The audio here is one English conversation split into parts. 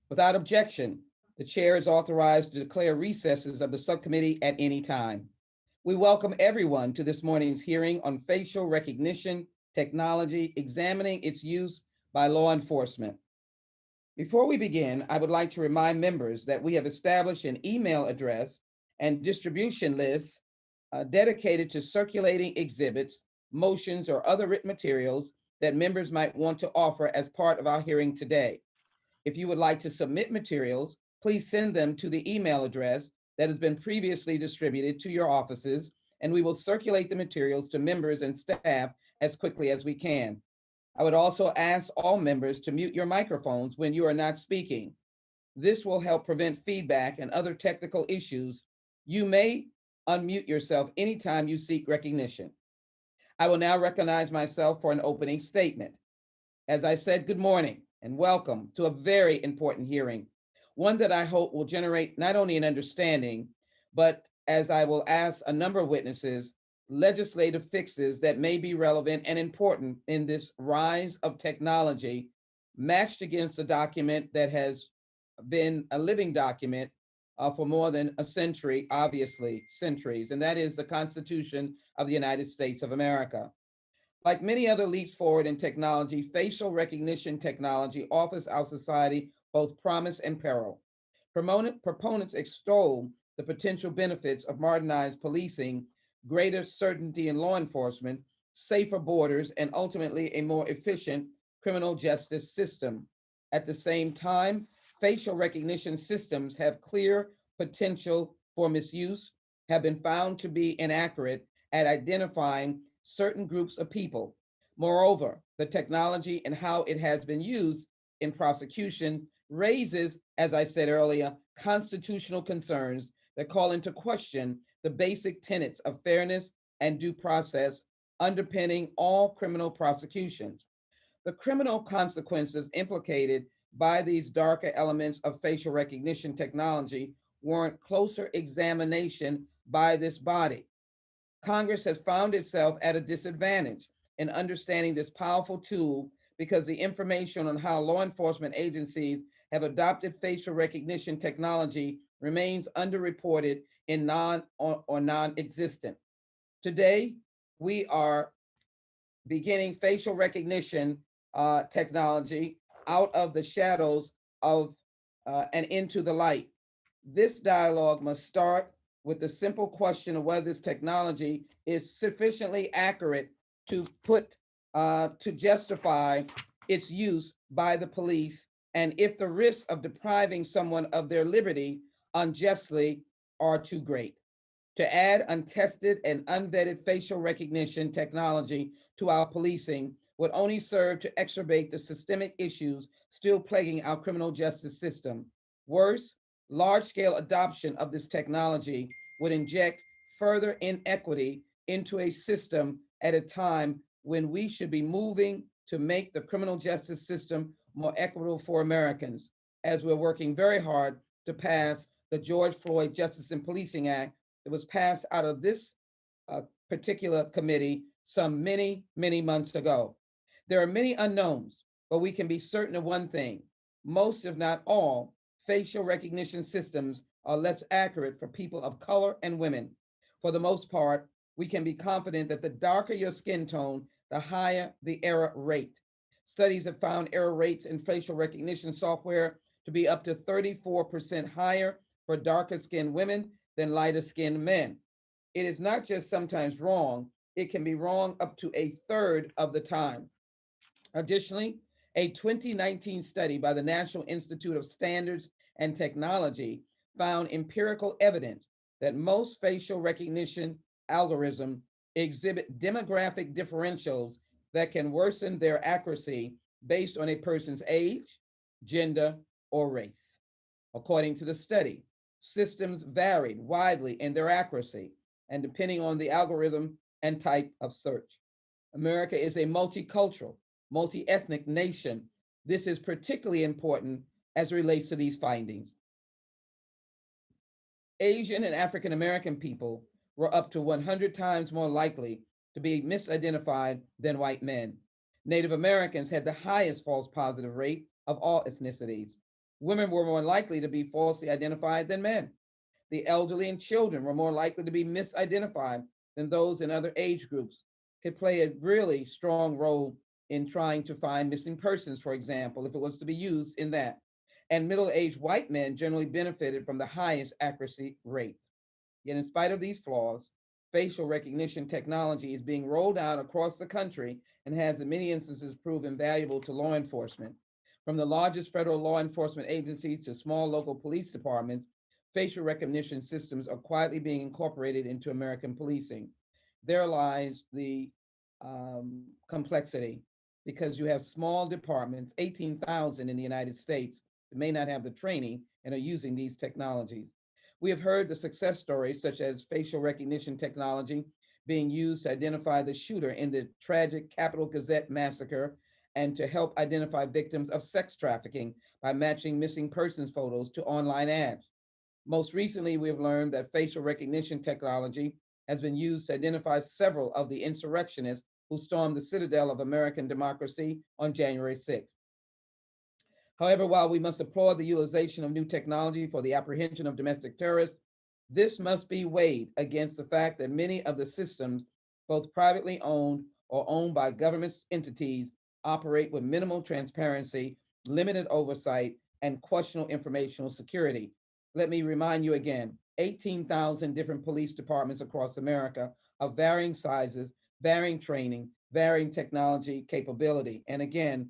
Without objection, the chair is authorized to declare recesses of the subcommittee at any time. We welcome everyone to this morning's hearing on facial recognition technology, examining its use by law enforcement. Before we begin, I would like to remind members that we have established an email address and distribution list dedicated to circulating exhibits, motions, or other written materials that members might want to offer as part of our hearing today. If you would like to submit materials, please send them to the email address that has been previously distributed to your offices, and we will circulate the materials to members and staff as quickly as we can. I would also ask all members to mute your microphones when you are not speaking. This will help prevent feedback and other technical issues. You may unmute yourself anytime you seek recognition. I will now recognize myself for an opening statement. As I said, good morning and welcome to a very important hearing, one that I hope will generate not only an understanding, but as I will ask a number of witnesses, legislative fixes that may be relevant and important in this rise of technology, matched against a document that has been a living document for more than a century, obviously centuries, and that is the Constitution of the United States of America. Like many other leaps forward in technology, facial recognition technology offers our society both promise and peril. Proponents extol the potential benefits of modernized policing, greater certainty in law enforcement, safer borders, and ultimately a more efficient criminal justice system. At the same time, facial recognition systems have clear potential for misuse, have been found to be inaccurate at identifying certain groups of people. Moreover, the technology and how it has been used in prosecution raises, as I said earlier, constitutional concerns that call into question the basic tenets of fairness and due process underpinning all criminal prosecutions. The criminal consequences implicated by these darker elements of facial recognition technology warrant closer examination by this body. Congress has found itself at a disadvantage in understanding this powerful tool because the information on how law enforcement agencies have adopted facial recognition technology remains underreported in non-existent. Today, we are beginning facial recognition technology out of the shadows of and into the light. This dialogue must start with the simple question of whether this technology is sufficiently accurate to justify its use by the police, and if the risks of depriving someone of their liberty unjustly are too great. To add untested and unvetted facial recognition technology to our policing would only serve to exacerbate the systemic issues still plaguing our criminal justice system. Worse, large-scale adoption of this technology would inject further inequity into a system at a time when we should be moving to make the criminal justice system more equitable for Americans, as we're working very hard to pass the George Floyd Justice and Policing Act that was passed out of this particular committee some many months ago. There are many unknowns, but we can be certain of one thing. Most, if not all, facial recognition systems are less accurate for people of color and women. For the most part, we can be confident that the darker your skin tone, the higher the error rate. Studies have found error rates in facial recognition software to be up to 34% higher for darker skinned women than lighter skinned men. It is not just sometimes wrong, it can be wrong up to a third of the time. Additionally, a 2019 study by the National Institute of Standards and Technology found empirical evidence that most facial recognition algorithms exhibit demographic differentials that can worsen their accuracy based on a person's age, gender, or race. According to the study, systems varied widely in their accuracy and depending on the algorithm and type of search. America is a multicultural, multi-ethnic nation. This is particularly important as it relates to these findings. Asian and African American people were up to 100 times more likely to be misidentified than white men. Native Americans had the highest false positive rate of all ethnicities. Women were more likely to be falsely identified than men. The elderly and children were more likely to be misidentified than those in other age groups. Could play a really strong role in trying to find missing persons, for example, if it was to be used in that. And middle-aged white men generally benefited from the highest accuracy rates. Yet, in spite of these flaws, facial recognition technology is being rolled out across the country and has, in many instances, proven valuable to law enforcement. From the largest federal law enforcement agencies to small local police departments, facial recognition systems are quietly being incorporated into American policing. There lies the complexity because you have small departments, 18,000 in the United States, that may not have the training and are using these technologies. We have heard the success stories, such as facial recognition technology being used to identify the shooter in the tragic Capitol Gazette massacre and to help identify victims of sex trafficking by matching missing persons photos to online ads. Most recently, we have learned that facial recognition technology has been used to identify several of the insurrectionists who stormed the citadel of American democracy on January 6th. However, while we must applaud the utilization of new technology for the apprehension of domestic terrorists, this must be weighed against the fact that many of the systems, both privately owned or owned by government entities, operate with minimal transparency, limited oversight, and questionable informational security. Let me remind you again, 18,000 different police departments across America of varying sizes, varying training, varying technology capability. And again,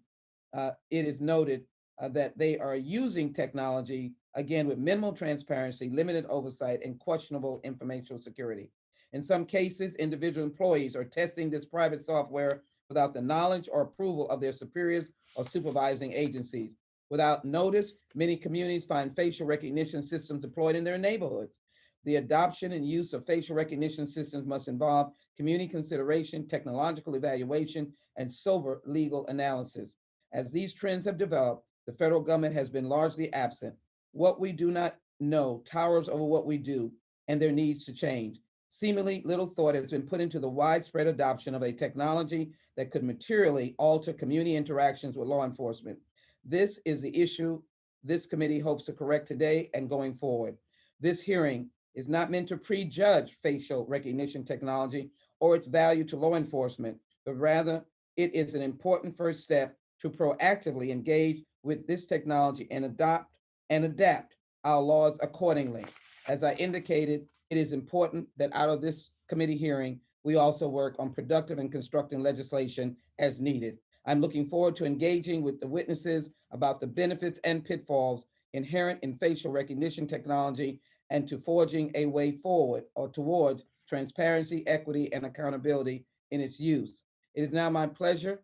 it is noted that they are using technology, again, with minimal transparency, limited oversight, and questionable informational security. In some cases, individual employees are testing this private software without the knowledge or approval of their superiors or supervising agencies. Without notice, many communities find facial recognition systems deployed in their neighborhoods. The adoption and use of facial recognition systems must involve community consideration, technological evaluation, and sober legal analysis. As these trends have developed, the federal government has been largely absent. What we do not know towers over what we do, and there needs to change. Seemingly little thought has been put into the widespread adoption of a technology that could materially alter community interactions with law enforcement. This is the issue this committee hopes to correct today and going forward. This hearing is not meant to prejudge facial recognition technology or its value to law enforcement, but rather it is an important first step to proactively engage with this technology and adapt our laws accordingly. As I indicated, it is important that out of this committee hearing, we also work on productive and constructive legislation as needed. I'm looking forward to engaging with the witnesses about the benefits and pitfalls inherent in facial recognition technology and to forging a way forward or towards transparency, equity, and accountability in its use. It is now my pleasure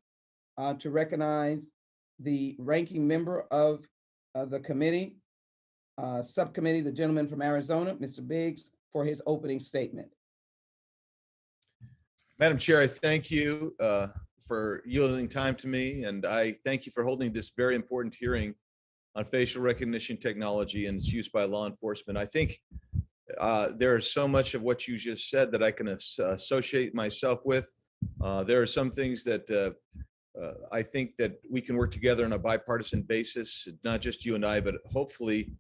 to recognize the ranking member of the committee, subcommittee, the gentleman from Arizona, Mr. Biggs, for his opening statement. Madam Chair, I thank you for yielding time to me, and I thank you for holding this very important hearing on facial recognition technology and its use by law enforcement. I think there is so much of what you just said that I can associate myself with. There are some things that I think that we can work together on a bipartisan basis, not just you and I, but hopefully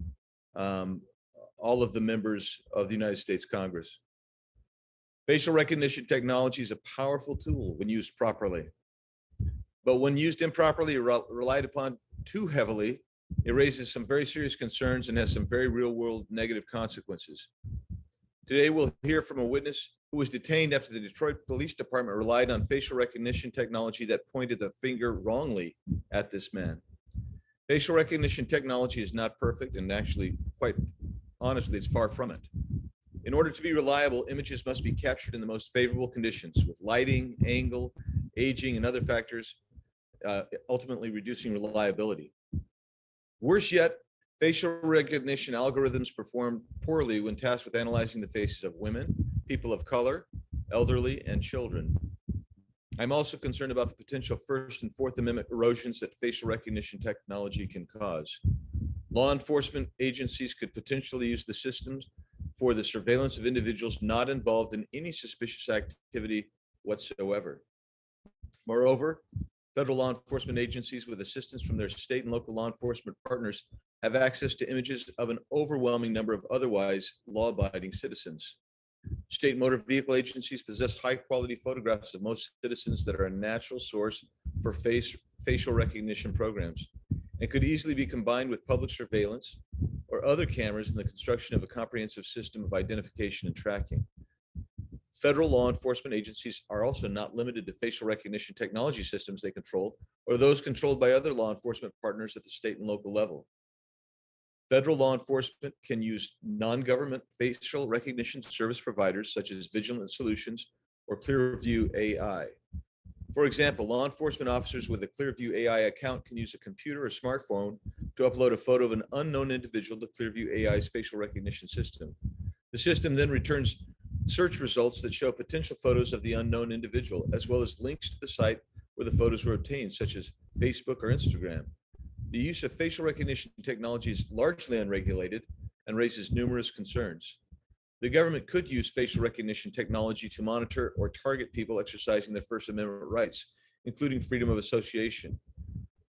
all of the members of the United States Congress. Facial recognition technology is a powerful tool when used properly. But when used improperly or relied upon too heavily, it raises some very serious concerns and has some very real-world negative consequences. Today, we'll hear from a witness who was detained after the Detroit Police Department relied on facial recognition technology that pointed the finger wrongly at this man. Facial recognition technology is not perfect, and actually, quite honestly, it's far from it. In order to be reliable, images must be captured in the most favorable conditions with lighting, angle, aging, and other factors, ultimately reducing reliability. Worse yet, facial recognition algorithms perform poorly when tasked with analyzing the faces of women, people of color, elderly, and children. I'm also concerned about the potential First and Fourth Amendment erosions that facial recognition technology can cause. Law enforcement agencies could potentially use the systems for the surveillance of individuals not involved in any suspicious activity whatsoever. Moreover, Federal law enforcement agencies, with assistance from their state and local law enforcement partners, have access to images of an overwhelming number of otherwise law-abiding citizens. State motor vehicle agencies possess high-quality photographs of most citizens that are a natural source for facial recognition programs and could easily be combined with public surveillance or other cameras in the construction of a comprehensive system of identification and tracking. Federal law enforcement agencies are also not limited to facial recognition technology systems they control or those controlled by other law enforcement partners at the state and local level. Federal law enforcement can use non-government facial recognition service providers such as Vigilant Solutions or Clearview AI. For example, law enforcement officers with a Clearview AI account can use a computer or smartphone to upload a photo of an unknown individual to Clearview AI's facial recognition system. The system then returns search results that show potential photos of the unknown individual, as well as links to the site where the photos were obtained, such as Facebook or Instagram. The use of facial recognition technology is largely unregulated and raises numerous concerns. The government could use facial recognition technology to monitor or target people exercising their First Amendment rights, including freedom of association.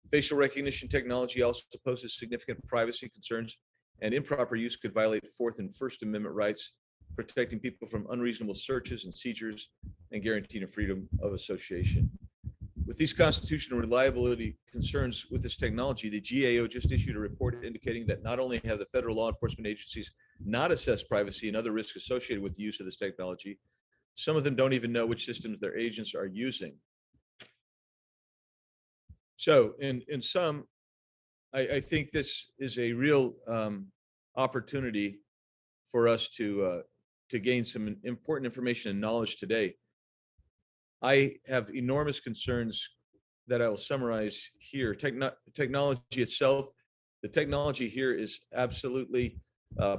Facial recognition technology also poses significant privacy concerns, and improper use could violate Fourth and First Amendment rights, protecting people from unreasonable searches and seizures and guaranteeing freedom of association. With these constitutional reliability concerns with this technology, the GAO just issued a report indicating that not only have the federal law enforcement agencies not assessed privacy and other risks associated with the use of this technology, some of them don't even know which systems their agents are using. So in sum, I think this is a real opportunity for us to gain some important information and knowledge today. I have enormous concerns that I will summarize here. Technology itself, the technology here is absolutely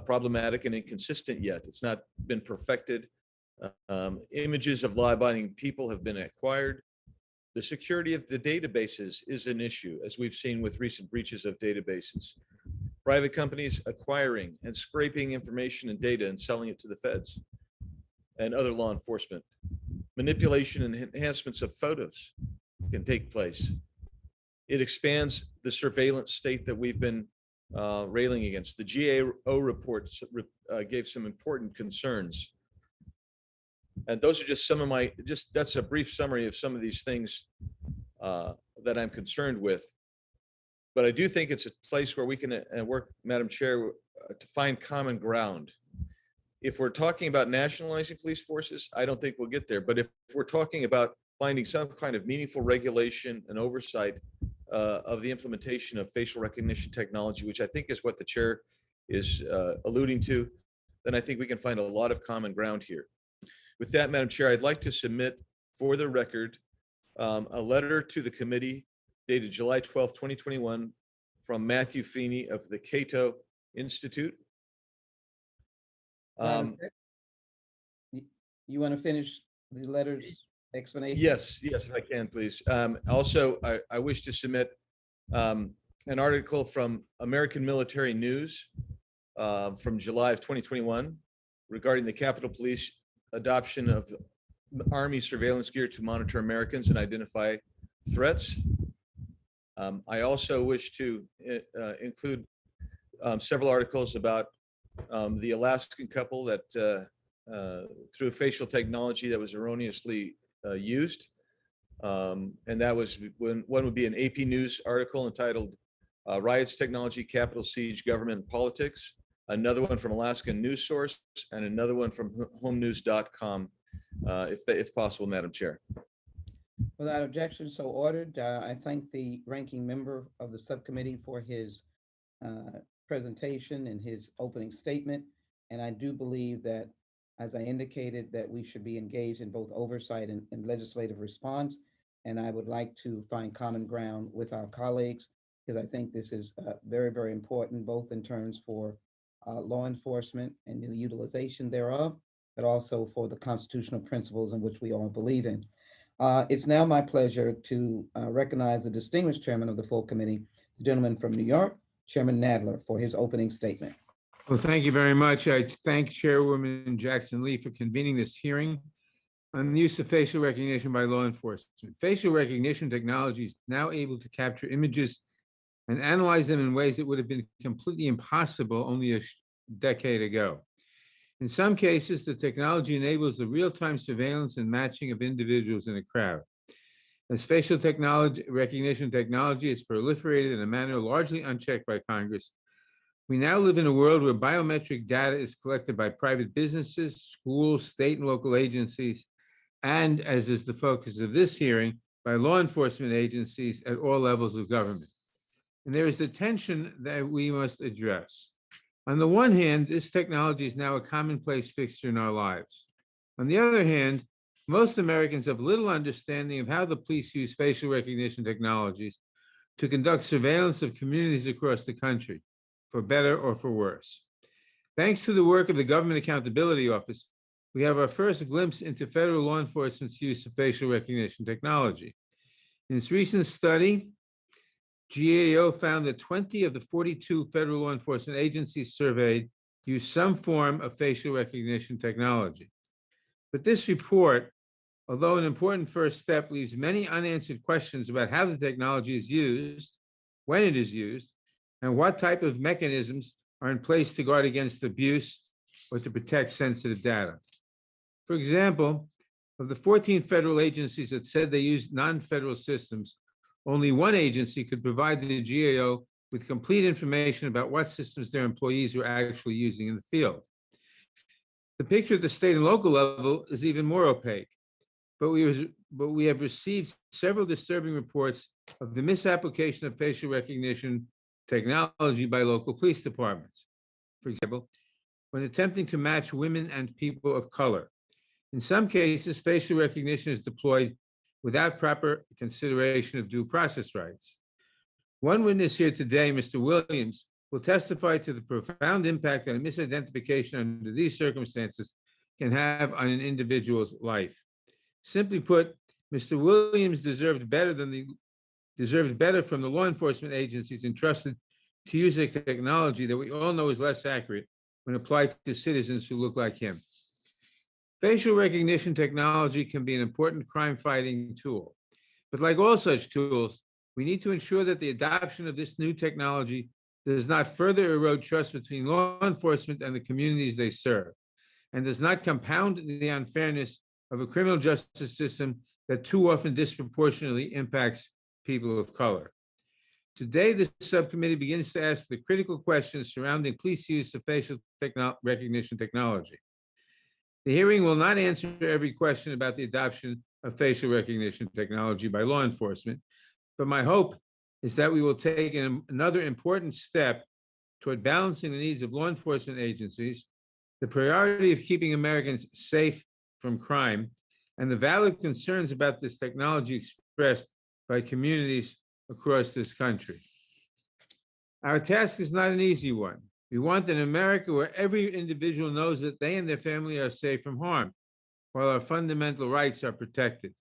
problematic and inconsistent yet. It's not been perfected. Images of law-abiding people have been acquired. The security of the databases is an issue, as we've seen with recent breaches of databases. Private companies acquiring and scraping information and data and selling it to the feds and other law enforcement. Manipulation and enhancements of photos can take place. It expands the surveillance state that we've been railing against. The GAO reports gave some important concerns. And those are just some of my, that's a brief summary of some of these things that I'm concerned with. But I do think it's a place where we can work, Madam Chair, to find common ground. If we're talking about nationalizing police forces, I don't think we'll get there. But if we're talking about finding some kind of meaningful regulation and oversight of the implementation of facial recognition technology, which I think is what the chair is alluding to, then I think we can find a lot of common ground here. With that, Madam Chair, I'd like to submit for the record a letter to the committee dated July 12th, 2021 from Matthew Feeney of the Cato Institute. You want to finish the letter's explanation? Yes, if I can, please. Also, I wish to submit an article from American Military News from July of 2021 regarding the Capitol Police adoption of Army surveillance gear to monitor Americans and identify threats. I also wish to include several articles about the Alaskan couple that through facial technology that was erroneously used. And that was one would be an AP News article entitled Riots, Technology, Capitol Siege, Government and Politics. Another one from Alaskan News Source and another one from homenews.com, if possible, Madam Chair. Without objection, so ordered. I thank the ranking member of the subcommittee for his presentation and his opening statement. And I do believe that, as I indicated, that we should be engaged in both oversight and legislative response. And I would like to find common ground with our colleagues, because I think this is very, very important, both in terms for law enforcement and the utilization thereof, but also for the constitutional principles in which we all believe in. It's now my pleasure to recognize the distinguished chairman of the full committee, the gentleman from New York, Chairman Nadler, for his opening statement. Well, thank you very much. I thank Chairwoman Jackson Lee for convening this hearing on the use of facial recognition by law enforcement. Facial recognition technology is now able to capture images and analyze them in ways that would have been completely impossible only a decade ago. In some cases, the technology enables the real-time surveillance and matching of individuals in a crowd. As facial recognition technology has proliferated in a manner largely unchecked by Congress, we now live in a world where biometric data is collected by private businesses, schools, state and local agencies, and, as is the focus of this hearing, by law enforcement agencies at all levels of government. And there is the tension that we must address. On the one hand, this technology is now a commonplace fixture in our lives. On the other hand, most Americans have little understanding of how the police use facial recognition technologies to conduct surveillance of communities across the country, for better or for worse. Thanks to the work of the Government Accountability Office, we have our first glimpse into federal law enforcement's use of facial recognition technology. In its recent study, GAO found that 20 of the 42 federal law enforcement agencies surveyed use some form of facial recognition technology. But this report, although an important first step, leaves many unanswered questions about how the technology is used, when it is used, and what type of mechanisms are in place to guard against abuse or to protect sensitive data. For example, of the 14 federal agencies that said they used non-federal systems, only one agency could provide the GAO with complete information about what systems their employees were actually using in the field. The picture at the state and local level is even more opaque, but we have received several disturbing reports of the misapplication of facial recognition technology by local police departments. For example, when attempting to match women and people of color. In some cases, facial recognition is deployed without proper consideration of due process rights. One witness here today, Mr. Williams, will testify to the profound impact that a misidentification under these circumstances can have on an individual's life. Simply put, Mr. Williams deserved better from the law enforcement agencies entrusted to use a technology that we all know is less accurate when applied to citizens who look like him. Facial recognition technology can be an important crime-fighting tool, but like all such tools, we need to ensure that the adoption of this new technology does not further erode trust between law enforcement and the communities they serve, and does not compound the unfairness of a criminal justice system that too often disproportionately impacts people of color. Today, the subcommittee begins to ask the critical questions surrounding police use of facial recognition technology. The hearing will not answer every question about the adoption of facial recognition technology by law enforcement, but my hope is that we will take another important step toward balancing the needs of law enforcement agencies, the priority of keeping Americans safe from crime, and the valid concerns about this technology expressed by communities across this country. Our task is not an easy one. We want an America where every individual knows that they and their family are safe from harm, while our fundamental rights are protected.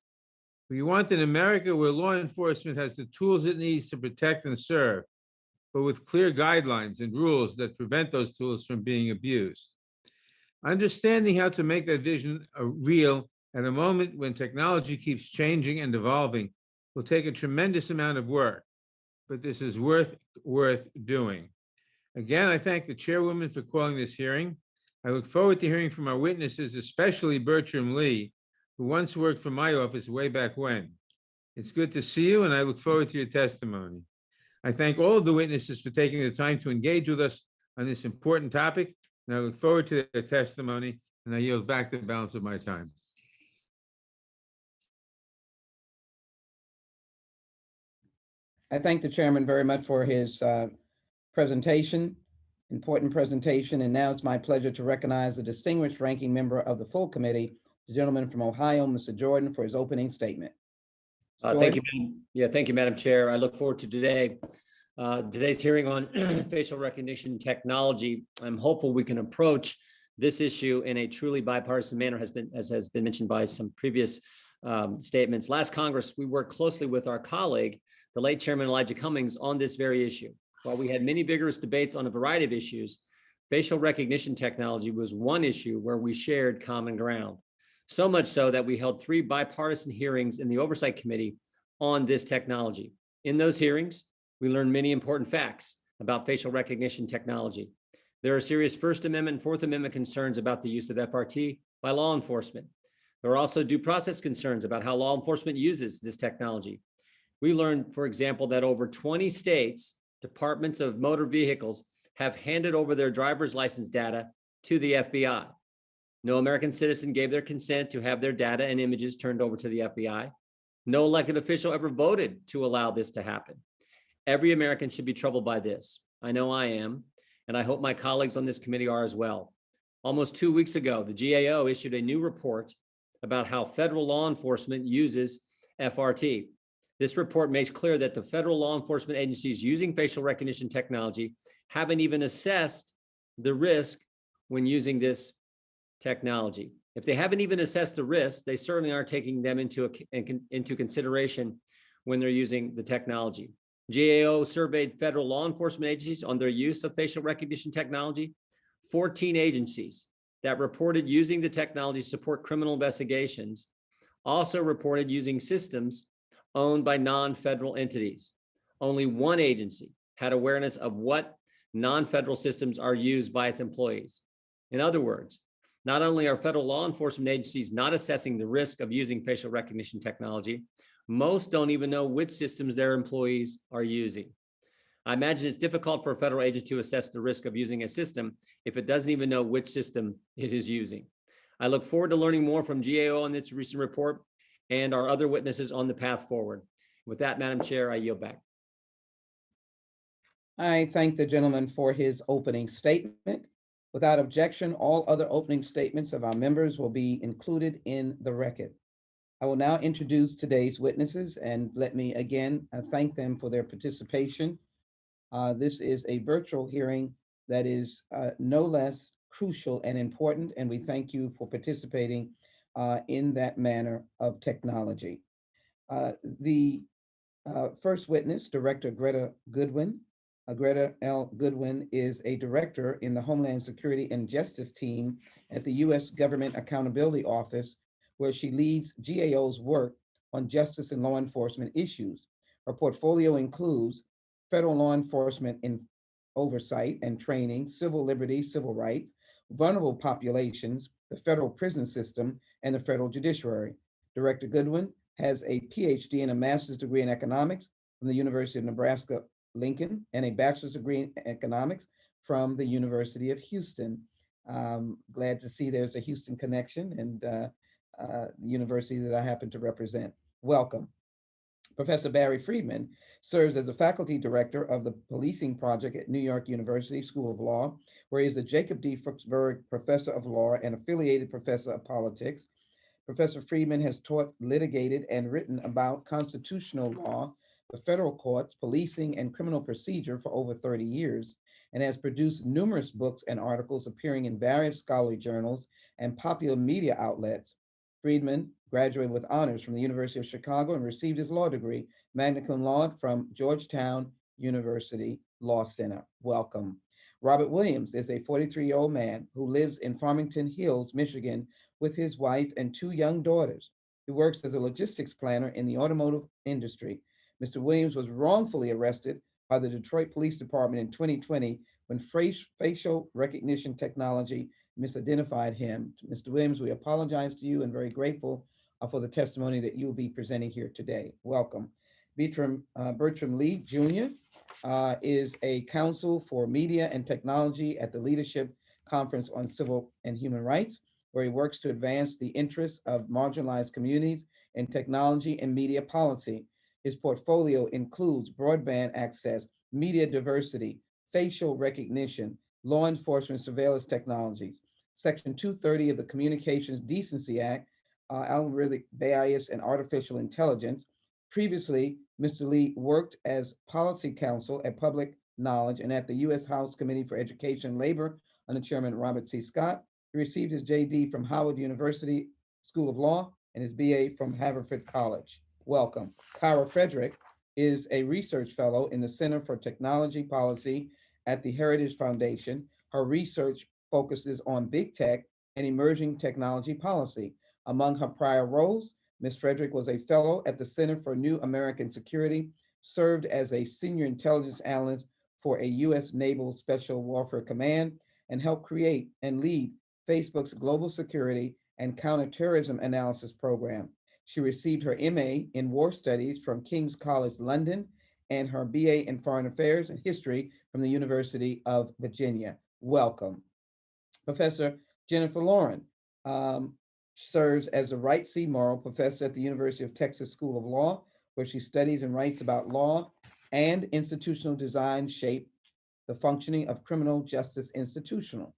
We want an America where law enforcement has the tools it needs to protect and serve, but with clear guidelines and rules that prevent those tools from being abused. Understanding how to make that vision real at a moment when technology keeps changing and evolving will take a tremendous amount of work, but this is worth doing. Again, I thank the chairwoman for calling this hearing. I look forward to hearing from our witnesses, especially Bertram Lee, who once worked for my office way back when. It's good to see you, and I look forward to your testimony. I thank all of the witnesses for taking the time to engage with us on this important topic, and I look forward to their testimony, and I yield back the balance of my time. I thank the chairman very much for his presentation, important presentation. And now it's my pleasure to recognize the distinguished ranking member of the full committee, the gentleman from Ohio, Mr. Jordan, for his opening statement. Thank you, thank you, Madam Chair. I look forward to today's hearing on facial recognition technology. I'm hopeful we can approach this issue in a truly bipartisan manner, as has been mentioned by some previous statements. Last Congress, we worked closely with our colleague, the late Chairman Elijah Cummings, on this very issue. While we had many vigorous debates on a variety of issues, facial recognition technology was one issue where we shared common ground. So much so that we held 3 bipartisan hearings in the Oversight Committee on this technology. In those hearings, we learned many important facts about facial recognition technology. There are serious First Amendment and Fourth Amendment concerns about the use of FRT by law enforcement. There are also due process concerns about how law enforcement uses this technology. We learned, for example, that over 20 states, departments of motor vehicles have handed over their driver's license data to the FBI. No American citizen gave their consent to have their data and images turned over to the FBI. No elected official ever voted to allow this to happen. Every American should be troubled by this. I know I am, and I hope my colleagues on this committee are as well. Almost 2 weeks ago, the GAO issued a new report about how federal law enforcement uses FRT. This report makes clear that the federal law enforcement agencies using facial recognition technology haven't even assessed the risk when using this technology. If they haven't even assessed the risk, they certainly aren't taking them into consideration when they're using the technology. GAO surveyed federal law enforcement agencies on their use of facial recognition technology. 14 agencies that reported using the technology to support criminal investigations also reported using systems owned by non-federal entities. Only 1 agency had awareness of what non-federal systems are used by its employees. In other words, not only are federal law enforcement agencies not assessing the risk of using facial recognition technology, most don't even know which systems their employees are using. I imagine it's difficult for a federal agency to assess the risk of using a system if it doesn't even know which system it is using. I look forward to learning more from GAO on this recent report and our other witnesses on the path forward. With that, Madam Chair, I yield back. I thank the gentleman for his opening statement. Without objection, all other opening statements of our members will be included in the record. I will now introduce today's witnesses, and let me again thank them for their participation. This is a virtual hearing that is no less crucial and important, and we thank you for participating in that manner of technology. The first witness, Director Greta Goodwin. Greta L. Goodwin is a director in the Homeland Security and Justice team at the U.S. Government Accountability Office, where she leads GAO's work on justice and law enforcement issues. Her portfolio includes federal law enforcement in oversight and training, civil liberties, civil rights, vulnerable populations, the federal prison system, and the federal judiciary. Director Goodwin has a PhD and a master's degree in economics from the University of Nebraska Lincoln and a bachelor's degree in economics from the University of Houston. Glad to see there's a Houston connection and the university that I happen to represent. Welcome. Professor Barry Friedman serves as the faculty director of the Policing Project at New York University School of Law, where he is the Jacob D. Fuchsberg Professor of Law and affiliated professor of politics. Professor Friedman has taught, litigated, and written about constitutional law, the federal courts, policing, and criminal procedure for over 30 years, and has produced numerous books and articles appearing in various scholarly journals and popular media outlets. Friedman graduated with honors from the University of Chicago and received his law degree, magna cum laude, from Georgetown University Law Center. Welcome. Robert Williams is a 43-year-old man who lives in Farmington Hills, Michigan, with his wife and 2 young daughters. He works as a logistics planner in the automotive industry. Mr. Williams was wrongfully arrested by the Detroit Police Department in 2020 when facial recognition technology misidentified him. Mr. Williams, we apologize to you and very grateful for the testimony that you will be presenting here today. Welcome. Bertram Lee Jr. Is a counsel for media and technology at the Leadership Conference on Civil and Human Rights, where he works to advance the interests of marginalized communities in technology and media policy. His portfolio includes broadband access, media diversity, facial recognition, law enforcement surveillance technologies, Section 230 of the Communications Decency Act, algorithmic bias and artificial intelligence. Previously, Mr. Lee worked as policy counsel at Public Knowledge and at the U.S. House Committee for Education and Labor under Chairman Robert C. Scott. He received his JD from Howard University School of Law and his BA from Haverford College. Welcome. Kara Frederick is a research fellow in the Center for Technology Policy at the Heritage Foundation. Her research focuses on big tech and emerging technology policy. Among her prior roles, Ms. Frederick was a fellow at the Center for New American Security, served as a senior intelligence analyst for a U.S. Naval Special Warfare Command, and helped create and lead Facebook's global security and counterterrorism analysis program. She received her MA in War Studies from King's College London and her BA in Foreign Affairs and History from the University of Virginia. Welcome. Professor Jennifer Lauren serves as a Wright C. Morrow Professor at the University of Texas School of Law, where she studies and writes about law and institutional design shape the functioning of criminal justice institutional.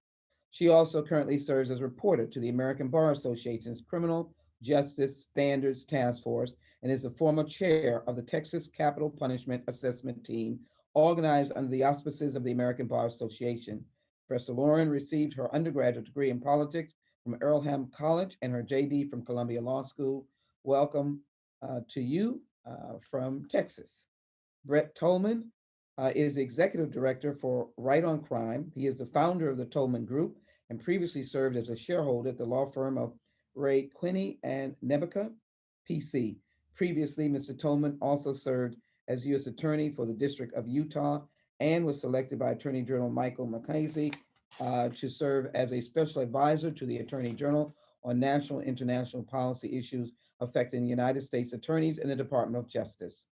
She also currently serves as reporter to the American Bar Association's Criminal Justice Standards Task Force and is a former chair of the Texas Capital Punishment Assessment Team, organized under the auspices of the American Bar Association. Professor Lauren received her undergraduate degree in politics from Earlham College and her JD from Columbia Law School. Welcome to you from Texas. Brett Tolman is the executive director for Right on Crime. He is the founder of the Tolman Group and previously served as a shareholder at the law firm of Ray Quinney and Nebuchadnezzar, PC. Previously, Mr. Tolman also served as U.S. Attorney for the District of Utah and was selected by Attorney General Michael McKenzie to serve as a special advisor to the Attorney General on national and international policy issues affecting the United States attorneys in the Department of Justice.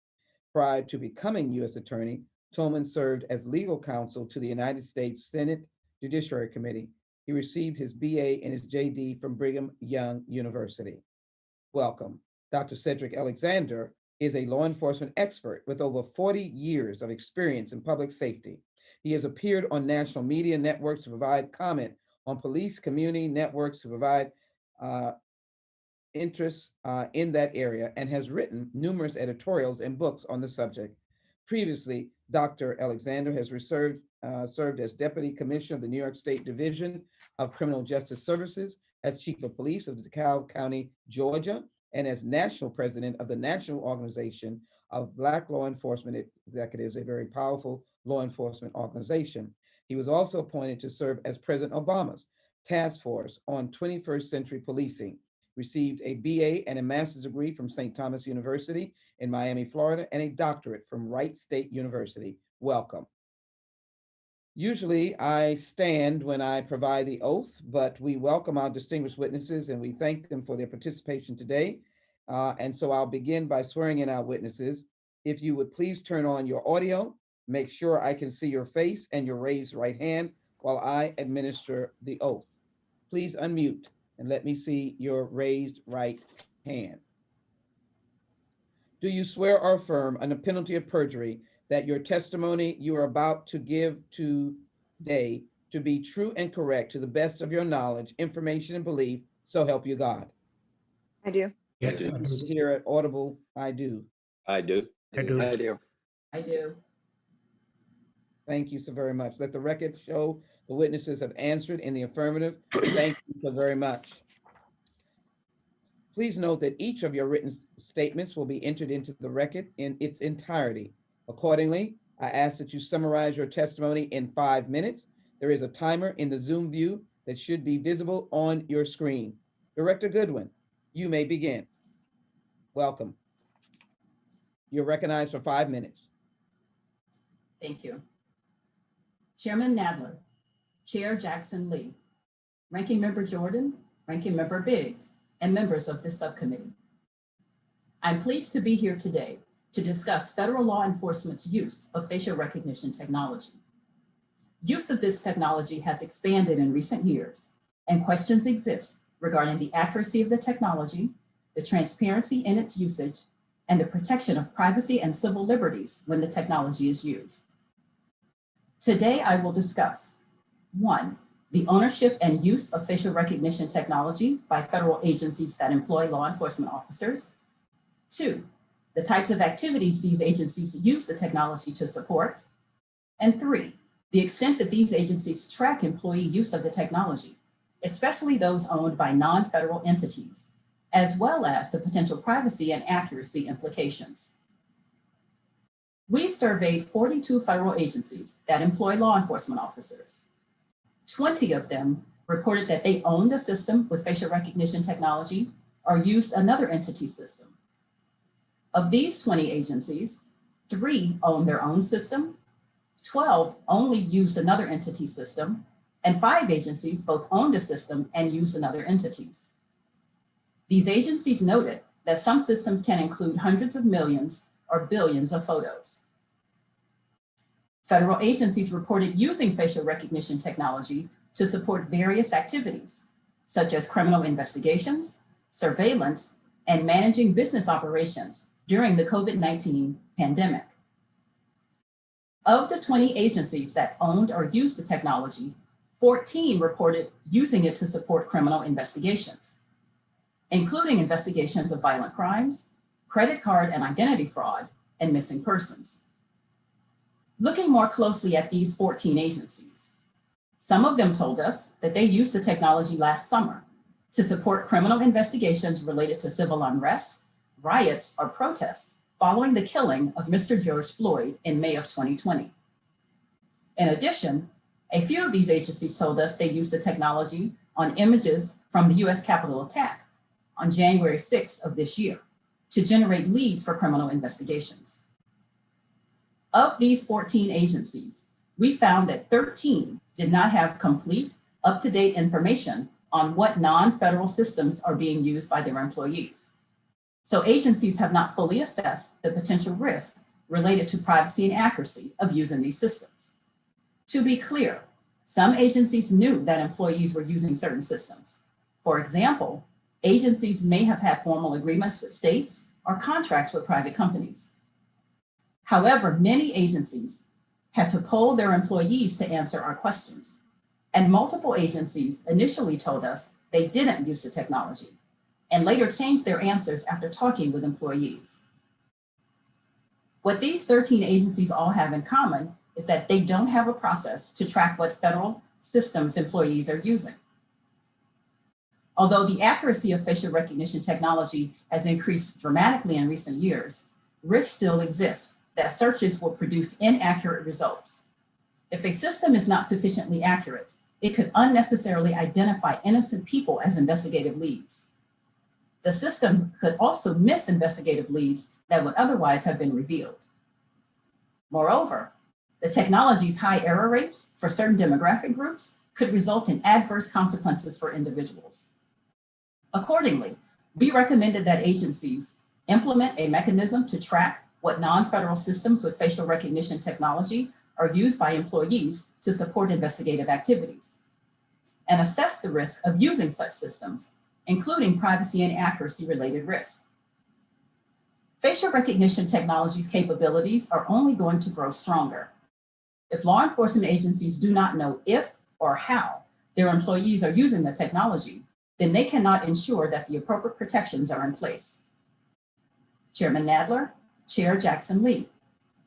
Prior to becoming U.S. Attorney, Tolman served as legal counsel to the United States Senate Judiciary Committee. He received his BA and his JD from Brigham Young University. Welcome. Dr. Cedric Alexander is a law enforcement expert with over 40 years of experience in public safety. He has appeared on national media networks to provide comment on police community networks to provide interests in that area and has written numerous editorials and books on the subject. Previously, Dr. Alexander has served as Deputy Commissioner of the New York State Division of Criminal Justice Services, as Chief of Police of DeKalb County, Georgia, and as National President of the National Organization of Black Law Enforcement Executives, a very powerful law enforcement organization. He was also appointed to serve as President Obama's Task Force on 21st Century Policing, received a BA and a master's degree from St. Thomas University in Miami, Florida, and a doctorate from Wright State University. Welcome. Usually I stand when I provide the oath, but we welcome our distinguished witnesses and we thank them for their participation today. And so I'll begin by swearing in our witnesses. If you would please turn on your audio, make sure I can see your face and your raised right hand while I administer the oath. Please unmute and let me see your raised right hand. Do you swear or affirm under penalty of perjury that your testimony you are about to give today to be true and correct to the best of your knowledge, information, and belief, so help you God? I do. Yes, I do. Here at Audible, I do. I do. I do. I do. Thank you so very much. Let the record show the witnesses have answered in the affirmative. Thank you so very much. Please note that each of your written statements will be entered into the record in its entirety. Accordingly, I ask that you summarize your testimony in 5 minutes. There is a timer in the Zoom view that should be visible on your screen. Director Goodwin, you may begin. Welcome. You're recognized for 5 minutes. Thank you. Chairman Nadler, Chair Jackson Lee, Ranking Member Jordan, Ranking Member Biggs, and members of this subcommittee. I'm pleased to be here today to discuss federal law enforcement's use of facial recognition technology. Use of this technology has expanded in recent years, and questions exist regarding the accuracy of the technology, the transparency in its usage, and the protection of privacy and civil liberties when the technology is used. Today, I will discuss 1, the ownership and use of facial recognition technology by federal agencies that employ law enforcement officers. 2, the types of activities these agencies use the technology to support. And 3, the extent that these agencies track employee use of the technology, especially those owned by non-federal entities, as well as the potential privacy and accuracy implications. We surveyed 42 federal agencies that employ law enforcement officers. 20 of them reported that they owned a system with facial recognition technology, or used another entity's system. Of these 20 agencies, 3 own their own system, 12 only used another entity's system, and 5 agencies both owned a system and used another entity's. These agencies noted that some systems can include hundreds of millions or billions of photos. Federal agencies reported using facial recognition technology to support various activities, such as criminal investigations, surveillance, and managing business operations during the COVID-19 pandemic. Of the 20 agencies that owned or used the technology, 14 reported using it to support criminal investigations, including investigations of violent crimes, credit card and identity fraud, and missing persons. Looking more closely at these 14 agencies, some of them told us that they used the technology last summer to support criminal investigations related to civil unrest, riots, or protests following the killing of Mr. George Floyd in May of 2020. In addition, a few of these agencies told us they used the technology on images from the US Capitol attack on January 6th of this year to generate leads for criminal investigations. Of these 14 agencies, we found that 13 did not have complete, up-to-date information on what non-federal systems are being used by their employees. So agencies have not fully assessed the potential risk related to privacy and accuracy of using these systems. To be clear, some agencies knew that employees were using certain systems. For example, agencies may have had formal agreements with states or contracts with private companies. However, many agencies had to poll their employees to answer our questions, and multiple agencies initially told us they didn't use the technology and later changed their answers after talking with employees. What these 13 agencies all have in common is that they don't have a process to track what federal systems employees are using. Although the accuracy of facial recognition technology has increased dramatically in recent years, risks still exist that searches will produce inaccurate results. If a system is not sufficiently accurate, it could unnecessarily identify innocent people as investigative leads. The system could also miss investigative leads that would otherwise have been revealed. Moreover, the technology's high error rates for certain demographic groups could result in adverse consequences for individuals. Accordingly, we recommended that agencies implement a mechanism to track what non-federal systems with facial recognition technology are used by employees to support investigative activities, and assess the risk of using such systems, including privacy and accuracy related risks. Facial recognition technology's capabilities are only going to grow stronger. If law enforcement agencies do not know if or how their employees are using the technology, then they cannot ensure that the appropriate protections are in place. Chairman Nadler, Chair Jackson Lee,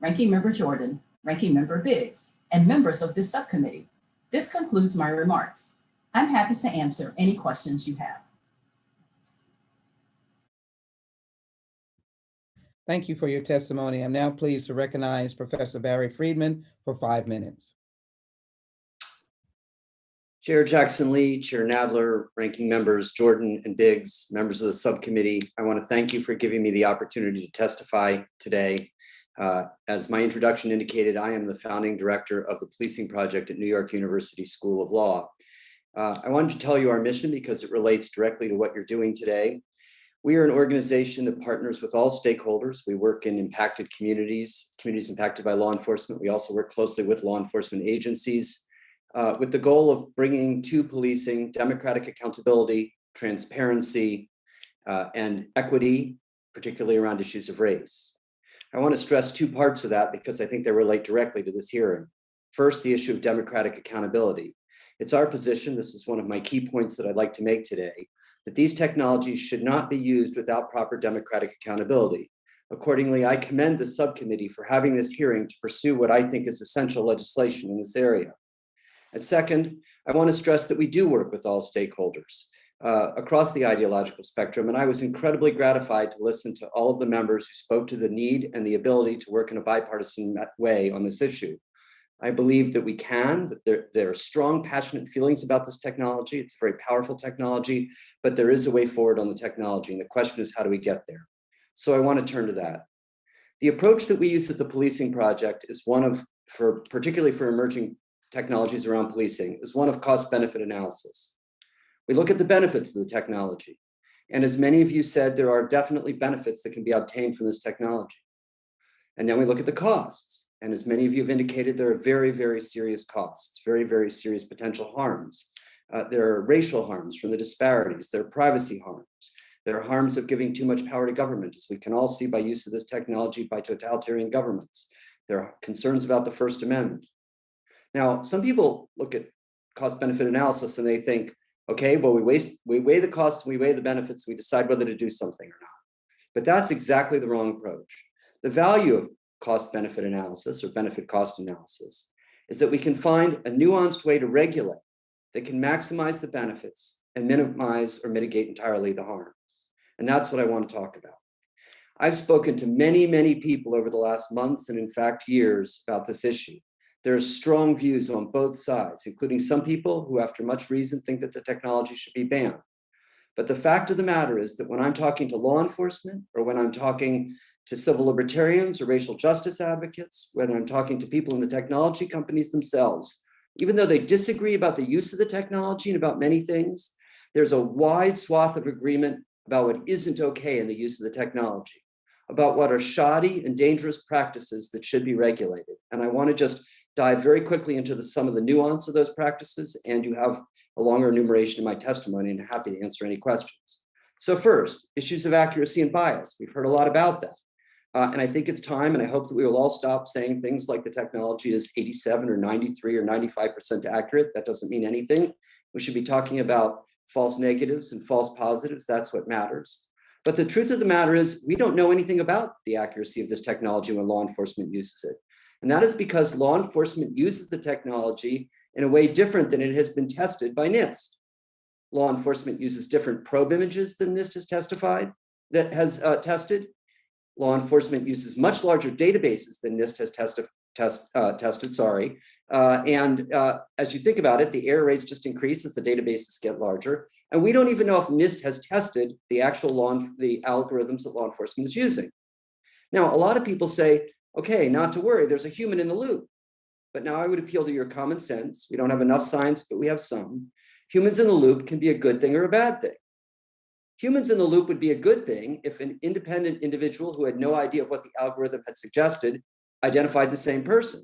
Ranking Member Jordan, Ranking Member Biggs, and members of this subcommittee, this concludes my remarks. I'm happy to answer any questions you have. Thank you for your testimony. I'm now pleased to recognize Professor Barry Friedman for 5 minutes. Chair Jackson Lee, Chair Nadler, Ranking Members Jordan and Biggs, members of the subcommittee, I want to thank you for giving me the opportunity to testify today. As my introduction indicated, I am the founding director of the Policing Project at New York University School of Law. I wanted to tell you our mission because it relates directly to what you're doing today. We are an organization that partners with all stakeholders. We work in impacted communities impacted by law enforcement. We also work closely with law enforcement agencies with the goal of bringing to policing democratic accountability, transparency, and equity, particularly around issues of race. I want to stress 2 parts of that because I think they relate directly to this hearing. First, the issue of democratic accountability. It's our position, this is one of my key points that I'd like to make today, that these technologies should not be used without proper democratic accountability. Accordingly, I commend the subcommittee for having this hearing to pursue what I think is essential legislation in this area. And second, I want to stress that we do work with all stakeholders across the ideological spectrum, and I was incredibly gratified to listen to all of the members who spoke to the need and the ability to work in a bipartisan way on this issue. I believe that we can, that there are strong, passionate feelings about this technology. It's a very powerful technology, but there is a way forward on the technology. And the question is, how do we get there? So I want to turn to that. The approach that we use at the Policing Project is one of, particularly for emerging technologies around policing, is one of cost-benefit analysis. We look at the benefits of the technology. And as many of you said, there are definitely benefits that can be obtained from this technology. And then we look at the costs. And as many of you have indicated, there are very, very serious costs, very, very serious potential harms. There are racial harms from the disparities. There are privacy harms. There are harms of giving too much power to government, as we can all see by use of this technology by totalitarian governments. There are concerns about the First Amendment. Now, some people look at cost-benefit analysis and they think, okay, well, we weigh the costs, we weigh the benefits, we decide whether to do something or not. But that's exactly the wrong approach. The value of cost-benefit analysis or benefit-cost analysis is that we can find a nuanced way to regulate that can maximize the benefits and minimize or mitigate entirely the harms. And that's what I want to talk about. I've spoken to many, many people over the last months and in fact years about this issue. There are strong views on both sides, including some people who after much reason think that the technology should be banned. But the fact of the matter is that when I'm talking to law enforcement or when I'm talking to civil libertarians or racial justice advocates, whether I'm talking to people in the technology companies themselves, even though they disagree about the use of the technology and about many things, there's a wide swath of agreement about what isn't okay in the use of the technology, about what are shoddy and dangerous practices that should be regulated. And I want to just dive very quickly into some of the nuance of those practices, and you have a longer enumeration in my testimony, and I'm happy to answer any questions. So first, issues of accuracy and bias. We've heard a lot about that. And I think it's time, and I hope that we will all stop saying things like the technology is 87 or 93 or 95% accurate. That doesn't mean anything. We should be talking about false negatives and false positives. That's what matters. But the truth of the matter is we don't know anything about the accuracy of this technology when law enforcement uses it. And that is because law enforcement uses the technology in a way different than it has been tested by NIST. Law enforcement uses different probe images than NIST has tested. Law enforcement uses much larger databases than NIST has tested. As you think about it, the error rates just increase as the databases get larger. And we don't even know if NIST has tested the actual the algorithms that law enforcement is using. Now, a lot of people say, okay, not to worry, there's a human in the loop. But now I would appeal to your common sense. We don't have enough science, but we have some. Humans in the loop can be a good thing or a bad thing. Humans in the loop would be a good thing if an independent individual who had no idea of what the algorithm had suggested identified the same person.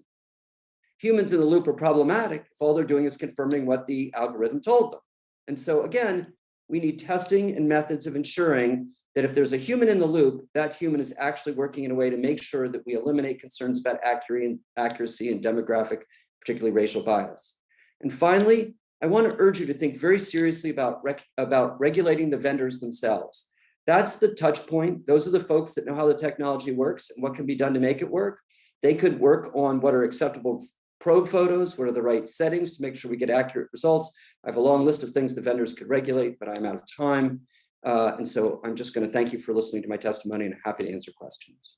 Humans in the loop are problematic if all they're doing is confirming what the algorithm told them. And so again, we need testing and methods of ensuring that if there's a human in the loop, that human is actually working in a way to make sure that we eliminate concerns about accuracy and demographic, particularly racial bias. And finally, I want to urge you to think very seriously about regulating the vendors themselves. That's the touch point. Those are the folks that know how the technology works and what can be done to make it work. They could work on what are acceptable probe photos, what are the right settings to make sure we get accurate results. I have a long list of things the vendors could regulate, but I'm out of time. And so I'm just going to thank you for listening to my testimony and happy to answer questions.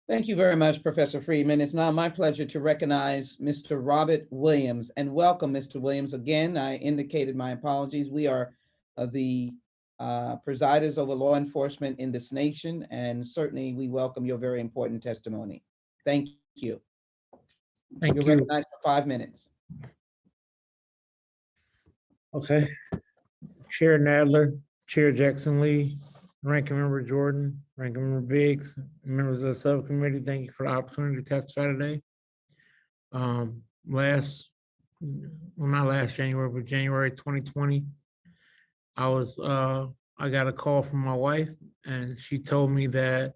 Thank you very much, Professor Friedman. It's now my pleasure to recognize Mr. Robert Williams and welcome Mr. Williams. Again, I indicated my apologies. We are the presiders over law enforcement in this nation, and certainly we welcome your very important testimony. Thank you. You're recognized for 5 minutes. Okay. Chair Nadler, Chair Jackson Lee, Ranking Member Jordan, Ranking Member Biggs, members of the subcommittee, thank you for the opportunity to testify today. Not last January, but January 2020, I got a call from my wife, and she told me that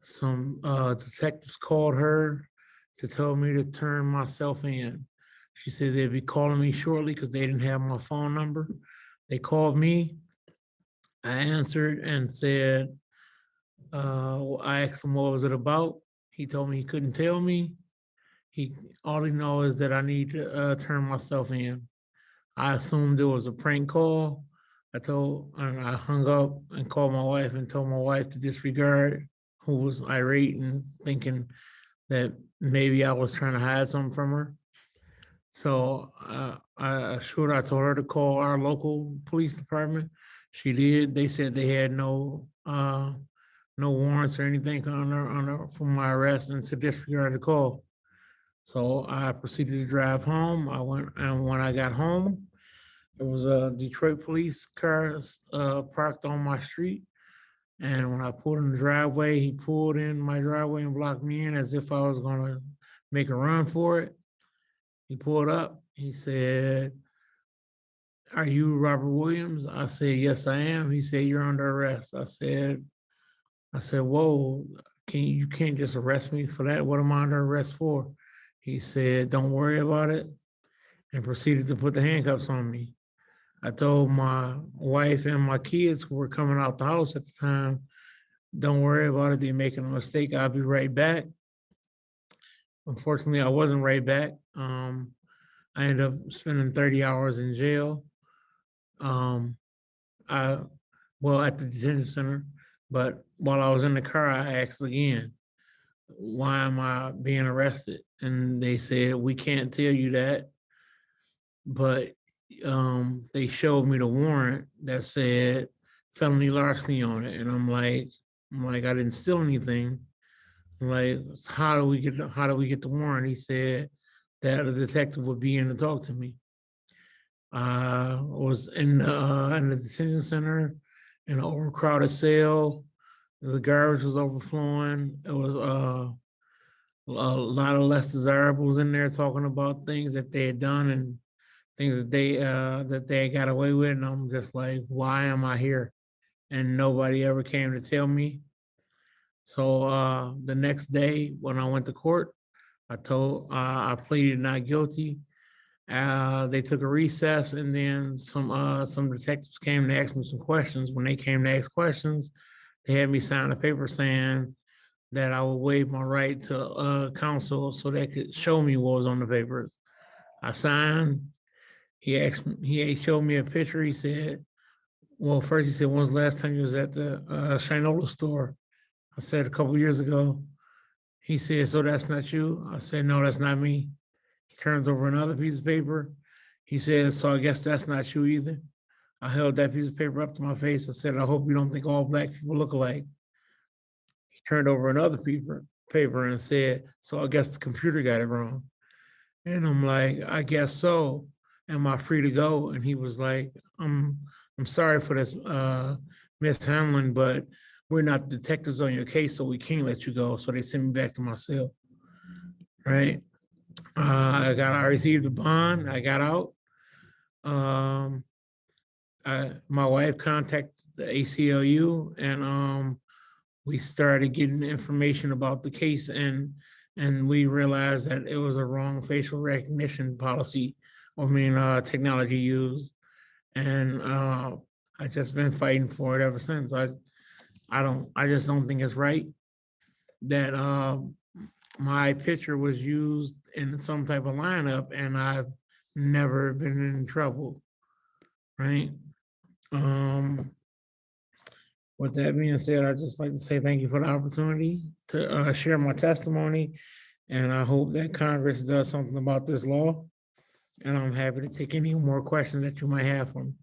some detectives called her to tell me to turn myself in. She said they'd be calling me shortly because they didn't have my phone number. They called me. I answered and said, I asked him what was it about. He told me he couldn't tell me. All he knows is that I need to turn myself in. I assumed it was a prank call. I hung up and called my wife and told my wife to disregard, who was irate and thinking that maybe I was trying to hide something from her. So I told her to call our local police department. She did. They said they had no warrants or anything on her for my arrest, and to disregard the call. So I proceeded to drive home. I went, and when I got home, there was a Detroit police car parked on my street. And when I pulled in the driveway, he pulled in my driveway and blocked me in as if I was gonna make a run for it. He pulled up. He said, "Are you Robert Williams?" I said, "Yes, I am." He said, "You're under arrest." I said, "Whoa, you can't just arrest me for that. What am I under arrest for?" He said, "Don't worry about it," and proceeded to put the handcuffs on me. I told my wife and my kids who were coming out the house at the time, "Don't worry about it. They're making a mistake. I'll be right back." Unfortunately, I wasn't right back. I ended up spending 30 hours in jail. At the detention center. But while I was in the car, I asked again, "Why am I being arrested?" And they said, "We can't tell you that." But they showed me the warrant that said felony larceny on it. And I'm like, I didn't steal anything. I'm like, how do we get the warrant? He said that a detective would be in to talk to me. I was in the detention center in an overcrowded cell. The garbage was overflowing. It was a lot of less desirables in there talking about things that they had done and things that they got away with. And I'm just like, why am I here? And nobody ever came to tell me. So the next day when I went to court, I pleaded not guilty. They took a recess, and then some detectives came to ask me some questions. When they came to ask questions, they had me sign a paper saying that I would waive my right to counsel so they could show me what was on the papers. I signed. He showed me a picture. He said, well, first he said, "When was the last time you was at the Shinola store?" I said, "A couple years ago." He said, "So that's not you?" I said, "No, that's not me." He turns over another piece of paper. He says, "So I guess that's not you either." I held that piece of paper up to my face. I said, "I hope you don't think all Black people look alike." He turned over another paper and said, "So I guess the computer got it wrong." And I'm like, "I guess so. Am I free to go?" And he was like, I'm sorry for this mishandling, but we're not detectives on your case, so we can't let you go." So they sent me back to my cell. Right. I received a bond. I got out. My wife contacted the ACLU, and we started getting information about the case, and we realized that it was a wrong facial recognition policy, technology used, and I just been fighting for it ever since. I just don't think it's right that my picture was used in some type of lineup, and I've never been in trouble, right? With that being said, I'd just like to say thank you for the opportunity to share my testimony, and I hope that Congress does something about this law, and I'm happy to take any more questions that you might have for me.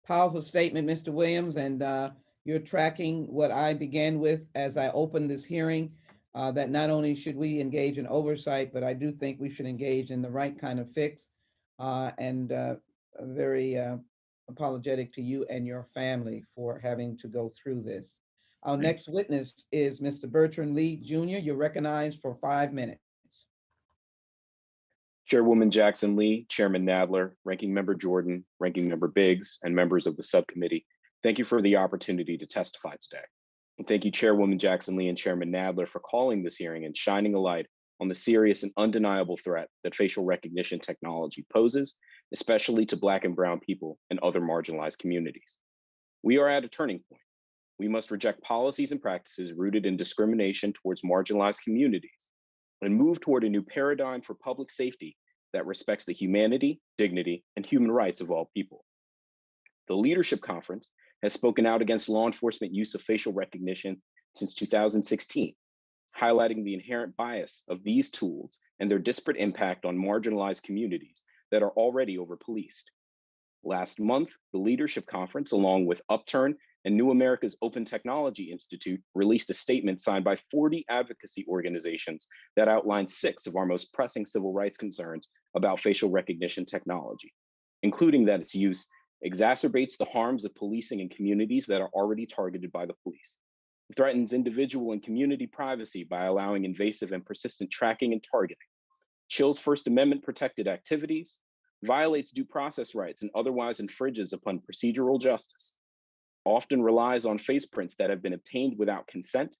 Powerful statement, Mr. Williams, and you're tracking what I began with as I opened this hearing, that not only should we engage in oversight, but I do think we should engage in the right kind of fix, and very apologetic to you and your family for having to go through this. Our next witness is Mr. Bertrand Lee Jr. You're recognized for 5 minutes. Chairwoman Jackson Lee, Chairman Nadler, Ranking Member Jordan, Ranking Member Biggs, and members of the subcommittee, thank you for the opportunity to testify today. And thank you, Chairwoman Jackson Lee and Chairman Nadler, for calling this hearing and shining a light on the serious and undeniable threat that facial recognition technology poses, especially to Black and Brown people and other marginalized communities. We are at a turning point. We must reject policies and practices rooted in discrimination towards marginalized communities and move toward a new paradigm for public safety that respects the humanity, dignity, and human rights of all people. The Leadership Conference has spoken out against law enforcement use of facial recognition since 2016, highlighting the inherent bias of these tools and their disparate impact on marginalized communities that are already over-policed. Last month, the Leadership Conference, along with Upturn and New America's Open Technology Institute, released a statement signed by 40 advocacy organizations that outlined 6 of our most pressing civil rights concerns about facial recognition technology, including that its use exacerbates the harms of policing in communities that are already targeted by the police, threatens individual and community privacy by allowing invasive and persistent tracking and targeting, chills First Amendment protected activities, violates due process rights and otherwise infringes upon procedural justice, often relies on face prints that have been obtained without consent,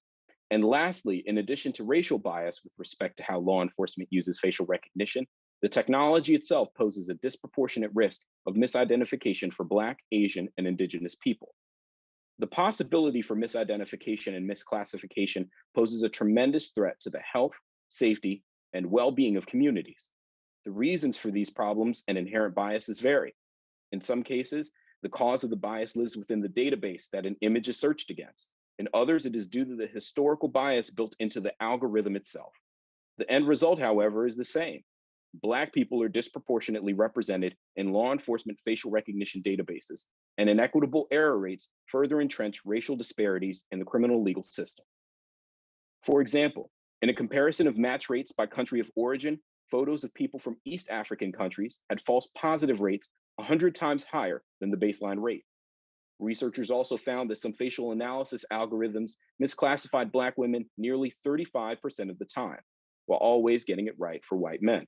and lastly, in addition to racial bias with respect to how law enforcement uses facial recognition, the technology itself poses a disproportionate risk of misidentification for Black, Asian, and Indigenous people. The possibility for misidentification and misclassification poses a tremendous threat to the health, safety, and well-being of communities. The reasons for these problems and inherent biases vary. In some cases, the cause of the bias lives within the database that an image is searched against. In others, it is due to the historical bias built into the algorithm itself. The end result, however, is the same. Black people are disproportionately represented in law enforcement facial recognition databases, and inequitable error rates further entrench racial disparities in the criminal legal system. For example, in a comparison of match rates by country of origin, photos of people from East African countries had false positive rates 100 times higher than the baseline rate. Researchers also found that some facial analysis algorithms misclassified Black women nearly 35% of the time, while always getting it right for white men.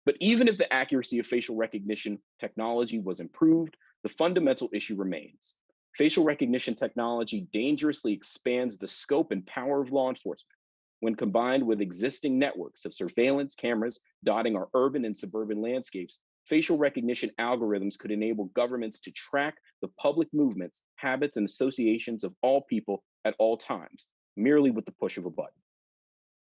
But even if the accuracy of facial recognition technology was improved, the fundamental issue remains. Facial recognition technology dangerously expands the scope and power of law enforcement. When combined with existing networks of surveillance cameras dotting our urban and suburban landscapes, facial recognition algorithms could enable governments to track the public movements, habits, and associations of all people at all times, merely with the push of a button.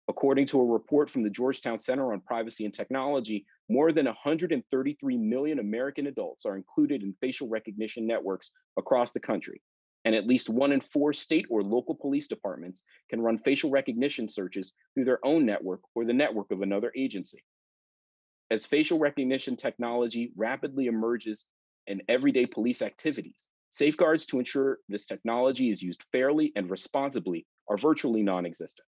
According to a report from the Georgetown Center on Privacy and Technology, more than 133 million American adults are included in facial recognition networks across the country, and at least 1 in 4 state or local police departments can run facial recognition searches through their own network or the network of another agency. As facial recognition technology rapidly emerges in everyday police activities, safeguards to ensure this technology is used fairly and responsibly are virtually non-existent.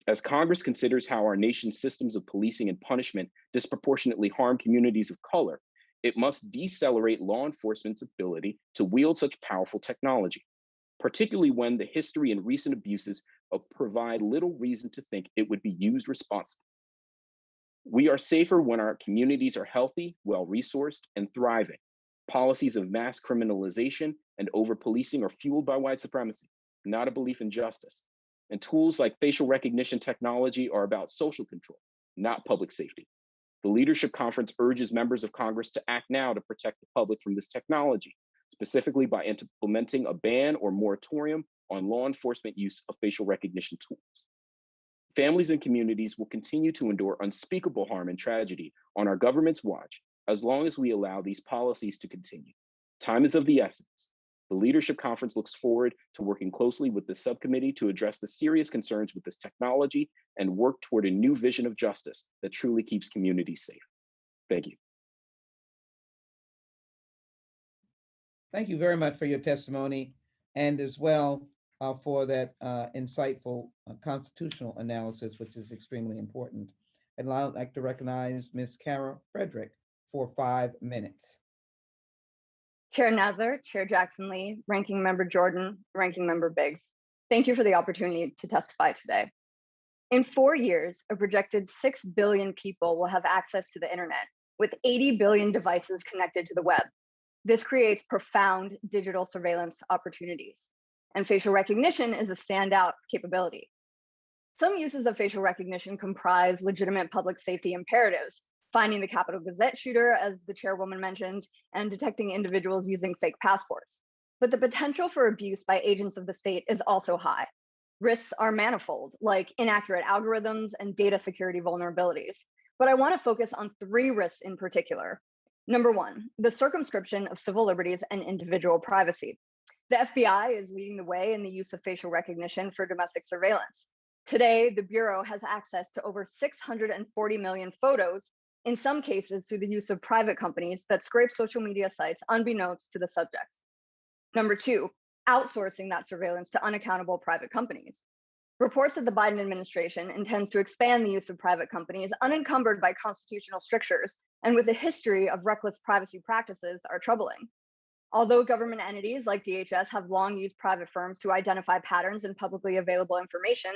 As Congress considers how our nation's systems of policing and punishment disproportionately harm communities of color, it must decelerate law enforcement's ability to wield such powerful technology, particularly when the history and recent abuses provide little reason to think it would be used responsibly. We are safer when our communities are healthy, well-resourced, and thriving. Policies of mass criminalization and over-policing are fueled by white supremacy, not a belief in justice. And tools like facial recognition technology are about social control, not public safety. The Leadership Conference urges members of Congress to act now to protect the public from this technology, specifically by implementing a ban or moratorium on law enforcement use of facial recognition tools. Families and communities will continue to endure unspeakable harm and tragedy on our government's watch as long as we allow these policies to continue. Time is of the essence. The Leadership Conference looks forward to working closely with the subcommittee to address the serious concerns with this technology and work toward a new vision of justice that truly keeps communities safe. Thank you. Thank you very much for your testimony and as well for that insightful constitutional analysis, which is extremely important. I'd now like to recognize Ms. Kara Frederick for 5 minutes. Chair Nadler, Chair Jackson Lee, Ranking Member Jordan, Ranking Member Biggs, thank you for the opportunity to testify today. In 4 years, a projected 6 billion people will have access to the internet, with 80 billion devices connected to the web. This creates profound digital surveillance opportunities, and facial recognition is a standout capability. Some uses of facial recognition comprise legitimate public safety imperatives, finding the Capitol Gazette shooter, as the chairwoman mentioned, and detecting individuals using fake passports. But the potential for abuse by agents of the state is also high. Risks are manifold, like inaccurate algorithms and data security vulnerabilities. But I want to focus on 3 risks in particular. Number 1, the circumscription of civil liberties and individual privacy. The FBI is leading the way in the use of facial recognition for domestic surveillance. Today, the Bureau has access to over 640 million photos, in some cases through the use of private companies that scrape social media sites unbeknownst to the subjects. Number two, outsourcing that surveillance to unaccountable private companies. Reports that the Biden administration intends to expand the use of private companies unencumbered by constitutional strictures and with a history of reckless privacy practices are troubling. Although government entities like DHS have long used private firms to identify patterns in publicly available information,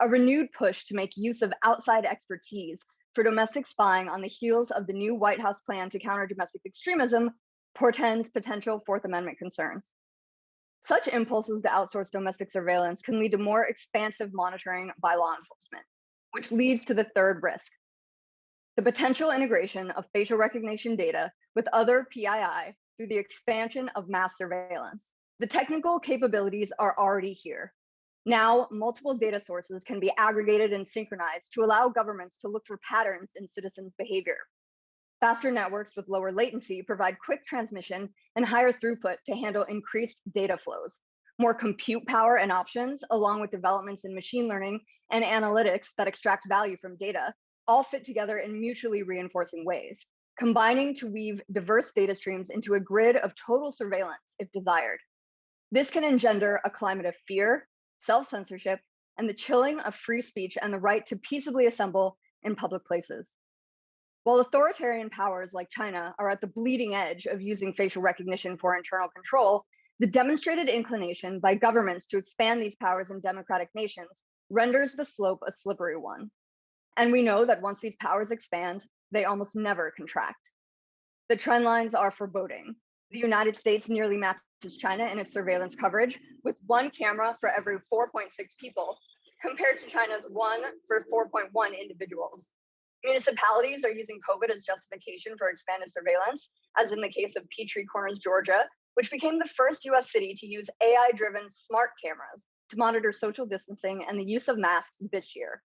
a renewed push to make use of outside expertise for domestic spying on the heels of the new White House plan to counter domestic extremism portends potential Fourth Amendment concerns. Such impulses to outsource domestic surveillance can lead to more expansive monitoring by law enforcement, which leads to the third risk: the potential integration of facial recognition data with other PII through the expansion of mass surveillance. The technical capabilities are already here. Now, multiple data sources can be aggregated and synchronized to allow governments to look for patterns in citizens' behavior. Faster networks with lower latency provide quick transmission and higher throughput to handle increased data flows. More compute power and options, along with developments in machine learning and analytics that extract value from data, all fit together in mutually reinforcing ways, combining to weave diverse data streams into a grid of total surveillance if desired. This can engender a climate of fear, self-censorship, and the chilling of free speech and the right to peaceably assemble in public places. While authoritarian powers like China are at the bleeding edge of using facial recognition for internal control, the demonstrated inclination by governments to expand these powers in democratic nations renders the slope a slippery one. And we know that once these powers expand, they almost never contract. The trend lines are foreboding. The United States nearly matches China in its surveillance coverage, with 1 camera for every 4.6 people, compared to China's 1 for 4.1 individuals. Municipalities are using COVID as justification for expanded surveillance, as in the case of Petrie Corners, Georgia, which became the first US city to use AI-driven smart cameras to monitor social distancing and the use of masks this year.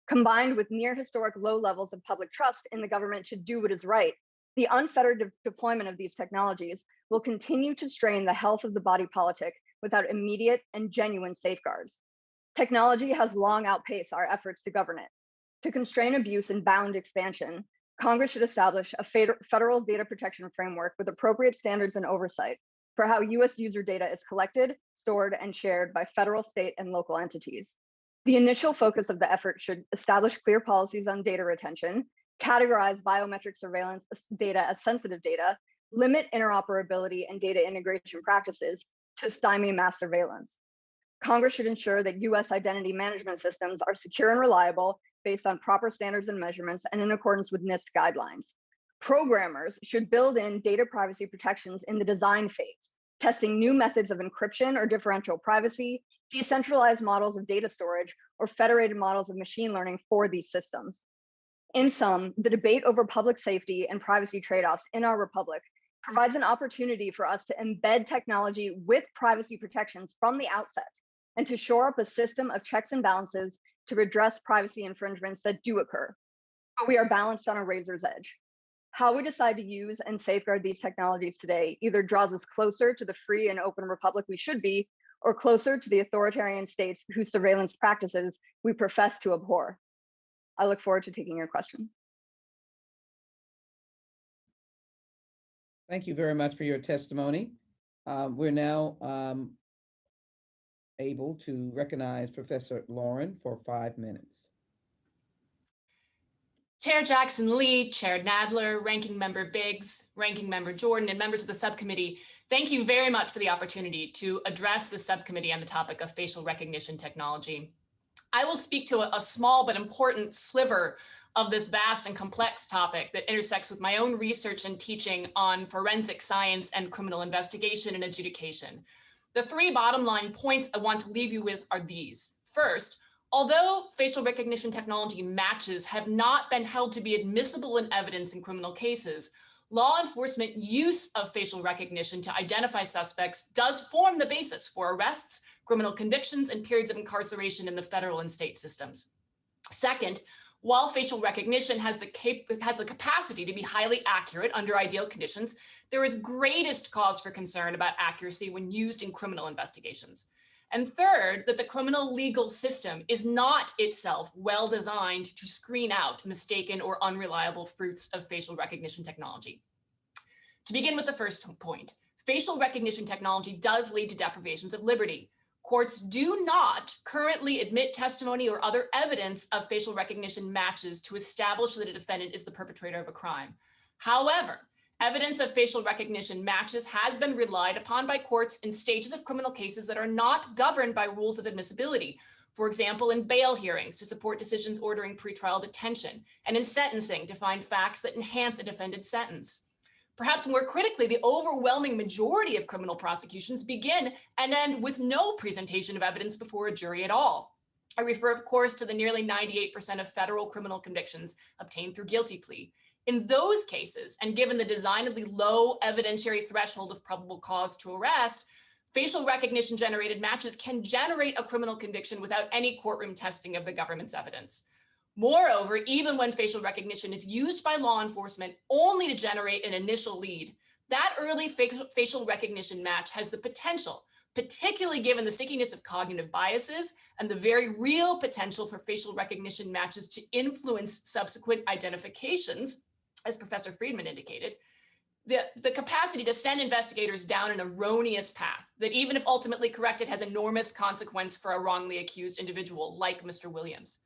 Combined with near historic low levels of public trust in the government to do what is right, the unfettered deployment of these technologies will continue to strain the health of the body politic without immediate and genuine safeguards. Technology has long outpaced our efforts to govern it. To constrain abuse and bound expansion, Congress should establish a federal data protection framework with appropriate standards and oversight for how US user data is collected, stored, and shared by federal, state, and local entities. The initial focus of the effort should establish clear policies on data retention, categorize biometric surveillance data as sensitive data, limit interoperability and data integration practices to stymie mass surveillance. Congress should ensure that US identity management systems are secure and reliable based on proper standards and measurements and in accordance with NIST guidelines. Programmers should build in data privacy protections in the design phase, testing new methods of encryption or differential privacy, decentralized models of data storage, or federated models of machine learning for these systems. In sum, the debate over public safety and privacy trade-offs in our republic provides an opportunity for us to embed technology with privacy protections from the outset and to shore up a system of checks and balances to address privacy infringements that do occur. But we are balanced on a razor's edge. How we decide to use and safeguard these technologies today either draws us closer to the free and open republic we should be, or closer to the authoritarian states whose surveillance practices we profess to abhor. I look forward to taking your questions. Thank you very much for your testimony. We're now able to recognize Professor Lauren for 5 minutes. Chair Jackson Lee, Chair Nadler, Ranking Member Biggs, Ranking Member Jordan, and members of the subcommittee, thank you very much for the opportunity to address the subcommittee on the topic of facial recognition technology. I will speak to a small but important sliver of this vast and complex topic that intersects with my own research and teaching on forensic science and criminal investigation and adjudication. The 3 bottom line points I want to leave you with are these. First, although facial recognition technology matches have not been held to be admissible in evidence in criminal cases, law enforcement use of facial recognition to identify suspects does form the basis for arrests, criminal convictions, and periods of incarceration in the federal and state systems. Second, While facial recognition has the capacity to be highly accurate under ideal conditions, there is greatest cause for concern about accuracy when used in criminal investigations. And third, that the criminal legal system is not itself well designed to screen out mistaken or unreliable fruits of facial recognition technology. To begin with the first point, facial recognition technology does lead to deprivations of liberty. Courts do not currently admit testimony or other evidence of facial recognition matches to establish that a defendant is the perpetrator of a crime. However, evidence of facial recognition matches has been relied upon by courts in stages of criminal cases that are not governed by rules of admissibility. For example, in bail hearings to support decisions ordering pretrial detention, and in sentencing to find facts that enhance a defendant's sentence. Perhaps more critically, the overwhelming majority of criminal prosecutions begin and end with no presentation of evidence before a jury at all. I refer, of course, to the nearly 98% of federal criminal convictions obtained through guilty plea. In those cases, and given the designedly low evidentiary threshold of probable cause to arrest, facial recognition generated matches can generate a criminal conviction without any courtroom testing of the government's evidence. Moreover, even when facial recognition is used by law enforcement only to generate an initial lead, that early facial recognition match has the potential, particularly given the stickiness of cognitive biases and the very real potential for facial recognition matches to influence subsequent identifications, as Professor Friedman indicated, the capacity to send investigators down an erroneous path that, even if ultimately corrected, has enormous consequence for a wrongly accused individual like Mr. Williams.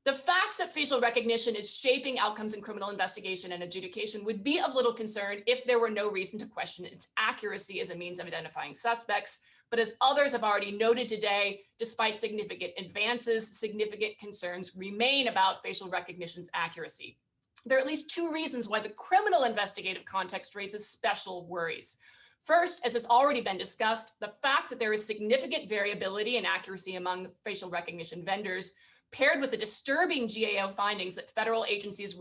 The fact that facial recognition is shaping outcomes in criminal investigation and adjudication would be of little concern if there were no reason to question its accuracy as a means of identifying suspects. But as others have already noted today, despite significant advances, significant concerns remain about facial recognition's accuracy. There are at least two reasons why the criminal investigative context raises special worries. First, as has already been discussed, the fact that there is significant variability in accuracy among facial recognition vendors, paired with the disturbing GAO findings that federal agencies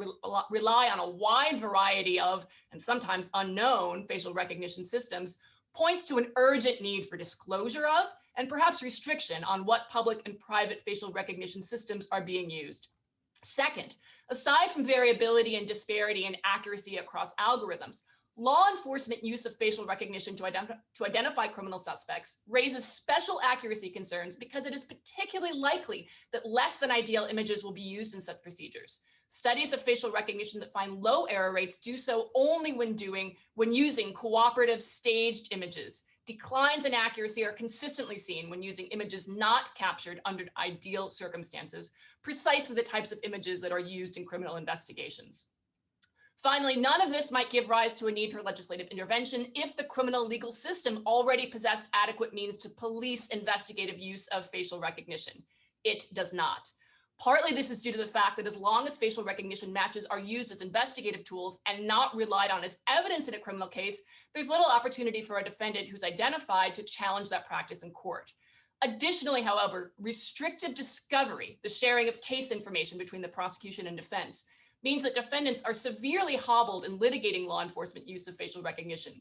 rely on a wide variety of, and sometimes unknown, facial recognition systems, points to an urgent need for disclosure of, and perhaps restriction on what public and private facial recognition systems are being used. Second, aside from variability and disparity in accuracy across algorithms, law enforcement use of facial recognition to identify criminal suspects raises special accuracy concerns because it is particularly likely that less than ideal images will be used in such procedures. Studies of facial recognition that find low error rates do so only when using cooperative staged images. Declines in accuracy are consistently seen when using images not captured under ideal circumstances, precisely the types of images that are used in criminal investigations. Finally, none of this might give rise to a need for legislative intervention if the criminal legal system already possessed adequate means to police investigative use of facial recognition. It does not. Partly this is due to the fact that as long as facial recognition matches are used as investigative tools and not relied on as evidence in a criminal case, there's little opportunity for a defendant who's identified to challenge that practice in court. Additionally, however, restrictive discovery, the sharing of case information between the prosecution and defense, means that defendants are severely hobbled in litigating law enforcement use of facial recognition.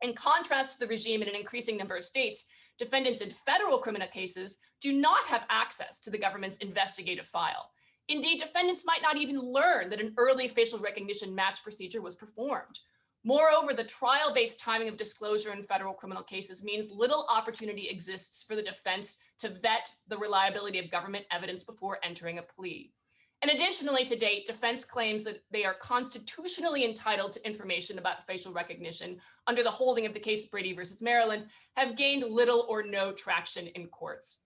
In contrast to the regime in an increasing number of states, defendants in federal criminal cases do not have access to the government's investigative file. Indeed, defendants might not even learn that an early facial recognition match procedure was performed. Moreover, the trial-based timing of disclosure in federal criminal cases means little opportunity exists for the defense to vet the reliability of government evidence before entering a plea. And additionally, to date, defense claims that they are constitutionally entitled to information about facial recognition under the holding of the case Brady versus Maryland have gained little or no traction in courts.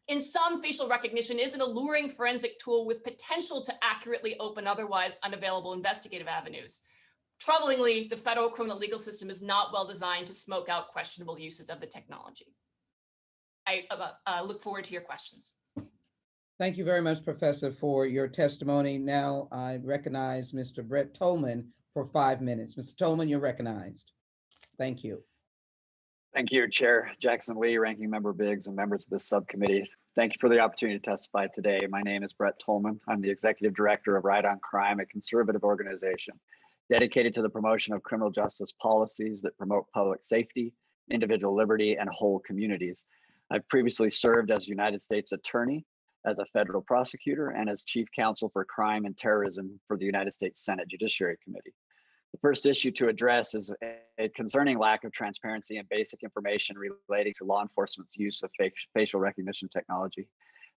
In sum, facial recognition is an alluring forensic tool with potential to accurately open otherwise unavailable investigative avenues. Troublingly, the federal criminal legal system is not well designed to smoke out questionable uses of the technology. I look forward to your questions. Thank you very much, Professor, for your testimony. Now I recognize Mr. Brett Tolman for 5 minutes. Mr. Tolman, you're recognized. Thank you. Thank you, Chair Jackson Lee, Ranking Member Biggs, and members of this subcommittee. Thank you for the opportunity to testify today. My name is Brett Tolman. I'm the Executive Director of Right on Crime, a conservative organization dedicated to the promotion of criminal justice policies that promote public safety, individual liberty, and whole communities. I've previously served as United States Attorney as a federal prosecutor and as chief counsel for crime and terrorism for the United States Senate Judiciary Committee. The first issue to address is a concerning lack of transparency and basic information relating to law enforcement's use of facial recognition technology.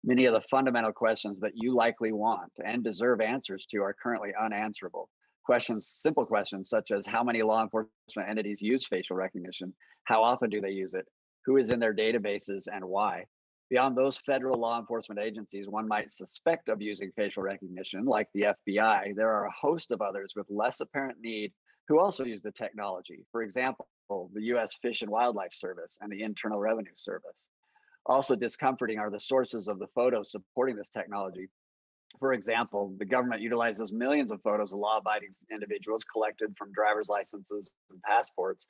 Many of the fundamental questions that you likely want and deserve answers to are currently unanswerable. Questions, simple questions such as how many law enforcement entities use facial recognition, how often do they use it, who is in their databases and why. Beyond those federal law enforcement agencies one might suspect of using facial recognition, like the FBI, there are a host of others with less apparent need who also use the technology. For example, the U.S. Fish and Wildlife Service and the Internal Revenue Service. Also discomforting are the sources of the photos supporting this technology. For example, the government utilizes millions of photos of law-abiding individuals collected from driver's licenses and passports.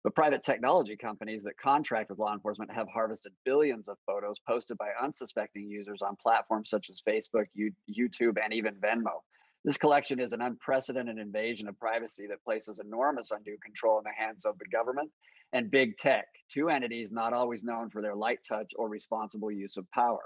But private technology companies that contract with law enforcement have harvested billions of photos posted by unsuspecting users on platforms such as Facebook, YouTube, and even Venmo. This collection is an unprecedented invasion of privacy that places enormous undue control in the hands of the government and big tech, two entities not always known for their light touch or responsible use of power.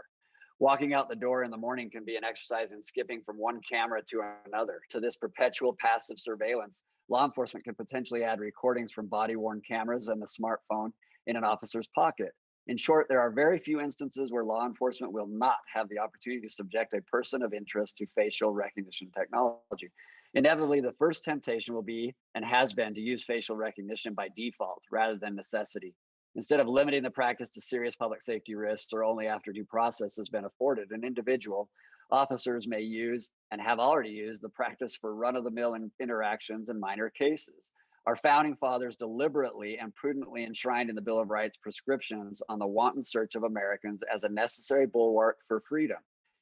Walking out the door in the morning can be an exercise in skipping from one camera to another. To this perpetual passive surveillance, law enforcement can potentially add recordings from body-worn cameras and the smartphone in an officer's pocket. In short, there are very few instances where law enforcement will not have the opportunity to subject a person of interest to facial recognition technology. Inevitably, the first temptation will be, and has been, to use facial recognition by default rather than necessity. Instead of limiting the practice to serious public safety risks or only after due process has been afforded an individual, officers may use and have already used the practice for run-of-the-mill interactions in minor cases. Our founding fathers deliberately and prudently enshrined in the Bill of Rights prescriptions on the wanton search of Americans as a necessary bulwark for freedom.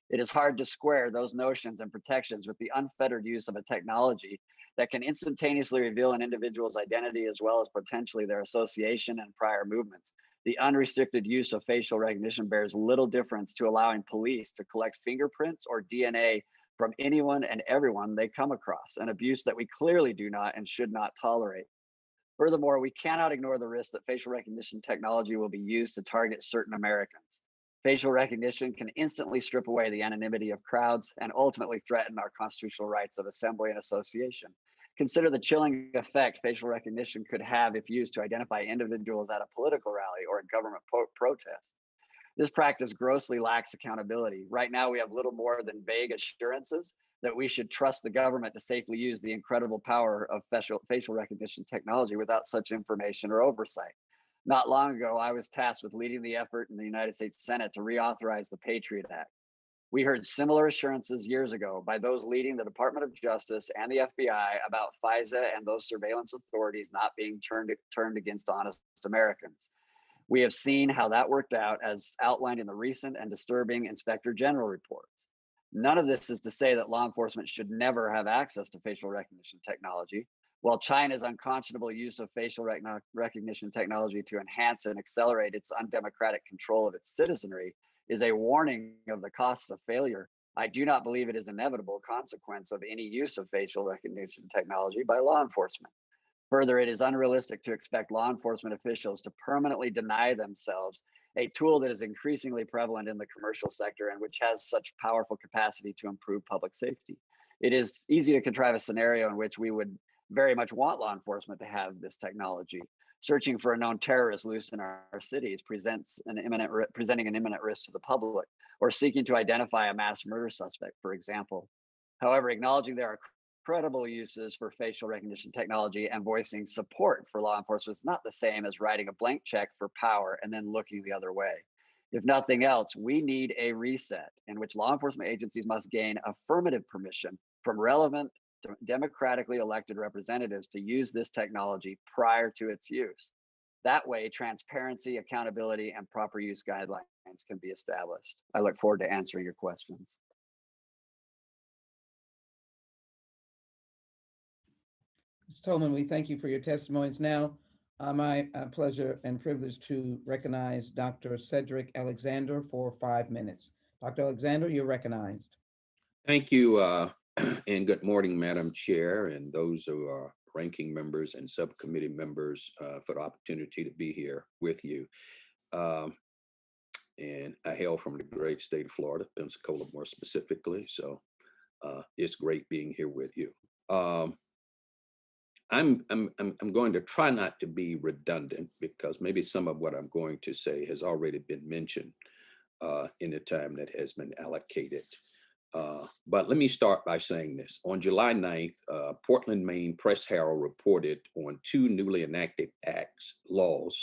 It is hard to square those notions and protections with the unfettered use of a technology that can instantaneously reveal an individual's identity as well as potentially their association and prior movements. The unrestricted use of facial recognition bears little difference to allowing police to collect fingerprints or DNA from anyone and everyone they come across, an abuse that we clearly do not and should not tolerate. Furthermore, we cannot ignore the risk that facial recognition technology will be used to target certain Americans. Facial recognition can instantly strip away the anonymity of crowds and ultimately threaten our constitutional rights of assembly and association. Consider the chilling effect facial recognition could have if used to identify individuals at a political rally or a government protest. This practice grossly lacks accountability. Right now, we have little more than vague assurances that we should trust the government to safely use the incredible power of facial recognition technology without such information or oversight. Not long ago, I was tasked with leading the effort in the United States Senate to reauthorize the Patriot Act. We heard similar assurances years ago by those leading the Department of Justice and the FBI about FISA and those surveillance authorities not being turned against honest Americans. We have seen how that worked out as outlined in the recent and disturbing Inspector General reports. None of this is to say that law enforcement should never have access to facial recognition technology. While China's unconscionable use of facial recognition technology to enhance and accelerate its undemocratic control of its citizenry is a warning of the costs of failure, I do not believe it is an inevitable consequence of any use of facial recognition technology by law enforcement. Further, it is unrealistic to expect law enforcement officials to permanently deny themselves a tool that is increasingly prevalent in the commercial sector and which has such powerful capacity to improve public safety. It is easy to contrive a scenario in which we would very much want law enforcement to have this technology. Searching for a known terrorist loose in our cities presenting an imminent risk to the public, or seeking to identify a mass murder suspect, for example. However, acknowledging there are credible uses for facial recognition technology and voicing support for law enforcement is not the same as writing a blank check for power and then looking the other way. If nothing else, we need a reset in which law enforcement agencies must gain affirmative permission from relevant democratically elected representatives to use this technology prior to its use. That way, transparency, accountability, and proper use guidelines can be established. I look forward to answering your questions. Mr. Tolman, we thank you for your testimonies. Now, my pleasure and privilege to recognize Dr. Cedric Alexander for 5 minutes. Dr. Alexander, you're recognized. Thank you, and good morning, Madam Chair, and those who are ranking members and subcommittee members for the opportunity to be here with you. and I hail from the great state of Florida, Pensacola more specifically. So it's great being here with you. I'm going to try not to be redundant because maybe some of what I'm going to say has already been mentioned in the time that has been allocated. But let me start by saying this. On July 9th, Portland, Maine Press Herald reported on 2 newly enacted laws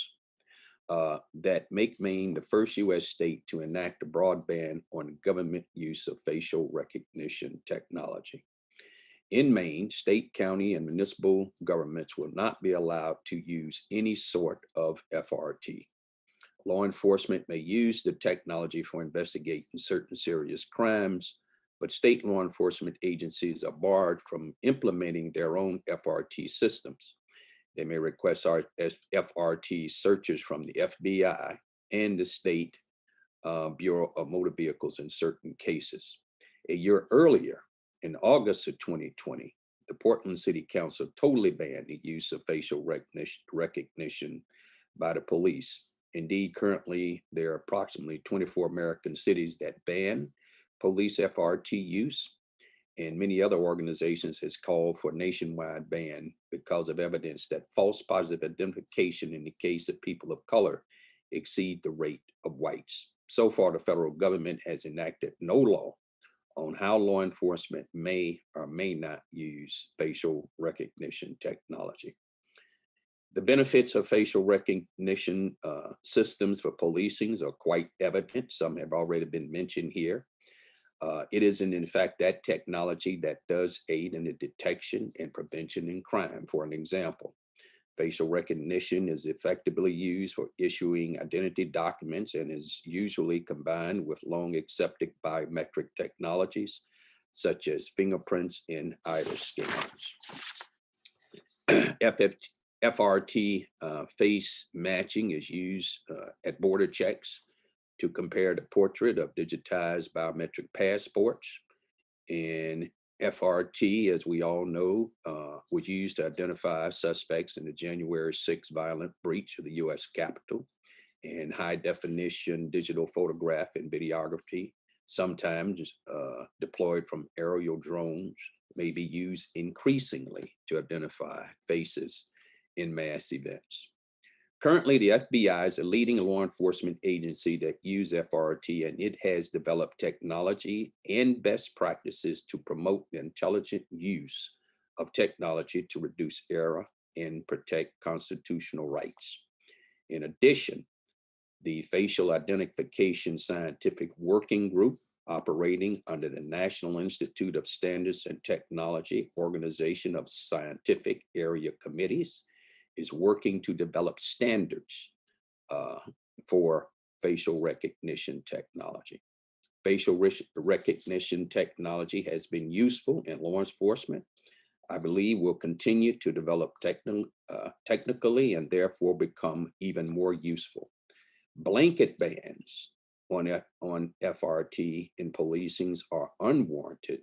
that make Maine the first U.S. state to enact a broad ban on government use of facial recognition technology. In Maine, state, county, and municipal governments will not be allowed to use any sort of FRT. Law enforcement may use the technology for investigating certain serious crimes, but state law enforcement agencies are barred from implementing their own FRT systems. They may request FRT searches from the FBI and the State Bureau of Motor Vehicles in certain cases. A year earlier, in August of 2020, the Portland City Council totally banned the use of facial recognition by the police. Indeed, currently, there are approximately 24 American cities that ban police FRT use, and many other organizations has called for a nationwide ban because of evidence that false positive identification in the case of people of color exceed the rate of whites. So far, the federal government has enacted no law on how law enforcement may or may not use facial recognition technology. The benefits of facial recognition systems for policing are quite evident. Some have already been mentioned here. It is in fact that technology that does aid in the detection and prevention in crime. For an example, facial recognition is effectively used for issuing identity documents and is usually combined with long accepted biometric technologies, such as fingerprints and iris scans. FRT face matching is used at border checks to compare the portrait of digitized biometric passports. And FRT, as we all know, was used to identify suspects in the January 6th violent breach of the US Capitol. And high definition digital photograph and videography, sometimes deployed from aerial drones, may be used increasingly to identify faces in mass events. Currently, the FBI is a leading law enforcement agency that uses FRT, and it has developed technology and best practices to promote the intelligent use of technology to reduce error and protect constitutional rights. In addition, the Facial Identification Scientific Working Group, operating under the National Institute of Standards and Technology Organization of Scientific Area Committees, is working to develop standards for facial recognition technology. Facial recognition technology has been useful in law enforcement. I believe will continue to develop technically and therefore become even more useful. Blanket bans on FRT in policing are unwarranted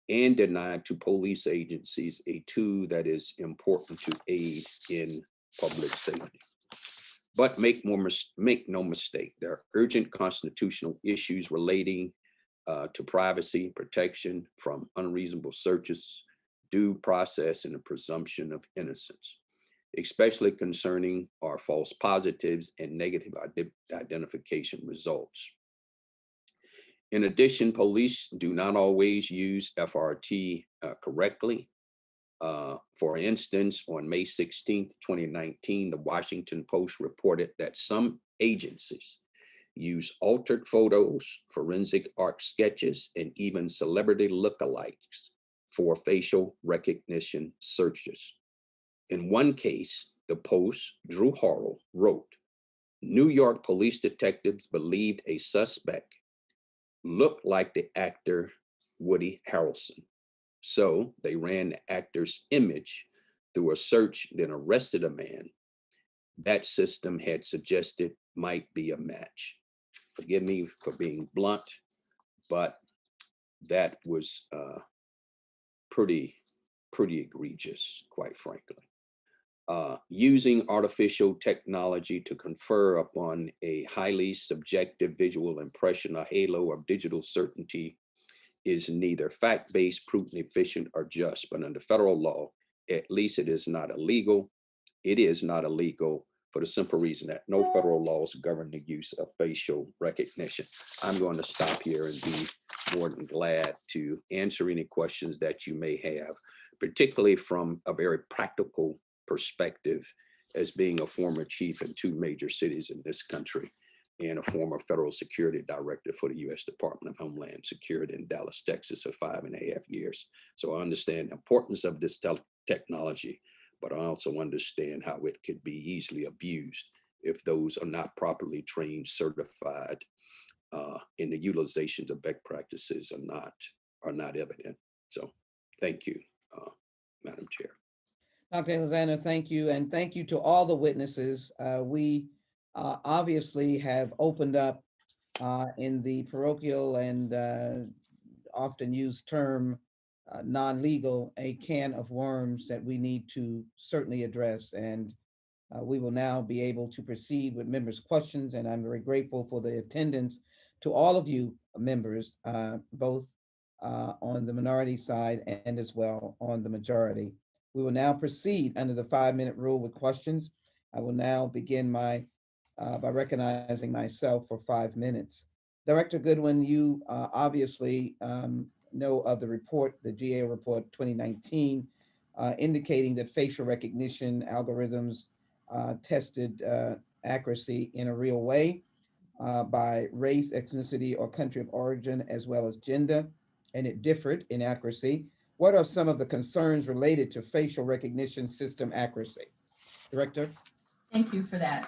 and denied to police agencies a tool that is important to aid in public safety. But make no mistake, there are urgent constitutional issues relating to privacy, protection from unreasonable searches, due process, and the presumption of innocence, especially concerning our false positives and negative identification results. In addition, police do not always use FRT correctly. For instance, on May 16th, 2019, the Washington Post reported that some agencies use altered photos, forensic art sketches, and even celebrity lookalikes for facial recognition searches. In one case, the Post, Drew Harrell, wrote, New York police detectives believed a suspect looked like the actor Woody Harrelson. So they ran the actor's image through a search, then arrested a man that system had suggested might be a match. Forgive me for being blunt, but that was pretty egregious, quite frankly. Using artificial technology to confer upon a highly subjective visual impression, a halo of digital certainty, is neither fact-based, prudent, efficient, or just. But under federal law, at least it is not illegal. It is not illegal for the simple reason that no federal laws govern the use of facial recognition. I'm going to stop here and be more than glad to answer any questions that you may have, particularly from a very practical perspective as being a former chief in 2 major cities in this country and a former federal security director for the U.S. Department of Homeland Security in Dallas, Texas for 5.5 years. So I understand the importance of this technology, but I also understand how it could be easily abused if those are not properly trained, certified, and the utilizations of best practices are not evident. So thank you, Madam Chair. Dr. Alexander, thank you. And thank you to all the witnesses. We obviously have opened up in the parochial and often used term non-legal, a can of worms that we need to certainly address. And we will now be able to proceed with members' questions. And I'm very grateful for the attendance to all of you members, both on the minority side and as well on the majority. We will now proceed under the 5-minute rule with questions. I will now begin by recognizing myself for 5 minutes. Director Goodwin, you obviously know of the report, the GA report 2019, indicating that facial recognition algorithms tested accuracy in a real way by race, ethnicity, or country of origin, as well as gender, and it differed in accuracy. What are some of the concerns related to facial recognition system accuracy? Director? Thank you for that,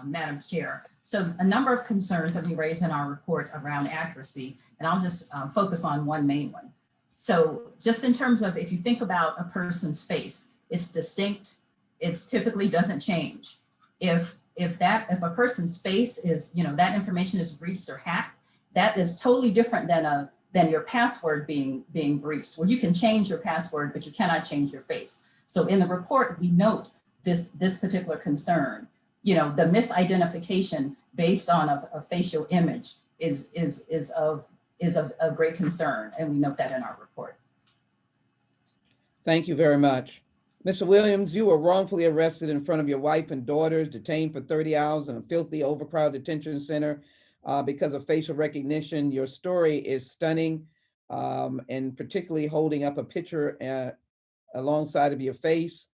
Madam Chair. So a number of concerns that we raised in our report around accuracy, and I'll just focus on one main one. So just in terms of, if you think about a person's face, it's distinct, it's typically doesn't change. If a person's face is, that information is breached or hacked, that is totally different than your password being breached, where you can change your password, but you cannot change your face. So in the report, we note this particular concern. The misidentification based on a facial image is of great concern, and we note that in our report. Thank you very much. Mr. Williams, you were wrongfully arrested in front of your wife and daughters, detained for 30 hours in a filthy, overcrowded detention center because of facial recognition. Your story is stunning, and particularly holding up a picture alongside of your face.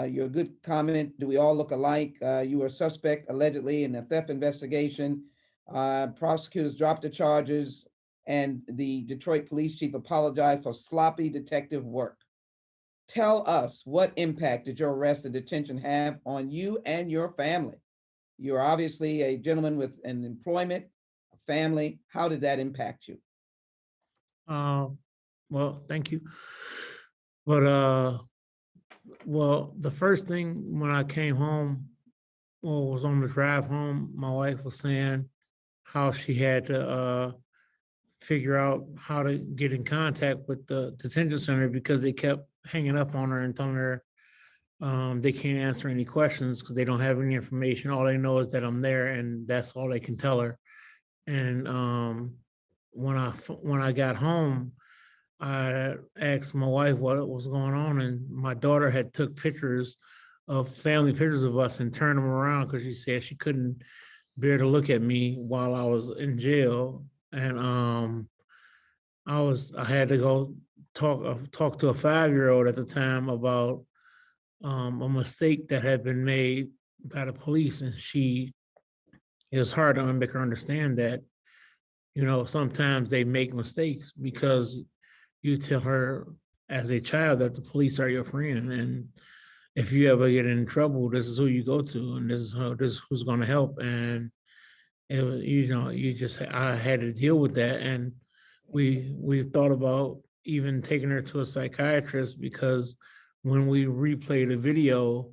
Your good comment, do we all look alike? You were a suspect allegedly in a theft investigation. Prosecutors dropped the charges, and the Detroit police chief apologized for sloppy detective work. Tell us, what impact did your arrest and detention have on you and your family? You're obviously a gentleman with an employment, a family. How did that impact you? Well, thank you. But well, the first thing when I came home, or was on the drive home, my wife was saying how she had to figure out how to get in contact with the detention center because they kept hanging up on her and telling her they can't answer any questions because they don't have any information. All they know is that I'm there, and that's all they can tell her. And when I got home, I asked my wife what was going on, and my daughter had took pictures of family pictures of us and turned them around because she said she couldn't bear to look at me while I was in jail. And I had to go talk to a 5-year-old at the time about a mistake that had been made by the police, and it was hard to make her understand that, sometimes they make mistakes because you tell her as a child that the police are your friend, and if you ever get in trouble, this is who you go to, and this is who's going to help. And it was, I had to deal with that, and we thought about even taking her to a psychiatrist because when we replay the video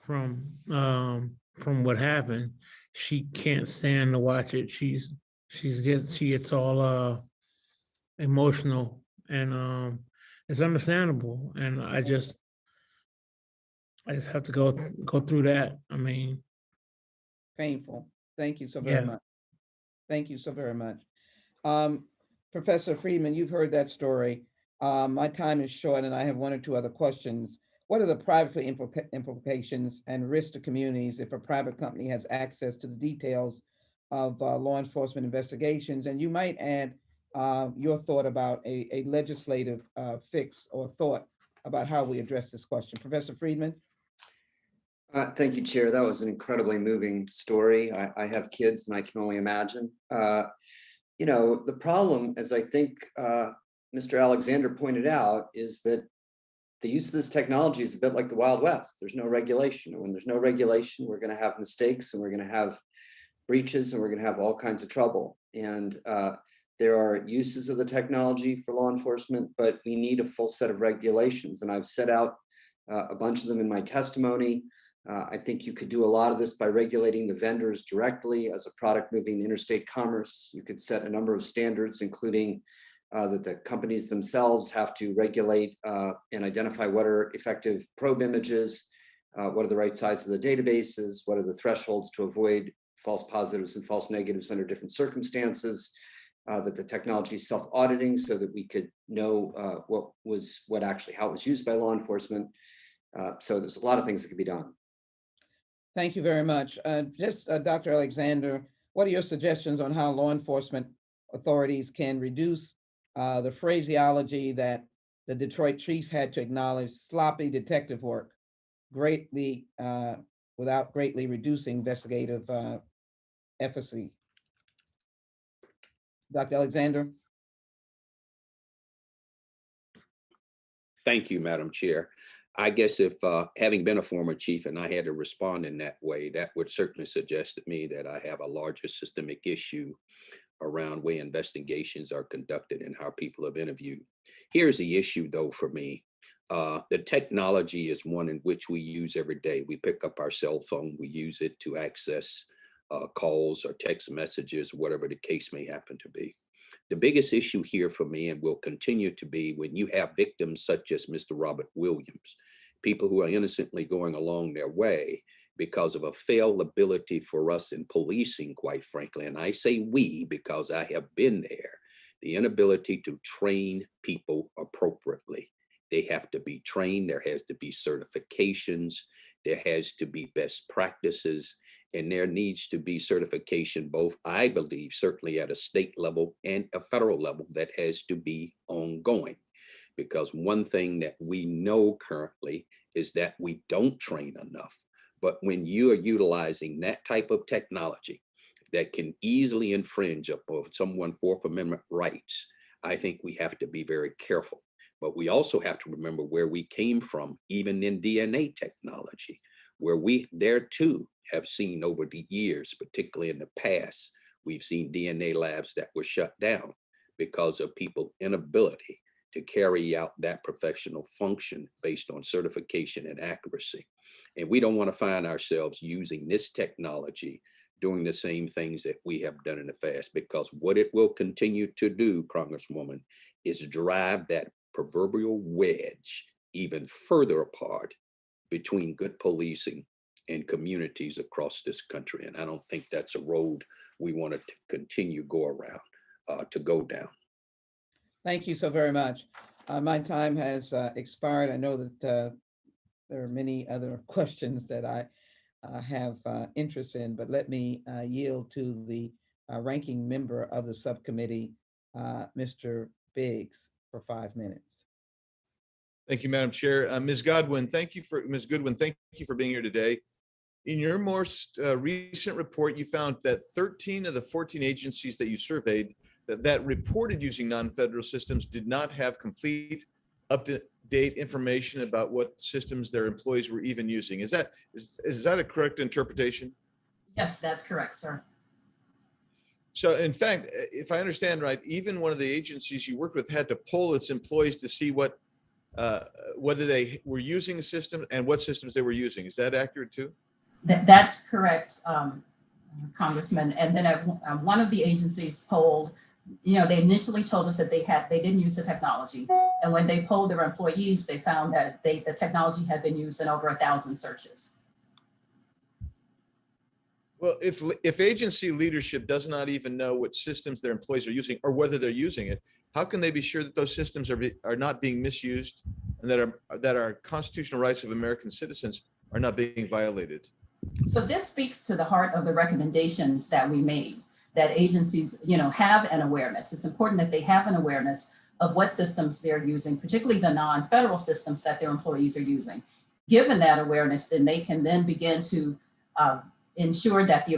from what happened, she can't stand to watch it. She gets all emotional, and it's understandable. And I just have to go through that. I mean, Painful. Thank you so very Yeah. much. Thank you so very much. Professor Friedman, you've heard that story. My time is short and I have one or two other questions. What are the privacy implications and risks to communities if a private company has access to the details of law enforcement investigations? And you might add your thought about a legislative fix or thought about how we address this question. Professor Friedman? Thank you, Chair. That was an incredibly moving story. I have kids and I can only imagine. You know, the problem, as I think Mr. Alexander pointed out, is that the use of this technology is a bit like the Wild West. There's no regulation. And when there's no regulation, we're going to have mistakes and we're going to have breaches and we're going to have all kinds of trouble. And there are uses of the technology for law enforcement, but we need a full set of regulations. And I've set out a bunch of them in my testimony. I think you could do a lot of this by regulating the vendors directly as a product moving interstate commerce. You could set a number of standards, including that the companies themselves have to regulate and identify what are effective probe images, what are the right size of the databases, what are the thresholds to avoid false positives and false negatives under different circumstances, that the technology is self-auditing so that we could know how it was used by law enforcement. So there's a lot of things that could be done. Thank you very much. Dr. Alexander, what are your suggestions on how law enforcement authorities can reduce the phraseology that the Detroit chief had to acknowledge sloppy detective work greatly without greatly reducing investigative efficacy? Dr. Alexander? Thank you, Madam Chair. I guess if having been a former chief and I had to respond in that way, that would certainly suggest to me that I have a larger systemic issue around way investigations are conducted and how people have interviewed. Here's the issue though for me. The technology is one in which we use every day. We pick up our cell phone, we use it to access calls or text messages, whatever the case may happen to be. The biggest issue here for me, and will continue to be, when you have victims such as Mr. Robert Williams, people who are innocently going along their way because of a failed ability for us in policing, quite frankly, and I say we because I have been there, the inability to train people appropriately. They have to be trained, there has to be certifications, there has to be best practices, and there needs to be certification, both, I believe, certainly at a state level and a federal level, that has to be ongoing. Because one thing that we know currently is that we don't train enough. But when you are utilizing that type of technology that can easily infringe upon someone's Fourth Amendment rights, I think we have to be very careful. But we also have to remember where we came from, even in DNA technology, where we there too have seen over the years, particularly in the past, we've seen DNA labs that were shut down because of people's inability to carry out that professional function based on certification and accuracy. And we don't want to find ourselves using this technology doing the same things that we have done in the past, because what it will continue to do, Congresswoman, is drive that proverbial wedge even further apart between good policing and communities across this country. And I don't think that's a road we want to continue to go down. Thank you so very much. My time has expired. I know that there are many other questions that I have interest in, but let me yield to the ranking member of the subcommittee, Mr. Biggs, for 5 minutes. Thank you, Madam Chair. Ms. Goodwin, thank you for being here today. In your most recent report, you found that 13 of the 14 agencies that you surveyed that reported using non-federal systems did not have complete, up-to-date information about what systems their employees were even using. Is that a correct interpretation? Yes, that's correct, sir. So in fact, if I understand right, even one of the agencies you worked with had to poll its employees to see what whether they were using a system and what systems they were using. Is that accurate too? That's correct, Congressman. And then one of the agencies polled they initially told us that they didn't use the technology. And when they polled their employees, they found that the technology had been used in over 1,000 searches. Well, if agency leadership does not even know what systems their employees are using or whether they're using it, how can they be sure that those systems are not being misused and that our constitutional rights of American citizens are not being violated? So this speaks to the heart of the recommendations that we made, that agencies, have an awareness. It's important that they have an awareness of what systems they're using, particularly the non-federal systems that their employees are using. Given that awareness, then they can then begin to ensure that the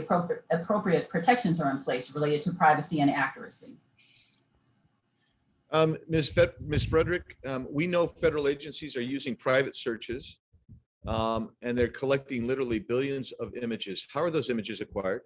appropriate protections are in place related to privacy and accuracy. Ms. Frederick, we know federal agencies are using private searches and they're collecting literally billions of images. How are those images acquired?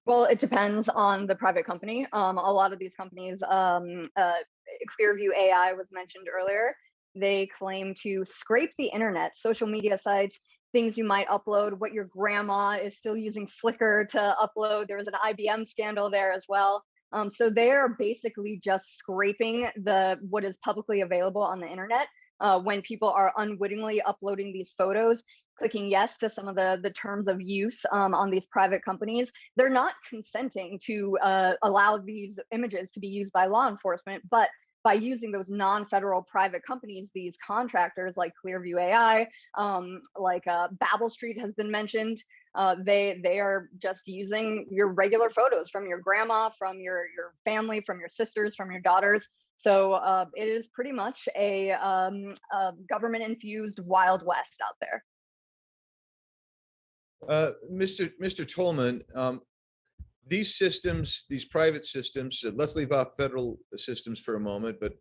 Well, it depends on the private company. A lot of these companies, Clearview AI was mentioned earlier. They claim to scrape the internet, social media sites, things you might upload, what your grandma is still using Flickr to upload. There was an IBM scandal there as well. So they're basically just scraping what is publicly available on the internet when people are unwittingly uploading these photos, clicking yes to some of the terms of use on these private companies. They're not consenting to allow these images to be used by law enforcement, but by using those non-federal private companies, these contractors like Clearview AI, like Babel Street has been mentioned, they are just using your regular photos from your grandma, from your family, from your sisters, from your daughters. So it is pretty much a government-infused Wild West out there. Mr. Tolman, these systems, these private systems, let's leave off federal systems for a moment, but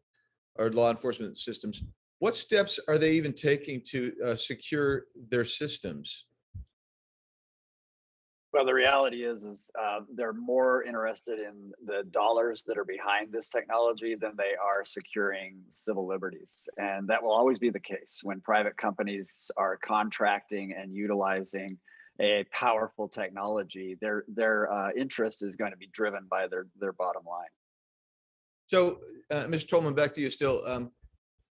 our law enforcement systems, what steps are they even taking to secure their systems? Well, the reality is they're more interested in the dollars that are behind this technology than they are securing civil liberties. And that will always be the case when private companies are contracting and utilizing a powerful technology. Their interest is going to be driven by their bottom line. So, Mr. Tolman, back to you still.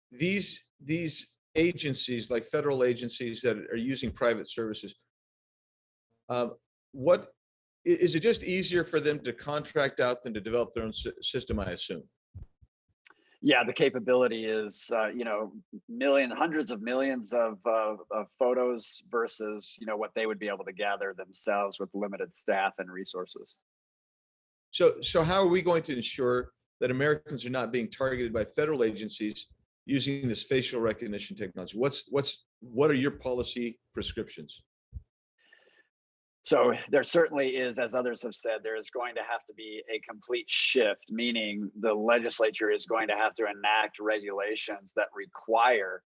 These agencies, like federal agencies that are using private services, what is it just easier for them to contract out than to develop their own system, I assume? Yeah, the capability is, hundreds of millions of photos versus, what they would be able to gather themselves with limited staff and resources. So how are we going to ensure that Americans are not being targeted by federal agencies using this facial recognition technology? What are your policy prescriptions? So there certainly is, as others have said, there is going to have to be a complete shift, meaning the legislature is going to have to enact regulations that require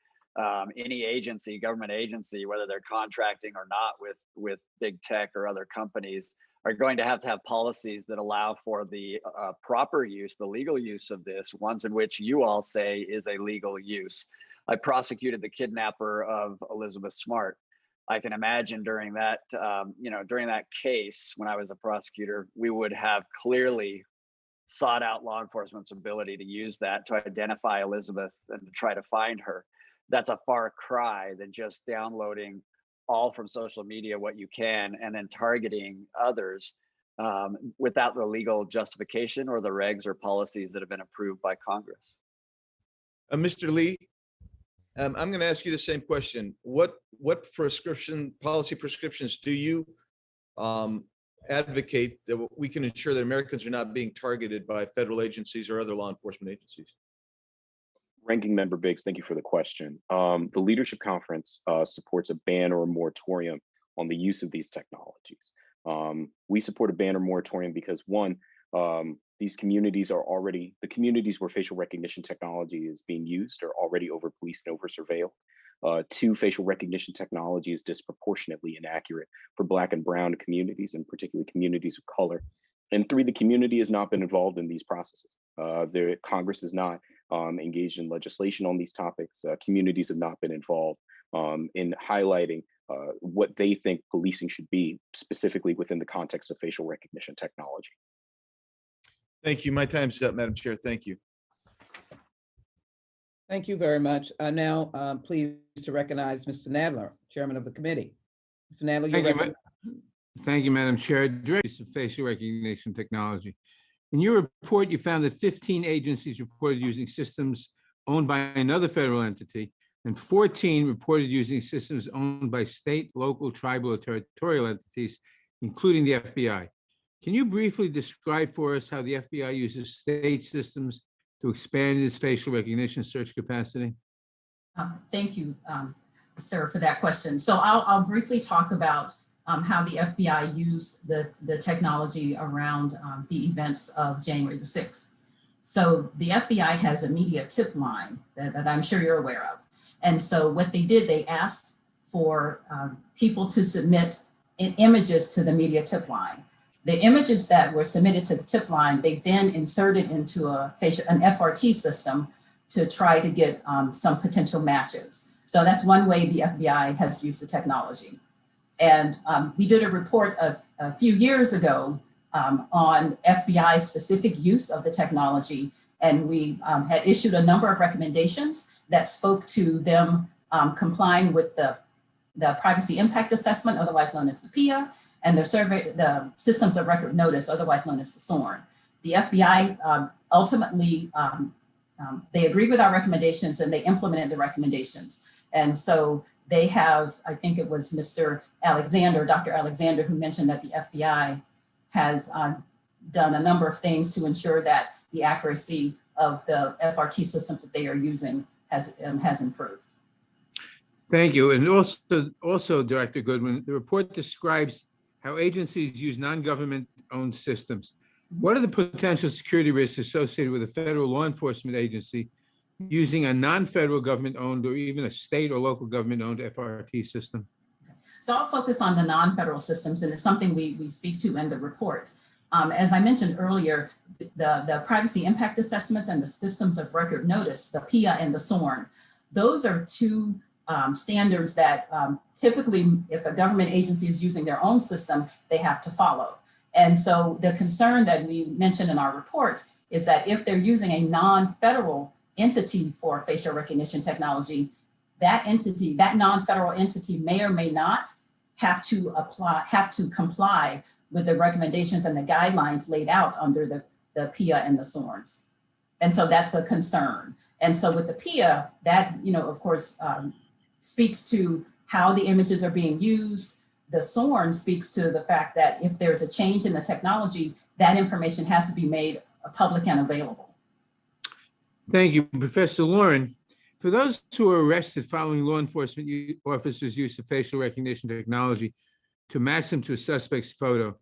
any agency, government agency, whether they're contracting or not with big tech or other companies, are going to have policies that allow for the proper use, the legal use of this, ones in which you all say is a legal use. I prosecuted the kidnapper of Elizabeth Smart. I can imagine during that, during that case, when I was a prosecutor, we would have clearly sought out law enforcement's ability to use that to identify Elizabeth and to try to find her. That's a far cry than just downloading all from social media what you can and then targeting others without the legal justification or the regs or policies that have been approved by Congress. Mr. Lee, I'm going to ask you the same question. What policy prescriptions do you advocate that we can ensure that Americans are not being targeted by federal agencies or other law enforcement agencies? Ranking Member Biggs, thank you for the question. The Leadership Conference supports a ban or a moratorium on the use of these technologies. We support a ban or moratorium because one, these communities are already, the communities where facial recognition technology is being used are already over policed and over surveilled. Two, facial recognition technology is disproportionately inaccurate for Black and Brown communities, and particularly communities of color. And three, the community has not been involved in these processes. The Congress is not engaged in legislation on these topics. Communities have not been involved in highlighting what they think policing should be, specifically within the context of facial recognition technology. Thank you. My time's up, Madam Chair. Thank you. Thank you very much. Now, pleased to recognize Mr. Nadler, Chairman of the committee. Mr. Nadler, Thank you, you're thank you, Madam Chair. Director of facial recognition technology. In your report, you found that 15 agencies reported using systems owned by another federal entity, and 14 reported using systems owned by state, local, tribal, or territorial entities, including the FBI. Can you briefly describe for us how the FBI uses state systems to expand its facial recognition search capacity? Thank you, sir, for that question. So I'll briefly talk about how the FBI used the technology around the events of January the 6th. So the FBI has a media tip line that I'm sure you're aware of. And so what they did, they asked for people to submit images to the media tip line. The images that were submitted to the tip line, they then inserted into an FRT system to try to get some potential matches. So that's one way the FBI has used the technology. And we did a report a few years ago on FBI specific use of the technology. And we had issued a number of recommendations that spoke to them complying with the privacy impact assessment, otherwise known as the PIA, and the systems of record notice, otherwise known as the SORN. The FBI ultimately, they agreed with our recommendations and they implemented the recommendations. And so they have, I think it was Mr. Alexander, Dr. Alexander, who mentioned that the FBI has done a number of things to ensure that the accuracy of the FRT systems that they are using has improved. Thank you. And also, Director Goodwin, the report describes how agencies use non-government owned systems. What are the potential security risks associated with a federal law enforcement agency using a non-federal government owned or even a state or local government owned FRT system? So I'll focus on the non-federal systems, and it's something we speak to in the report. As I mentioned earlier, the privacy impact assessments and the systems of record notice, the PIA and the SORN, those are two standards that typically, if a government agency is using their own system, they have to follow. And so the concern that we mentioned in our report is that if they're using a non-federal entity for facial recognition technology, that entity, that non-federal entity may or may not have to comply with the recommendations and the guidelines laid out under the PIA and the SORNs. And so that's a concern. And so with the PIA, that, of course, speaks to how the images are being used. The SORN speaks to the fact that if there's a change in the technology, that information has to be made public and available. Thank you, Professor Lauren. For those who are arrested following law enforcement officers' use of facial recognition technology to match them to a suspect's photo,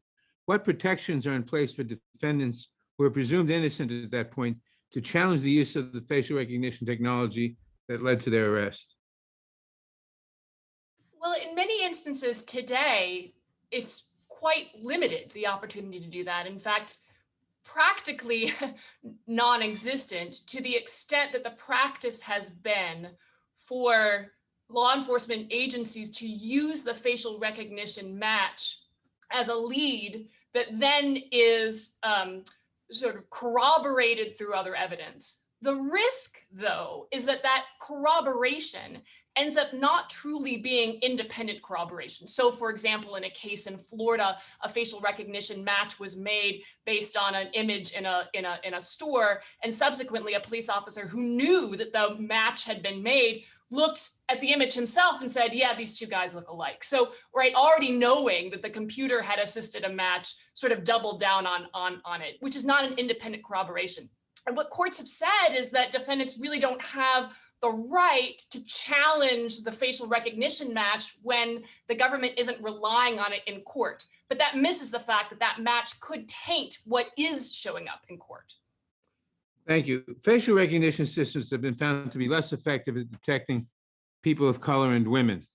what protections are in place for defendants who are presumed innocent at that point to challenge the use of the facial recognition technology that led to their arrest? Well, in many instances today, it's quite limited, the opportunity to do that. In fact, practically non-existent, to the extent that the practice has been for law enforcement agencies to use the facial recognition match as a lead that then is sort of corroborated through other evidence. The risk, though, is that that corroboration ends up not truly being independent corroboration. So, for example, in a case in Florida, a facial recognition match was made based on an image in a store, and subsequently a police officer who knew that the match had been made looked at the image himself and said, yeah, these two guys look alike. So, right, already knowing that the computer had assisted a match sort of doubled down on it, which is not an independent corroboration. And what courts have said is that defendants really don't have the right to challenge the facial recognition match when the government isn't relying on it in court. But that misses the fact that that match could taint what is showing up in court. Thank you. Facial recognition systems have been found to be less effective at detecting people of color and women.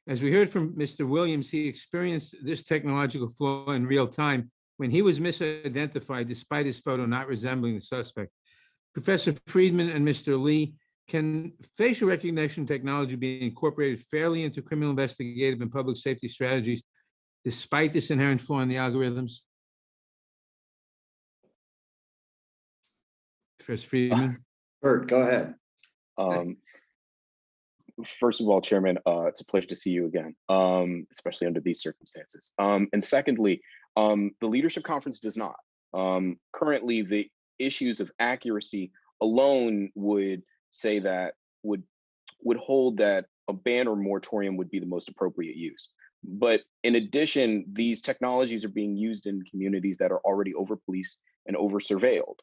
As we heard from Mr. Williams, he experienced this technological flaw in real time when he was misidentified despite his photo not resembling the suspect. Professor Friedman and Mr. Lee, Can facial recognition technology be incorporated fairly into criminal investigative and public safety strategies despite this inherent flaw in the algorithms? First Friedman. Bert, go ahead. First of all, Chairman, it's a pleasure to see you again, especially under these circumstances. And secondly, the Leadership Conference does not. Currently, the issues of accuracy alone would say that would hold that a ban or moratorium would be the most appropriate use. But in addition, these technologies are being used in communities that are already over-policed and over-surveilled.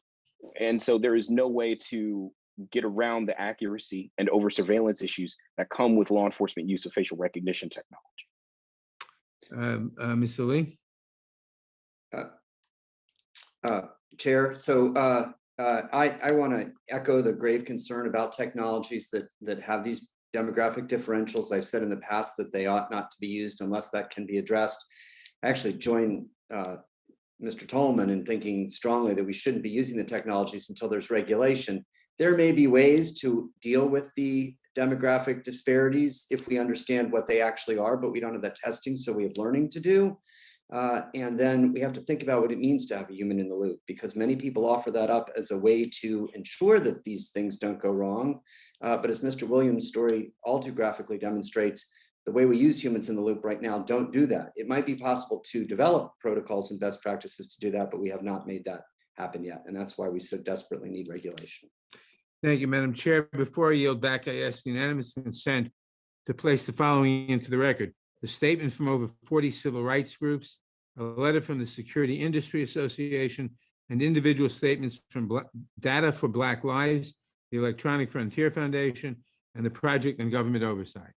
And so there is no way to get around the accuracy and over-surveillance issues that come with law enforcement use of facial recognition technology. Mr. Lee? Chair, so I want to echo the grave concern about technologies that have these demographic differentials. I've said in the past that they ought not to be used unless that can be addressed. I actually join Mr. Tolman in thinking strongly that we shouldn't be using the technologies until there's regulation. There may be ways to deal with the demographic disparities if we understand what they actually are, but we don't have that testing, so we have learning to do. And then we have to think about what it means to have a human in the loop, because many people offer that up as a way to ensure that these things don't go wrong. But as Mr. Williams' story all too graphically demonstrates, the way we use humans in the loop right now don't do that. It might be possible to develop protocols and best practices to do that, but we have not made that happen yet. And that's why we so desperately need regulation. Thank you, Madam Chair. Before I yield back, I ask unanimous consent to place the following into the record. The statement from over 40 civil rights groups, a letter from the Security Industry Association, and individual statements from Data for Black Lives, the Electronic Frontier Foundation, and the Project on Government Oversight.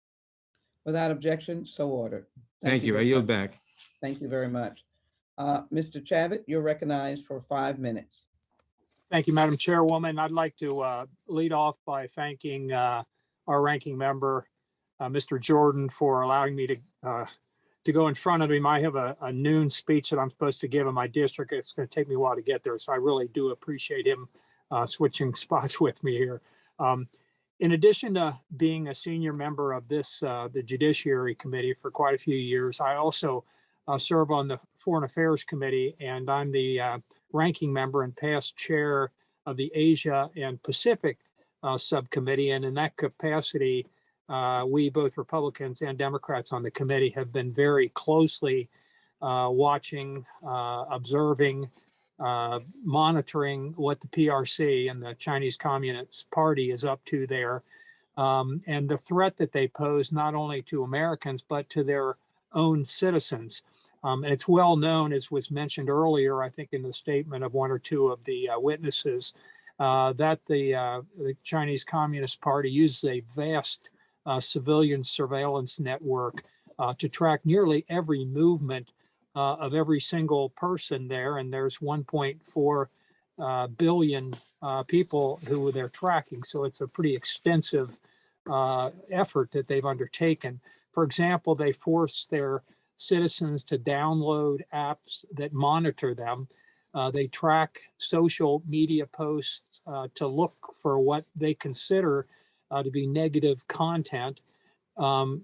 Without objection, so ordered. Thank you. I very yield much. back. Thank you very much. Mr. Chavit, you're recognized for 5 minutes. Thank you, Madam Chairwoman. I'd like to lead off by thanking our ranking member, Mr. Jordan, for allowing me to go in front of him. I have a noon speech that I'm supposed to give in my district. It's going to take me a while to get there, so I really do appreciate him switching spots with me here. In addition to being a senior member of the Judiciary Committee for quite a few years, I also serve on the Foreign Affairs Committee, and I'm the ranking member and past chair of the Asia and Pacific subcommittee. And in that capacity, we, both Republicans and Democrats on the committee, have been very closely watching, observing, monitoring what the PRC and the Chinese Communist Party is up to there, and the threat that they pose not only to Americans, but to their own citizens. And it's well known, as was mentioned earlier, I think in the statement of one or two of the witnesses, that the Chinese Communist Party uses a vast civilian surveillance network to track nearly every movement of every single person there. And there's 1.4 billion people who they're tracking. So it's a pretty extensive effort that they've undertaken. For example, they force their citizens to download apps that monitor them. They track social media posts to look for what they consider to be negative content.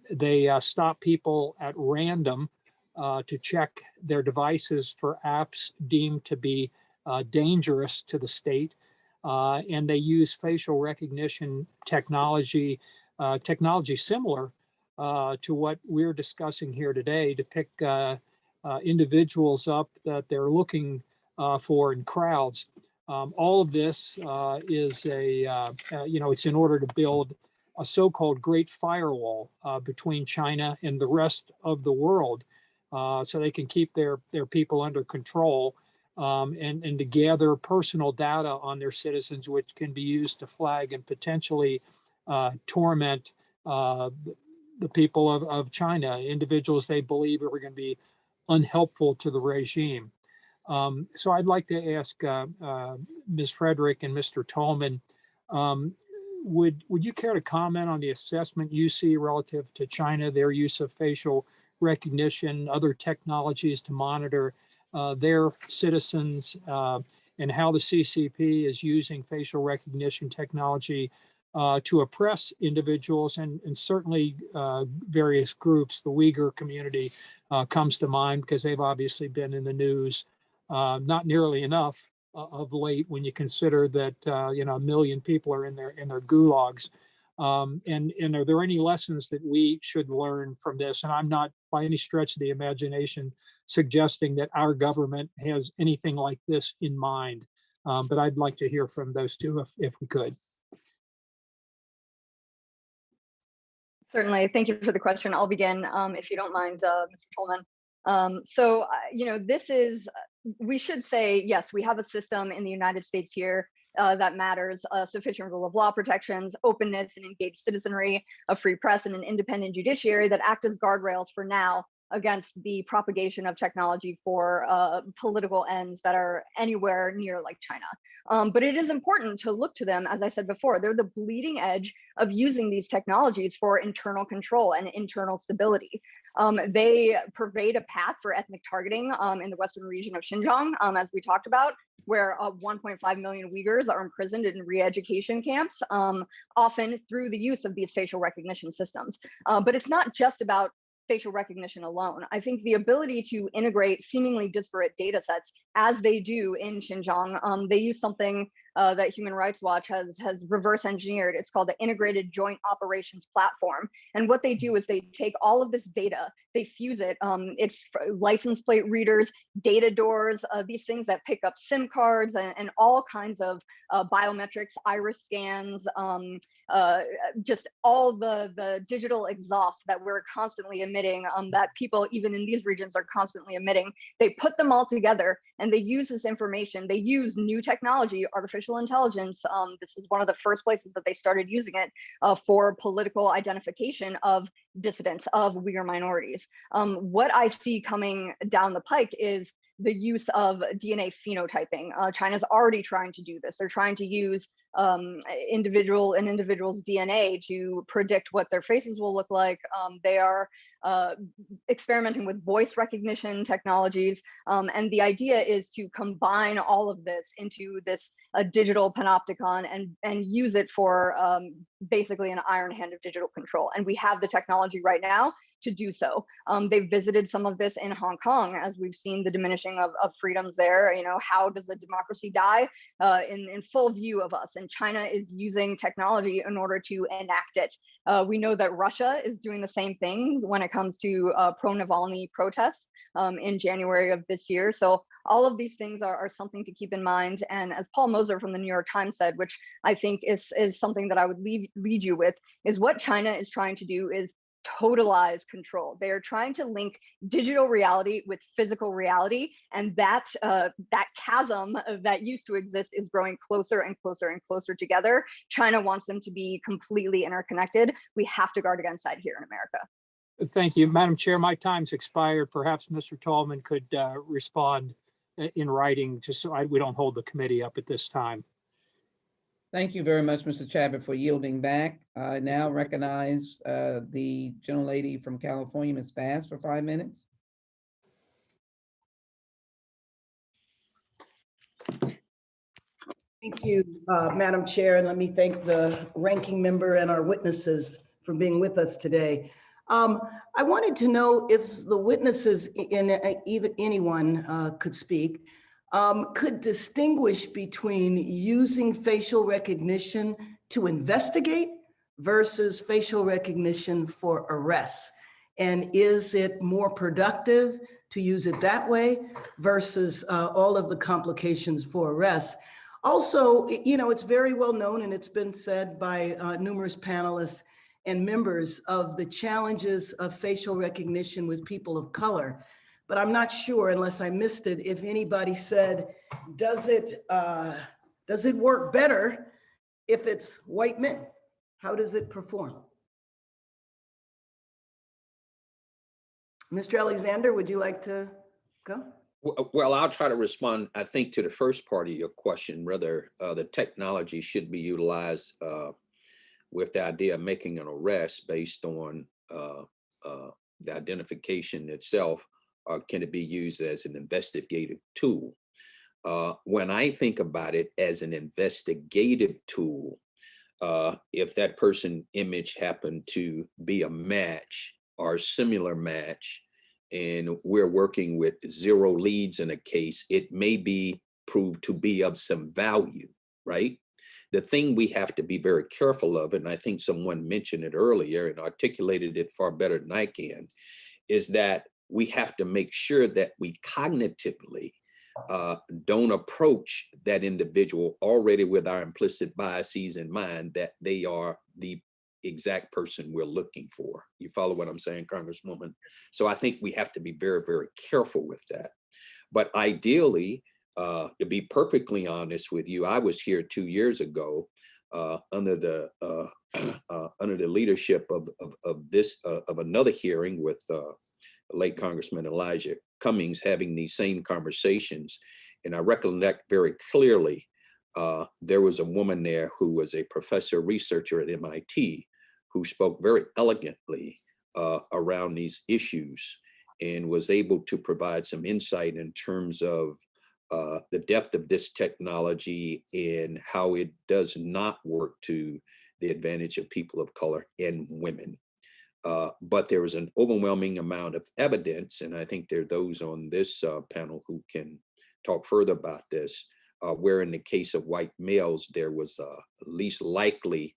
They stop people at random to check their devices for apps deemed to be dangerous to the state. And they use facial recognition technology similar to what we're discussing here today to pick individuals up that they're looking for in crowds. All of this is it's in order to build a so-called Great Firewall between China and the rest of the world, so they can keep their people under control and to gather personal data on their citizens, which can be used to flag and potentially torment the people of China, individuals they believe are going to be unhelpful to the regime. So I'd like to ask Ms. Frederick and Mr. Tolman, would you care to comment on the assessment you see relative to China, their use of facial recognition, other technologies to monitor their citizens, and how the CCP is using facial recognition technology to oppress individuals and certainly various groups. The Uyghur community comes to mind because they've obviously been in the news, not nearly enough of late when you consider that 1 million people are in their gulags. And are there any lessons that we should learn from this? And I'm not by any stretch of the imagination suggesting that our government has anything like this in mind, but I'd like to hear from those two if we could. Certainly. Thank you for the question. I'll begin, if you don't mind, Mr. Tolman. This is, we should say, yes, we have a system in the United States here that matters, sufficient rule of law protections, openness and engaged citizenry, a free press, and an independent judiciary that act as guardrails for now against the propagation of technology for political ends that are anywhere near like China. But it is important to look to them, as I said before, they're the bleeding edge of using these technologies for internal control and internal stability. They pervade a path for ethnic targeting in the western region of Xinjiang, as we talked about, where 1.5 million Uyghurs are imprisoned in re-education camps, often through the use of these facial recognition systems. But it's not just about facial recognition alone. I think the ability to integrate seemingly disparate data sets, as they do in Xinjiang, they use something that Human Rights Watch has reverse engineered. It's called the Integrated Joint Operations Platform. And what they do is they take all of this data, they fuse it. It's license plate readers, data doors, these things that pick up SIM cards and all kinds of biometrics, iris scans, just all the digital exhaust that we're constantly emitting, that people even in these regions are constantly emitting. They put them all together and they use this information. They use new technology, artificial intelligence. This is one of the first places that they started using it for political identification of dissidents, of Uyghur minorities. What I see coming down the pike is the use of DNA phenotyping. China's already trying to do this. They're trying to use an individual's DNA to predict what their faces will look like. They are experimenting with voice recognition technologies. And the idea is to combine all of this into this digital panopticon and use it for basically an iron hand of digital control. And we have the technology right now to do so. They've visited some of this in Hong Kong, as we've seen the diminishing of freedoms there. How does a democracy die? In full view of us. And China is using technology in order to enact it. We know that Russia is doing the same things when it comes to pro-Navalny protests in January of this year. So all of these things are something to keep in mind. And as Paul Moser from the New York Times said, which I think is something that I would lead you with, is what China is trying to do is totalize control. They are trying to link digital reality with physical reality, and that chasm that used to exist is growing closer and closer and closer together. China wants them to be completely interconnected. We have to guard against that here in America. Thank you, Madam Chair. My time's expired. Perhaps Mr. Tolman could respond in writing, just so we don't hold the committee up at this time. Thank you very much, Mr. Chadwick, for yielding back. I now recognize the gentlelady from California, Ms. Bass, for 5 minutes. Thank you, Madam Chair, and let me thank the ranking member and our witnesses for being with us today. I wanted to know if the witnesses, anyone could speak, could distinguish between using facial recognition to investigate versus facial recognition for arrests. And is it more productive to use it that way versus all of the complications for arrests? Also, it's very well known, and it's been said by numerous panelists and members of the challenges of facial recognition with people of color. But I'm not sure, unless I missed it, if anybody said, does it work better if it's white men? How does it perform? Mr. Alexander, would you like to go? Well, I'll try to respond, I think, to the first part of your question, whether the technology should be utilized with the idea of making an arrest based on the identification itself, or can it be used as an investigative tool? When I think about it as an investigative tool, if that person image happened to be a match or similar match, and we're working with 0 leads in a case, it may be proved to be of some value, right? The thing we have to be very careful of, and I think someone mentioned it earlier and articulated it far better than I can, is that we have to make sure that we cognitively don't approach that individual already with our implicit biases in mind that they are the exact person we're looking for. You follow what I'm saying, Congresswoman? So I think we have to be very, very careful with that. But ideally, to be perfectly honest with you, I was here 2 years ago under the leadership of another hearing with late Congressman Elijah Cummings, having these same conversations. And I recollect very clearly, there was a woman there who was a professor researcher at MIT who spoke very elegantly around these issues and was able to provide some insight in terms of the depth of this technology and how it does not work to the advantage of people of color and women. But there was an overwhelming amount of evidence, and I think there are those on this panel who can talk further about this, where in the case of white males, there was least likely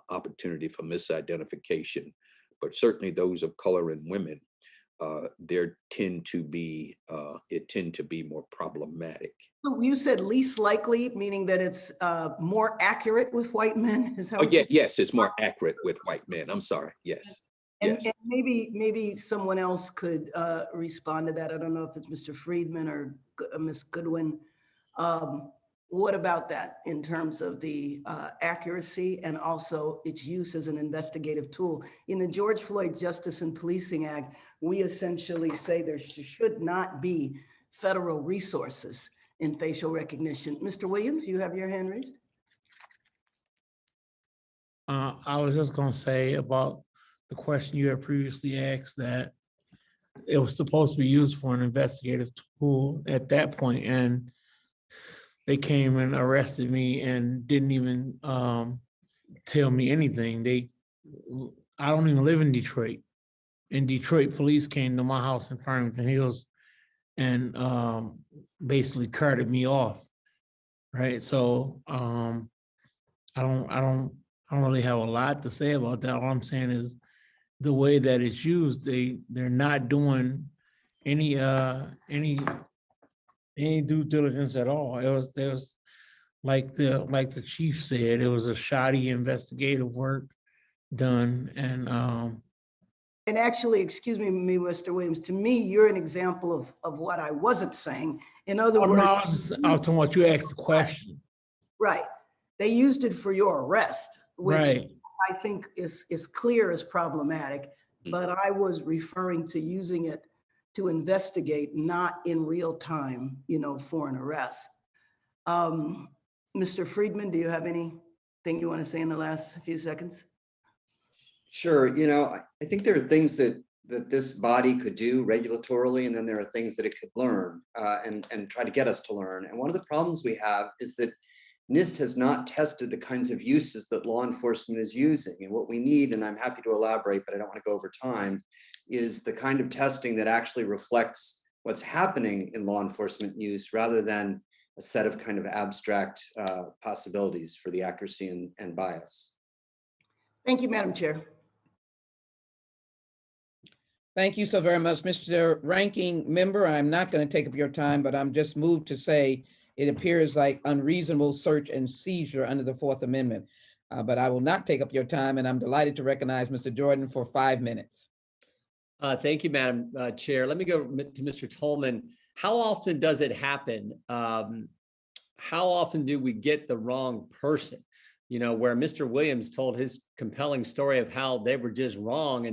opportunity for misidentification, but certainly those of color and women, it tend to be more problematic. So you said least likely, meaning that it's more accurate with white men? Is that Oh, yeah, yes, it's more accurate with white men. I'm sorry. Yes. And maybe someone else could respond to that. I don't know if it's Mr. Friedman or Ms. Goodwin. What about that in terms of the accuracy and also its use as an investigative tool? In the George Floyd Justice and Policing Act, we essentially say there should not be federal resources in facial recognition. Mr. Williams, you have your hand raised. I was just going to say about the question you had previously asked, that it was supposed to be used for an investigative tool at that point, and they came and arrested me and didn't even tell me anything. I don't even live in Detroit. In Detroit, police came to my house in Farmington Hills and basically carted me off. Right. So I don't really have a lot to say about that. All I'm saying is the way that it's used, they're not doing any due diligence at all. There was like the chief said, it was a shoddy investigative work done. And actually, excuse me, Mr. Williams, to me, you're an example of what I wasn't saying. In other words, I was talking about you asked the question. Right. They used it for your arrest, which right. I think is clear as problematic, but I was referring to using it to investigate, not in real time, for an arrest. Mr. Friedman, do you have anything you want to say in the last few seconds? Sure. I think there are things that this body could do regulatorily, and then there are things that it could learn and try to get us to learn. And one of the problems we have is that NIST has not tested the kinds of uses that law enforcement is using. And what we need, and I'm happy to elaborate, but I don't want to go over time, is the kind of testing that actually reflects what's happening in law enforcement use rather than a set of kind of abstract possibilities for the accuracy and bias. Thank you, Madam Chair. Thank you so very much, Mr. Ranking Member. I'm not going to take up your time, but I'm just moved to say it appears like unreasonable search and seizure under the Fourth Amendment. But I will not take up your time, and I'm delighted to recognize Mr. Jordan for 5 minutes. Thank you, Madam Chair. Let me go to Mr. Tolman. How often does it happen? How often do we get the wrong person? Where Mr. Williams told his compelling story of how they were just wrong,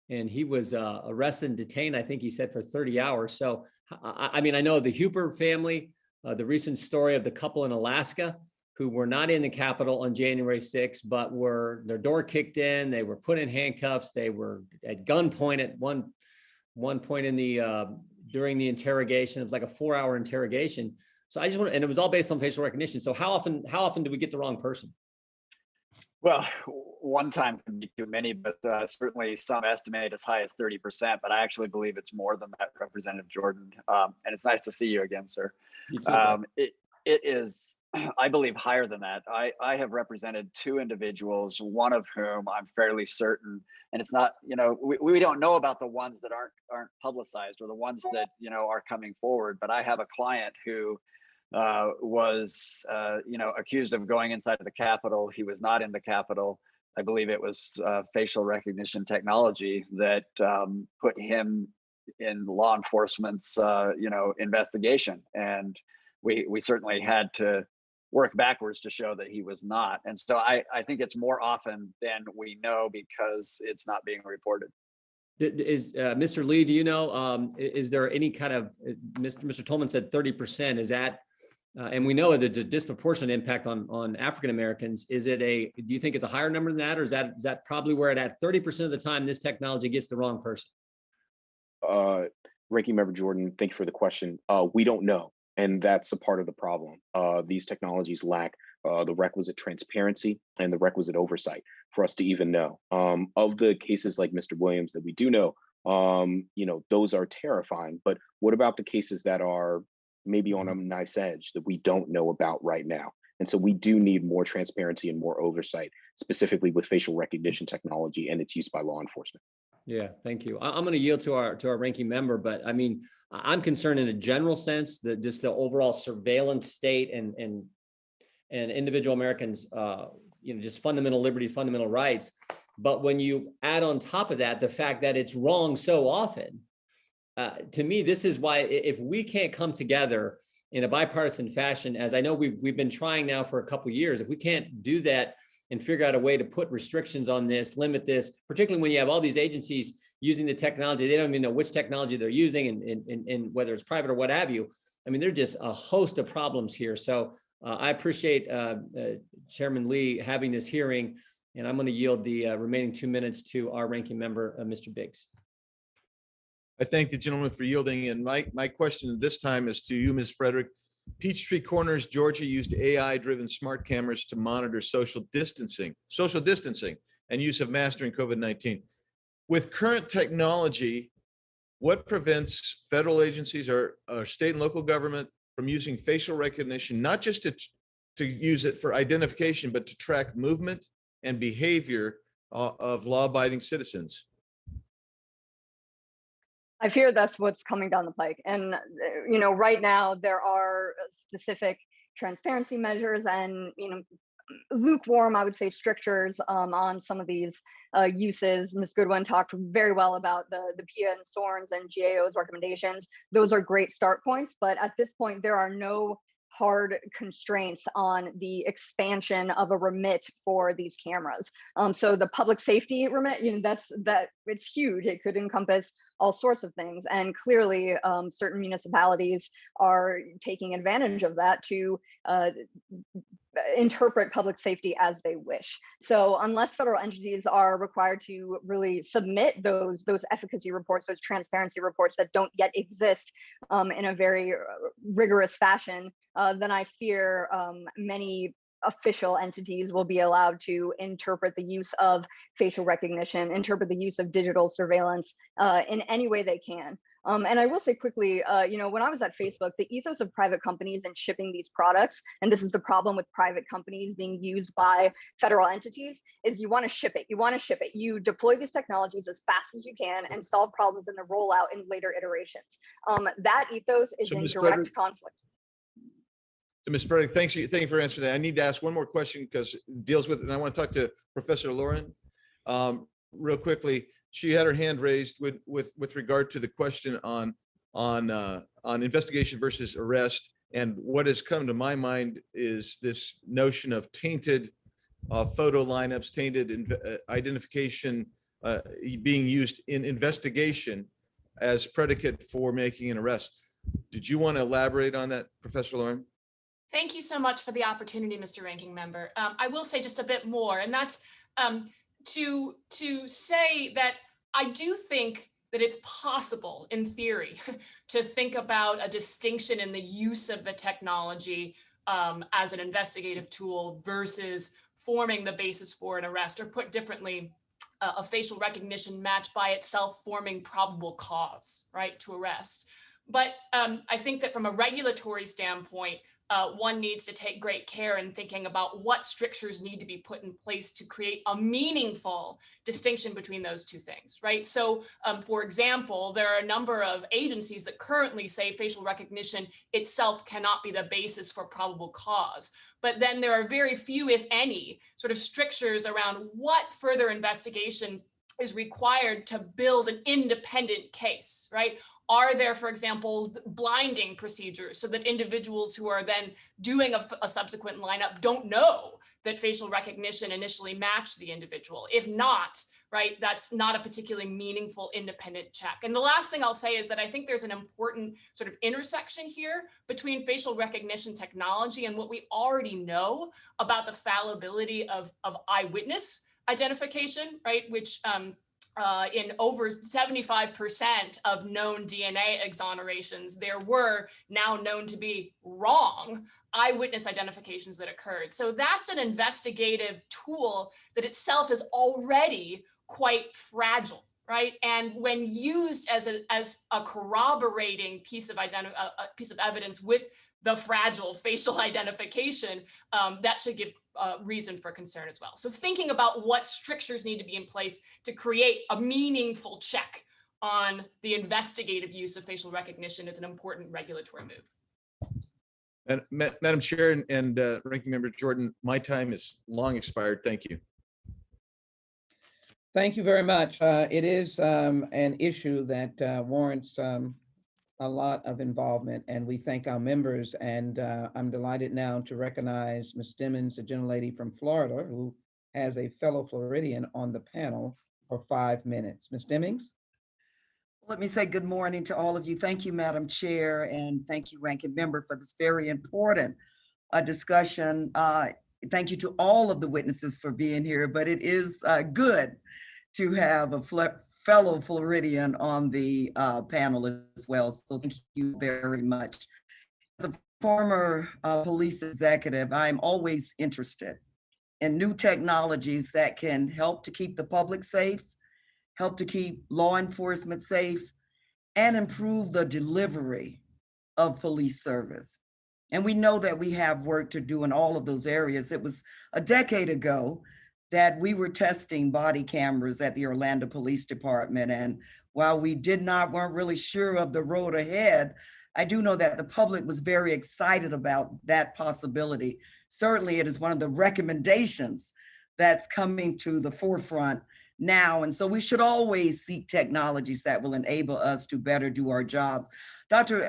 and he was arrested and detained, I think he said, for 30 hours. So, I mean, I know the Huber family, the recent story of the couple in Alaska who were not in the Capitol on January 6th, but their door kicked in, they were put in handcuffs, they were at gunpoint at one point during the interrogation. It was like a 4-hour interrogation. So I just want, and it was all based on facial recognition. So how often do we get the wrong person? Well, one time can be too many, but certainly some estimate as high as 30%, but I actually believe it's more than that, Representative Jordan. And it's nice to see you again, sir. You too, Brett. It is, I believe, higher than that. I have represented two individuals, one of whom I'm fairly certain, and it's not, we don't know about the ones that aren't publicized or the ones that, are coming forward, but I have a client who was, accused of going inside of the Capitol. He was not in the Capitol. I believe it was facial recognition technology that put him in law enforcement's, investigation. And we certainly had to work backwards to show that he was not. And so I think it's more often than we know because it's not being reported. Is Mr. Lee, do you know, is there any kind of, Mr. Tolman said 30%, is that, and we know there's a disproportionate impact on African Americans. Do you think it's a higher number than that, or is that probably where it at 30% of the time this technology gets the wrong person? Ranking Member Jordan, thank you for the question. We don't know, and that's a part of the problem. These technologies lack the requisite transparency and the requisite oversight for us to even know. Of the cases like Mr. Williams that we do know, those are terrifying. But what about the cases that are maybe on a nice edge that we don't know about right now? And so we do need more transparency and more oversight, specifically with facial recognition technology and its use by law enforcement. Yeah, thank you. I'm going to yield to our ranking member, but I mean, I'm concerned in a general sense that just the overall surveillance state and individual Americans, just fundamental liberty, fundamental rights. But when you add on top of that, the fact that it's wrong so often, to me, this is why if we can't come together in a bipartisan fashion, as I know we've been trying now for a couple of years, if we can't do that and figure out a way to put restrictions on this, limit this, particularly when you have all these agencies using the technology, they don't even know which technology they're using and whether it's private or what have you. I mean, there's just a host of problems here. So I appreciate Chairman Lee having this hearing, and I'm going to yield the remaining 2 minutes to our ranking member, Mr. Biggs. I thank the gentleman for yielding. And my question this time is to you, Ms. Frederick. Peachtree Corners, Georgia used AI-driven smart cameras to monitor social distancing and use of masks during COVID-19. With current technology, what prevents federal agencies or state and local government from using facial recognition, not just to use it for identification, but to track movement and behavior of law-abiding citizens? I fear that's what's coming down the pike. And, right now there are specific transparency measures and, lukewarm, I would say, strictures on some of these uses. Ms. Goodwin talked very well about the PIA and SORNs and GAO's recommendations. Those are great start points, but at this point, there are no hard constraints on the expansion of a remit for these cameras. So the public safety remit, it's huge. It could encompass all sorts of things. And clearly certain municipalities are taking advantage of that to interpret public safety as they wish. So unless federal entities are required to really submit those efficacy reports, those transparency reports that don't yet exist in a very rigorous fashion, then I fear many official entities will be allowed to interpret the use of facial recognition, interpret the use of digital surveillance in any way they can. And I will say quickly, when I was at Facebook, the ethos of private companies and shipping these products, and this is the problem with private companies being used by federal entities, is you want to ship it. You deploy these technologies as fast as you can and solve problems in the rollout in later iterations. That ethos is in direct conflict. So Ms. Frederick, thank you for answering that. I need to ask one more question because it deals with it, and I want to talk to Professor Lauren real quickly. She had her hand raised with regard to the question on investigation versus arrest. And what has come to my mind is this notion of tainted photo lineups, tainted identification being used in investigation as predicate for making an arrest. Did you want to elaborate on that, Professor Lauren? Thank you so much for the opportunity, Mr. Ranking Member. I will say just a bit more, and that's to say that I do think that it's possible in theory to think about a distinction in the use of the technology as an investigative tool versus forming the basis for an arrest, or put differently, a facial recognition match by itself forming probable cause, right, to arrest. But I think that from a regulatory standpoint, one needs to take great care in thinking about what strictures need to be put in place to create a meaningful distinction between those two things, right? So, for example, there are a number of agencies that currently say facial recognition itself cannot be the basis for probable cause. But then there are very few, if any, sort of strictures around what further investigation is required to build an independent case, right? Are there, for example, blinding procedures so that individuals who are then doing a subsequent lineup don't know that facial recognition initially matched the individual? If not, right, that's not a particularly meaningful independent check. And the last thing I'll say is that I think there's an important sort of intersection here between facial recognition technology and what we already know about the fallibility of eyewitness identification, right, which in over 75% of known DNA exonerations, there were now known to be wrong eyewitness identifications that occurred. So that's an investigative tool that itself is already quite fragile, right? And when used as a corroborating piece of evidence with the fragile facial identification, that should give reason for concern as well. So thinking about what strictures need to be in place to create a meaningful check on the investigative use of facial recognition is an important regulatory move. And Madam Chair and Ranking Member Jordan, my time is long expired. Thank you. Thank you very much. It is an issue that warrants a lot of involvement, and we thank our members. And I'm delighted now to recognize Ms. Dimmons, a gentlelady from Florida, who has a fellow Floridian on the panel for 5 minutes. Ms. Dimmons? Let me say good morning to all of you. Thank you, Madam Chair, and thank you, Ranking Member, for this very important discussion. Thank you to all of the witnesses for being here, but it is good to have a fellow Floridian on the panel as well. So thank you very much. As a former police executive, I'm always interested in new technologies that can help to keep the public safe, help to keep law enforcement safe, and improve the delivery of police service. And we know that we have work to do in all of those areas. It was a decade ago that we were testing body cameras at the Orlando Police Department. And while we weren't really sure of the road ahead, I do know that the public was very excited about that possibility. Certainly it is one of the recommendations that's coming to the forefront now. And so we should always seek technologies that will enable us to better do our jobs. Dr.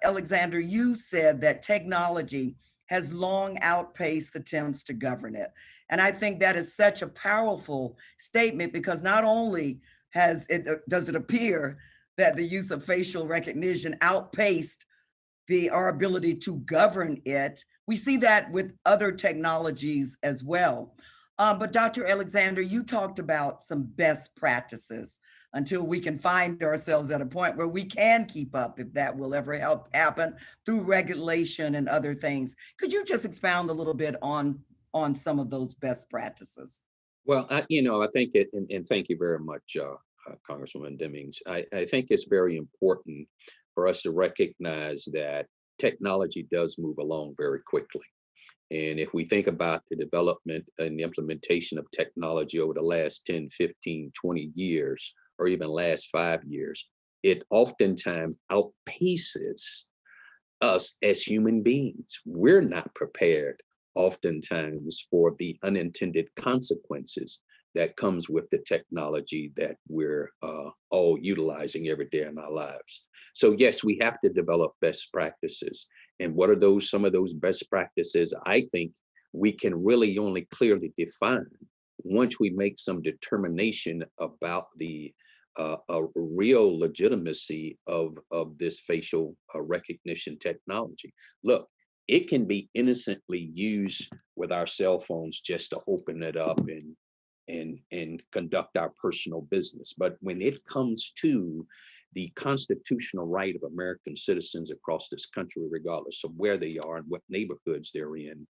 Alexander, you said that technology has long outpaced attempts to govern it. And I think that is such a powerful statement, because not only does it appear that the use of facial recognition outpaced our ability to govern it, we see that with other technologies as well. But Dr. Alexander, you talked about some best practices until we can find ourselves at a point where we can keep up, if that will ever happen, through regulation and other things. Could you just expound a little bit on some of those best practices? Well, I think it, and thank you very much, Congresswoman Dimmons. I think it's very important for us to recognize that technology does move along very quickly. And if we think about the development and the implementation of technology over the last 10, 15, 20 years, or even last 5 years, it oftentimes outpaces us as human beings. We're not prepared oftentimes for the unintended consequences that comes with the technology that we're all utilizing every day in our lives. So yes, we have to develop best practices. And what are some of those best practices? I think we can really only clearly define once we make some determination about the real legitimacy of this facial recognition technology. Look, it can be innocently used with our cell phones just to open it up and conduct our personal business. But when it comes to the constitutional right of American citizens across this country, regardless of where they are and what neighborhoods they're in,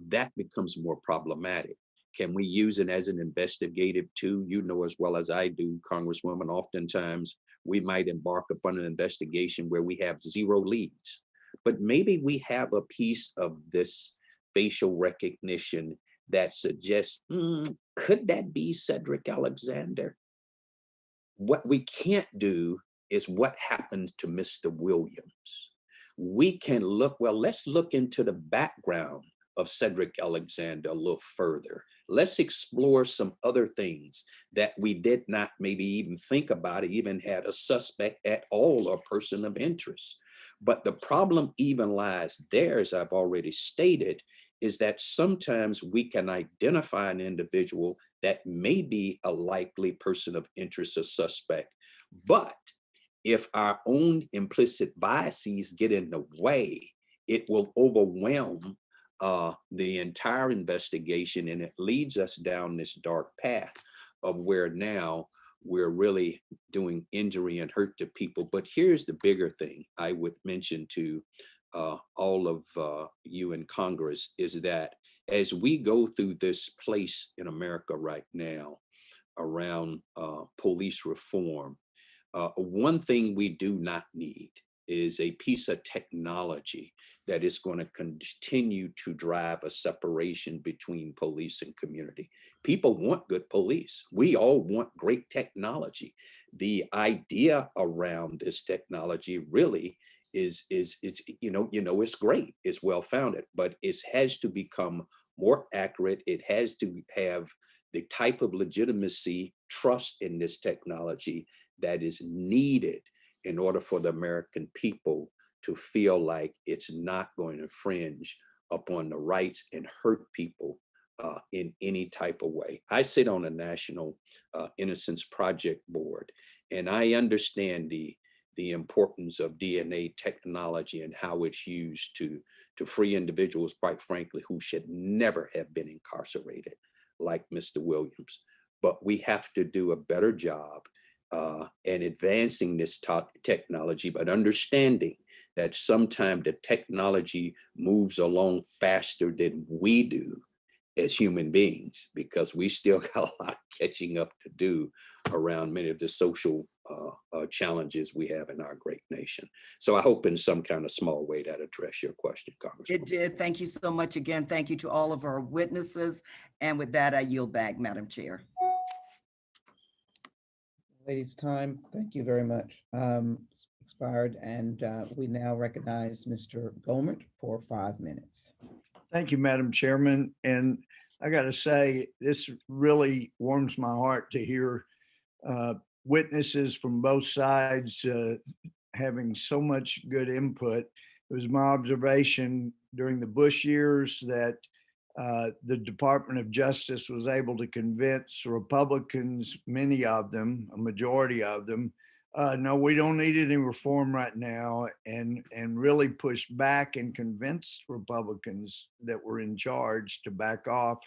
that becomes more problematic. Can we use it as an investigative tool? You know as well as I do, Congresswoman, oftentimes we might embark upon an investigation where we have 0 leads, but maybe we have a piece of this facial recognition that suggests, could that be Cedric Alexander? What we can't do is what happened to Mr. Williams. We can look, well, let's look into the background of Cedric Alexander a little further. Let's explore some other things that we did not maybe even think about, even had a suspect at all or person of interest. But the problem even lies there, as I've already stated, is that sometimes we can identify an individual that may be a likely person of interest or suspect, but if our own implicit biases get in the way, it will overwhelm the entire investigation, and it leads us down this dark path of where now we're really doing injury and hurt to people. But here's the bigger thing I would mention to all of you in Congress is that as we go through this place in America right now around police reform, one thing we do not need is a piece of technology that is going to continue to drive a separation between police and community. People want good police. We all want great technology. The idea around this technology really is it's great, it's well founded, but it has to become more accurate. It has to have the type of legitimacy, trust in this technology that is needed in order for the American people to feel like it's not going to infringe upon the rights and hurt people in any type of way. I sit on a National Innocence Project board, and I understand the importance of DNA technology and how it's used to free individuals, quite frankly, who should never have been incarcerated, like Mr. Williams. But we have to do a better job in advancing this technology, but understanding that sometimes the technology moves along faster than we do as human beings, because we still got a lot catching up to do around many of the social challenges we have in our great nation. So I hope in some kind of small way that addressed your question, Congresswoman. It did. Thank you so much again. Thank you to all of our witnesses. And with that, I yield back, Madam Chair. Ladies' time, thank you very much. It's expired, and we now recognize Mr. Gohmert for 5 minutes. Thank you, Madam Chairman. And I got to say, this really warms my heart to hear witnesses from both sides having so much good input. It was my observation during the Bush years that the Department of Justice was able to convince Republicans, many of them, a majority of them, no, we don't need any reform right now, and really push back and convince Republicans that were in charge to back off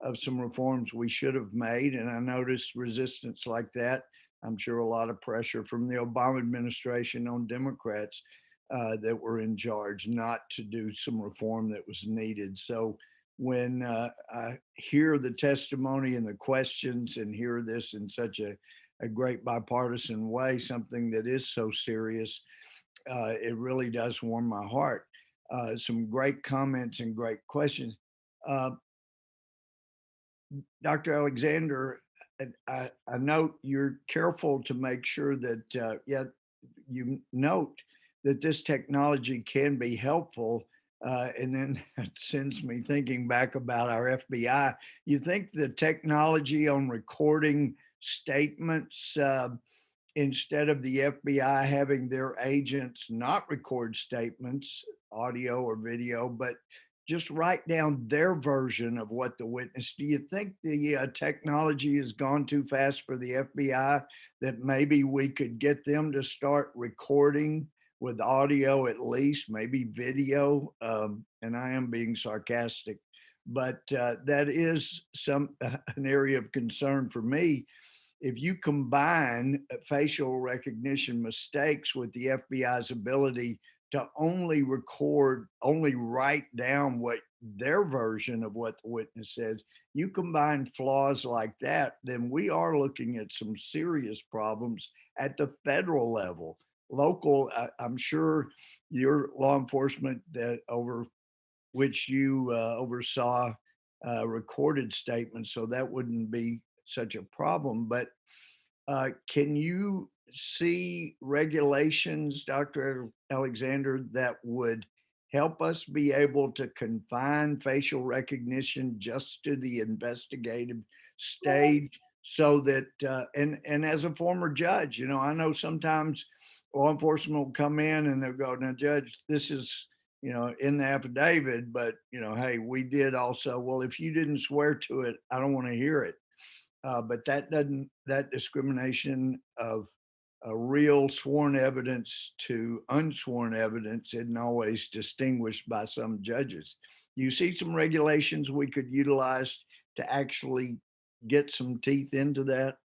of some reforms we should have made. And I noticed resistance like that. I'm sure a lot of pressure from the Obama administration on Democrats that were in charge not to do some reform that was needed. So when I hear the testimony and the questions and hear this in such a great bipartisan way, something that is so serious, it really does warm my heart. Some great comments and great questions. Dr. Alexander, I note you're careful to make sure that, you note that this technology can be helpful. And then it sends me thinking back about our FBI. You think the technology on recording statements, instead of the FBI having their agents not record statements, audio or video, but just write down their version of what the witness, do you think the technology has gone too fast for the FBI, that maybe we could get them to start recording with audio, at least, maybe video? And I am being sarcastic, but that is an area of concern for me, if you combine facial recognition mistakes with the FBI's ability to only write down what their version of what the witness says, you combine flaws like that, then we are looking at some serious problems at the federal level. Local, I'm sure your law enforcement that over which you oversaw recorded statements, so that wouldn't be such a problem. But can you see regulations, Dr. Alexander, that would help us be able to confine facial recognition just to the investigative stage, so that and as a former judge, I know sometimes law enforcement will come in and they'll go, "Now, Judge, this is in the affidavit, but hey, we did also." Well, if you didn't swear to it, I don't want to hear it. But that discrimination of real sworn evidence to unsworn evidence isn't always distinguished by some judges. You see some regulations we could utilize to actually get some teeth into that?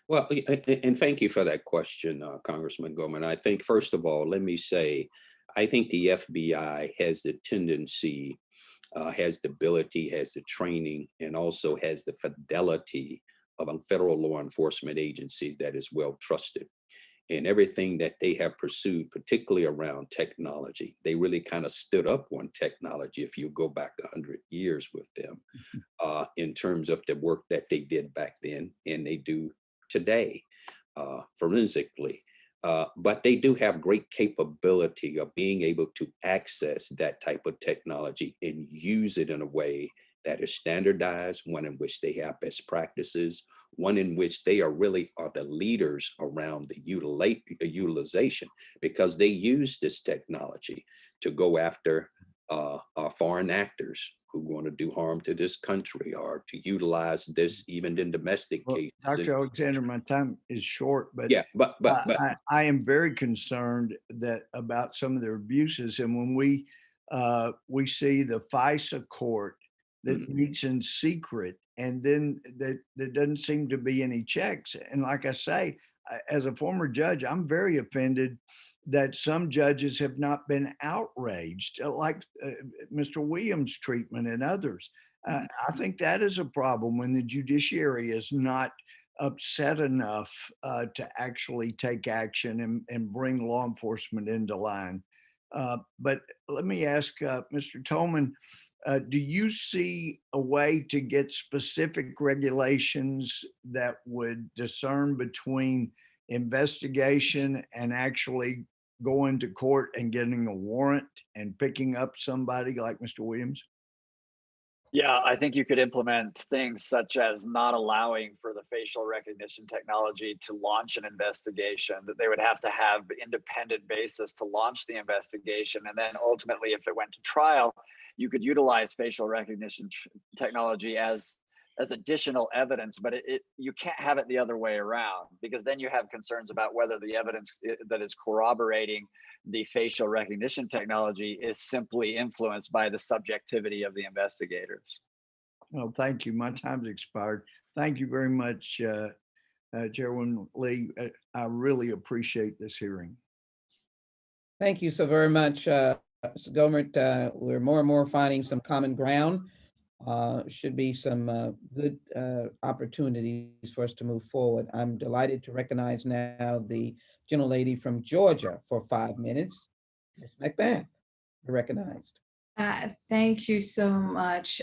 Well, and thank you for that question, Congressman Goldman. I think, first of all, let me say, I think the FBI has the tendency, has the ability, has the training, and also has the fidelity of a federal law enforcement agencies that is well trusted. And everything that they have pursued, particularly around technology, they really kind of stood up on technology if you go back 100 years with them, in terms of the work that they did back then and they do today, forensically. But they do have great capability of being able to access that type of technology and use it in a way that is standardized, one in which they have best practices, one in which they are the leaders around the utilization, because they use this technology to go after foreign actors who want to do harm to this country, or to utilize this even in domestic cases. Dr. Alexander, my time is short, but yeah, but I am very concerned about some of their abuses. And when we see the FISA court that meets in secret, and then there doesn't seem to be any checks. And like I say, as a former judge, I'm very offended that some judges have not been outraged, like Mr. Williams' treatment and others. I think that is a problem when the judiciary is not upset enough to actually take action and bring law enforcement into line. But let me ask Mr. Tolman, do you see a way to get specific regulations that would discern between investigation and actually going to court and getting a warrant and picking up somebody like Mr. Williams? Yeah, I think you could implement things such as not allowing for the facial recognition technology to launch an investigation, that they would have to have independent basis to launch the investigation. And then ultimately, if it went to trial, you could utilize facial recognition technology as additional evidence, but you can't have it the other way around, because then you have concerns about whether the evidence that is corroborating the facial recognition technology is simply influenced by the subjectivity of the investigators. Well, thank you. My time's expired. Thank you very much, Chairwoman Lee. I really appreciate this hearing. Thank you so very much, Mr. Gomert. We're more and more finding some common ground. Should be some good opportunities for us to move forward. I'm delighted to recognize now the gentlelady from Georgia for 5 minutes. Ms. McBath, you're recognized. Thank you so much,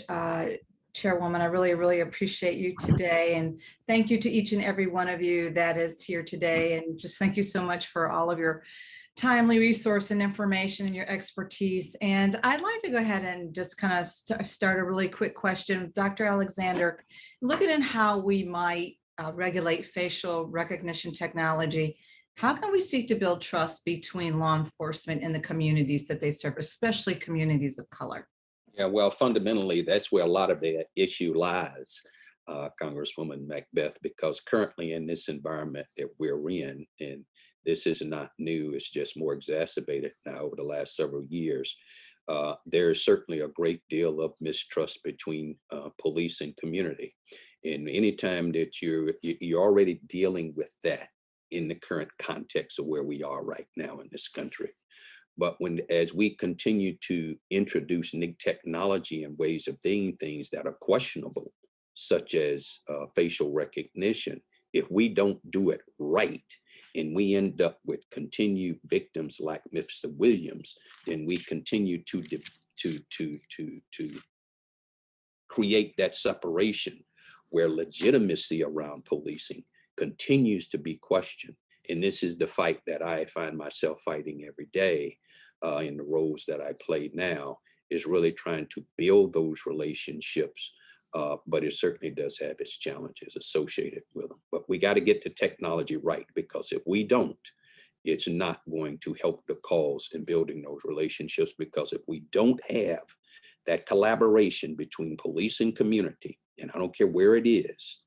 Chairwoman. I really, really appreciate you today. And thank you to each and every one of you that is here today. And just thank you so much for all of your timely resource and information and your expertise. And I'd like to go ahead and just kind of start a really quick question. Dr. Alexander, looking at how we might regulate facial recognition technology, how can we seek to build trust between law enforcement and the communities that they serve, especially communities of color? Yeah, well, fundamentally, that's where a lot of the issue lies, Congresswoman McBath, because currently in this environment that we're in, and this is not new, it's just more exacerbated now over the last several years, there is certainly a great deal of mistrust between police and community. And anytime that you're already dealing with that in the current context of where we are right now in this country. But as we continue to introduce new technology and ways of doing things that are questionable, such as facial recognition, if we don't do it right, and we end up with continued victims like Mr. Williams, then we continue to create that separation where legitimacy around policing continues to be questioned. And this is the fight that I find myself fighting every day in the roles that I play now, is really trying to build those relationships. But it certainly does have its challenges associated with them. But we got to get the technology right, because if we don't, it's not going to help the cause in building those relationships. Because if we don't have that collaboration between police and community, and I don't care where it is,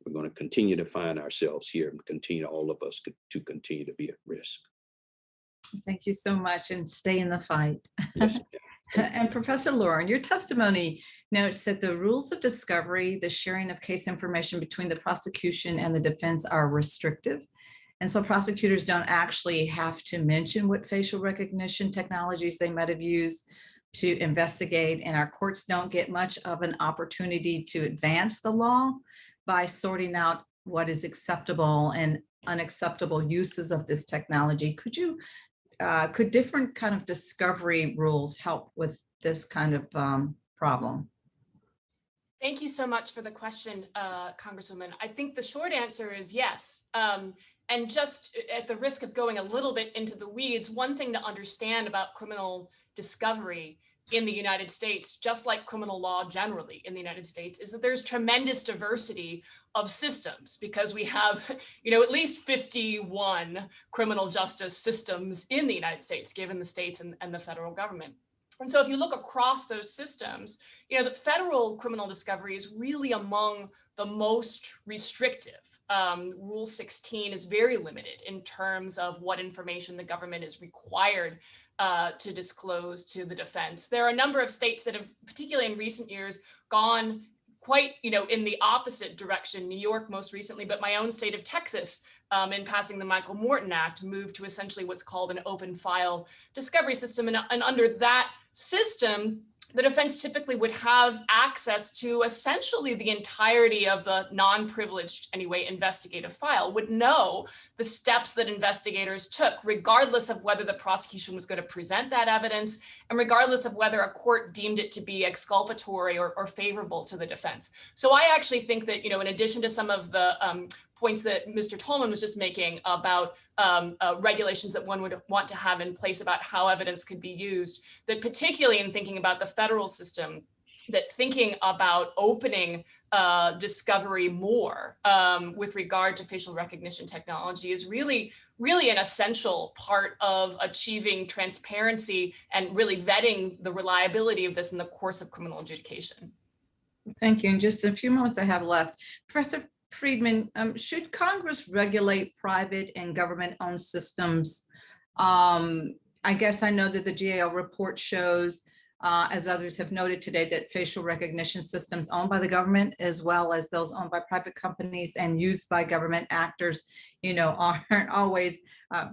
we're going to continue to find ourselves here and continue, all of us, to continue to be at risk. Thank you so much, and stay in the fight. Yes. And Professor Lauren, your testimony notes that the rules of discovery, the sharing of case information between the prosecution and the defense are restrictive. And so prosecutors don't actually have to mention what facial recognition technologies they might have used to investigate, and our courts don't get much of an opportunity to advance the law by sorting out what is acceptable and unacceptable uses of this technology. Could different kind of discovery rules help with this kind of problem? Thank you so much for the question, Congresswoman. I think the short answer is yes. And just at the risk of going a little bit into the weeds, one thing to understand about criminal discovery in the United States, just like criminal law generally in the United States, is that there's tremendous diversity of systems, because we have, at least 51 criminal justice systems in the United States, given the states and the federal government. And so if you look across those systems, the federal criminal discovery is really among the most restrictive. Rule 16 is very limited in terms of what information the government is required to disclose to the defense. There are a number of states that have, particularly in recent years, gone quite, in the opposite direction. New York most recently, but my own state of Texas, in passing the Michael Morton Act, moved to essentially what's called an open file discovery system. And under that system, the defense typically would have access to essentially the entirety of the non-privileged, anyway, investigative file, would know the steps that investigators took, regardless of whether the prosecution was going to present that evidence, and regardless of whether a court deemed it to be exculpatory or favorable to the defense. So I actually think that, in addition to some of the points that Mr. Tolman was just making about regulations that one would want to have in place about how evidence could be used, that particularly in thinking about the federal system, that thinking about opening discovery more with regard to facial recognition technology is really an essential part of achieving transparency and really vetting the reliability of this in the course of criminal adjudication. Thank you. In just a few moments I have left, Professor Friedman, should Congress regulate private and government-owned systems? I guess I know that the GAO report shows, as others have noted today, that facial recognition systems owned by the government, as well as those owned by private companies and used by government actors, aren't always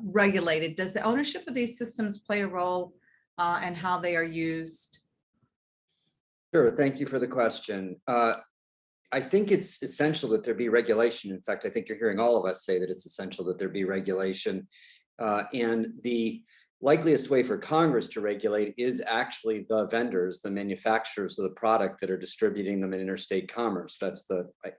regulated. Does the ownership of these systems play a role in how they are used? Sure, thank you for the question. I think it's essential that there be regulation. In fact, I think you're hearing all of us say that it's essential that there be regulation. And the likeliest way for Congress to regulate is actually the vendors, the manufacturers of the product that are distributing them in interstate commerce. That's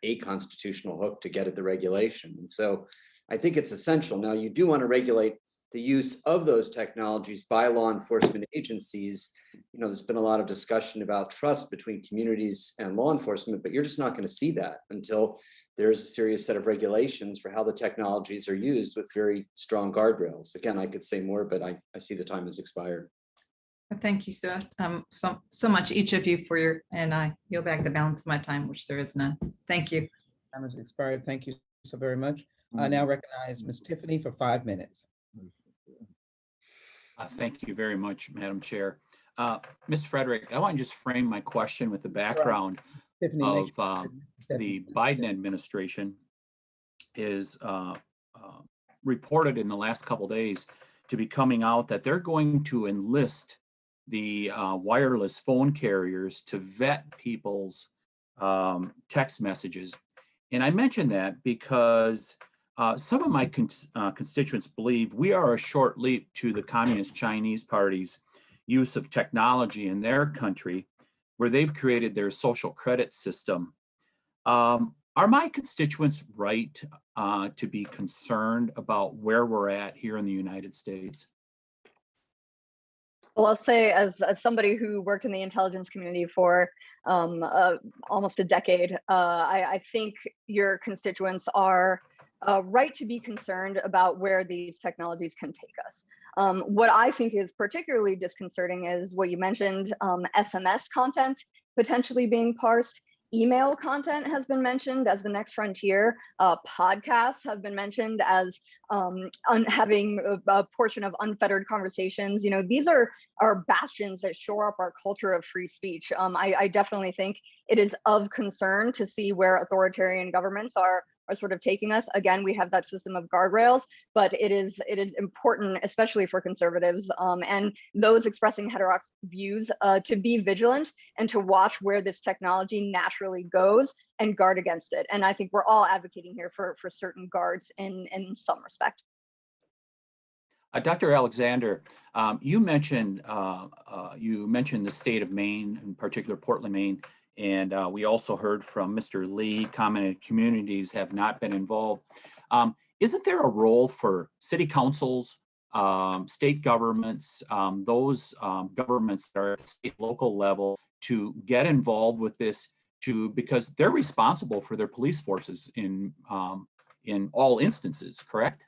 a constitutional hook to get at the regulation. And so I think it's essential. Now, you do want to regulate the use of those technologies by law enforcement agencies. There's been a lot of discussion about trust between communities and law enforcement, but you're just not going to see that until there's a serious set of regulations for how the technologies are used with very strong guardrails. Again, I could say more, but I see the time has expired. Thank you so much, each of you, and I yield back the balance of my time, which there is none. Thank you. Time has expired. Thank you so very much. I now recognize Ms. Tiffany for 5 minutes. Thank you very much, Madam Chair. Mr. Frederick, I want to just frame my question with the background Tiffany, make of the Biden administration is reported in the last couple days to be coming out that they're going to enlist the wireless phone carriers to vet people's text messages. And I mention that because some of my constituents believe we are a short leap to the Communist Chinese Party's use of technology in their country, where they've created their social credit system. Are my constituents right to be concerned about where we're at here in the United States? Well, I'll say as somebody who worked in the intelligence community for almost a decade, I think your constituents are right to be concerned about where these technologies can take us. What I think is particularly disconcerting is what you mentioned, SMS content potentially being parsed. Email content has been mentioned as the next frontier. Podcasts have been mentioned as having a portion of unfettered conversations. You know, these are bastions that shore up our culture of free speech. I definitely think it is of concern to see where authoritarian governments are sort of taking us. Again, we have that system of guardrails, but it is important, especially for conservatives and those expressing heterodox views, to be vigilant and to watch where this technology naturally goes and guard against it. And I think we're all advocating here for certain guards in some respect. Dr. Alexander, you mentioned the state of Maine, in particular Portland, Maine, and we also heard from Mr. Lee, commented communities have not been involved. Isn't there a role for city councils, state governments, those governments that are at the state local level to get involved with this because they're responsible for their police forces in all instances, correct?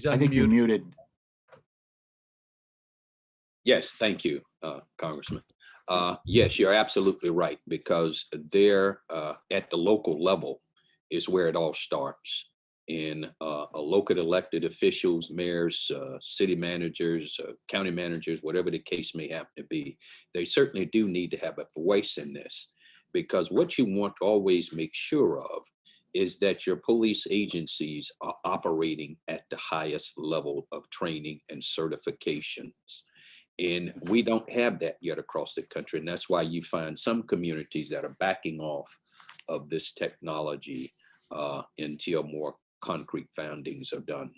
I think you're muted. Yes, thank you, Congressman. Yes, you're absolutely right, because there at the local level is where it all starts. In local elected officials, mayors, city managers, county managers, whatever the case may happen to be, they certainly do need to have a voice in this, because what you want to always make sure of is that your police agencies are operating at the highest level of training and certifications. And we don't have that yet across the country. And that's why you find some communities that are backing off of this technology until more concrete foundings are done.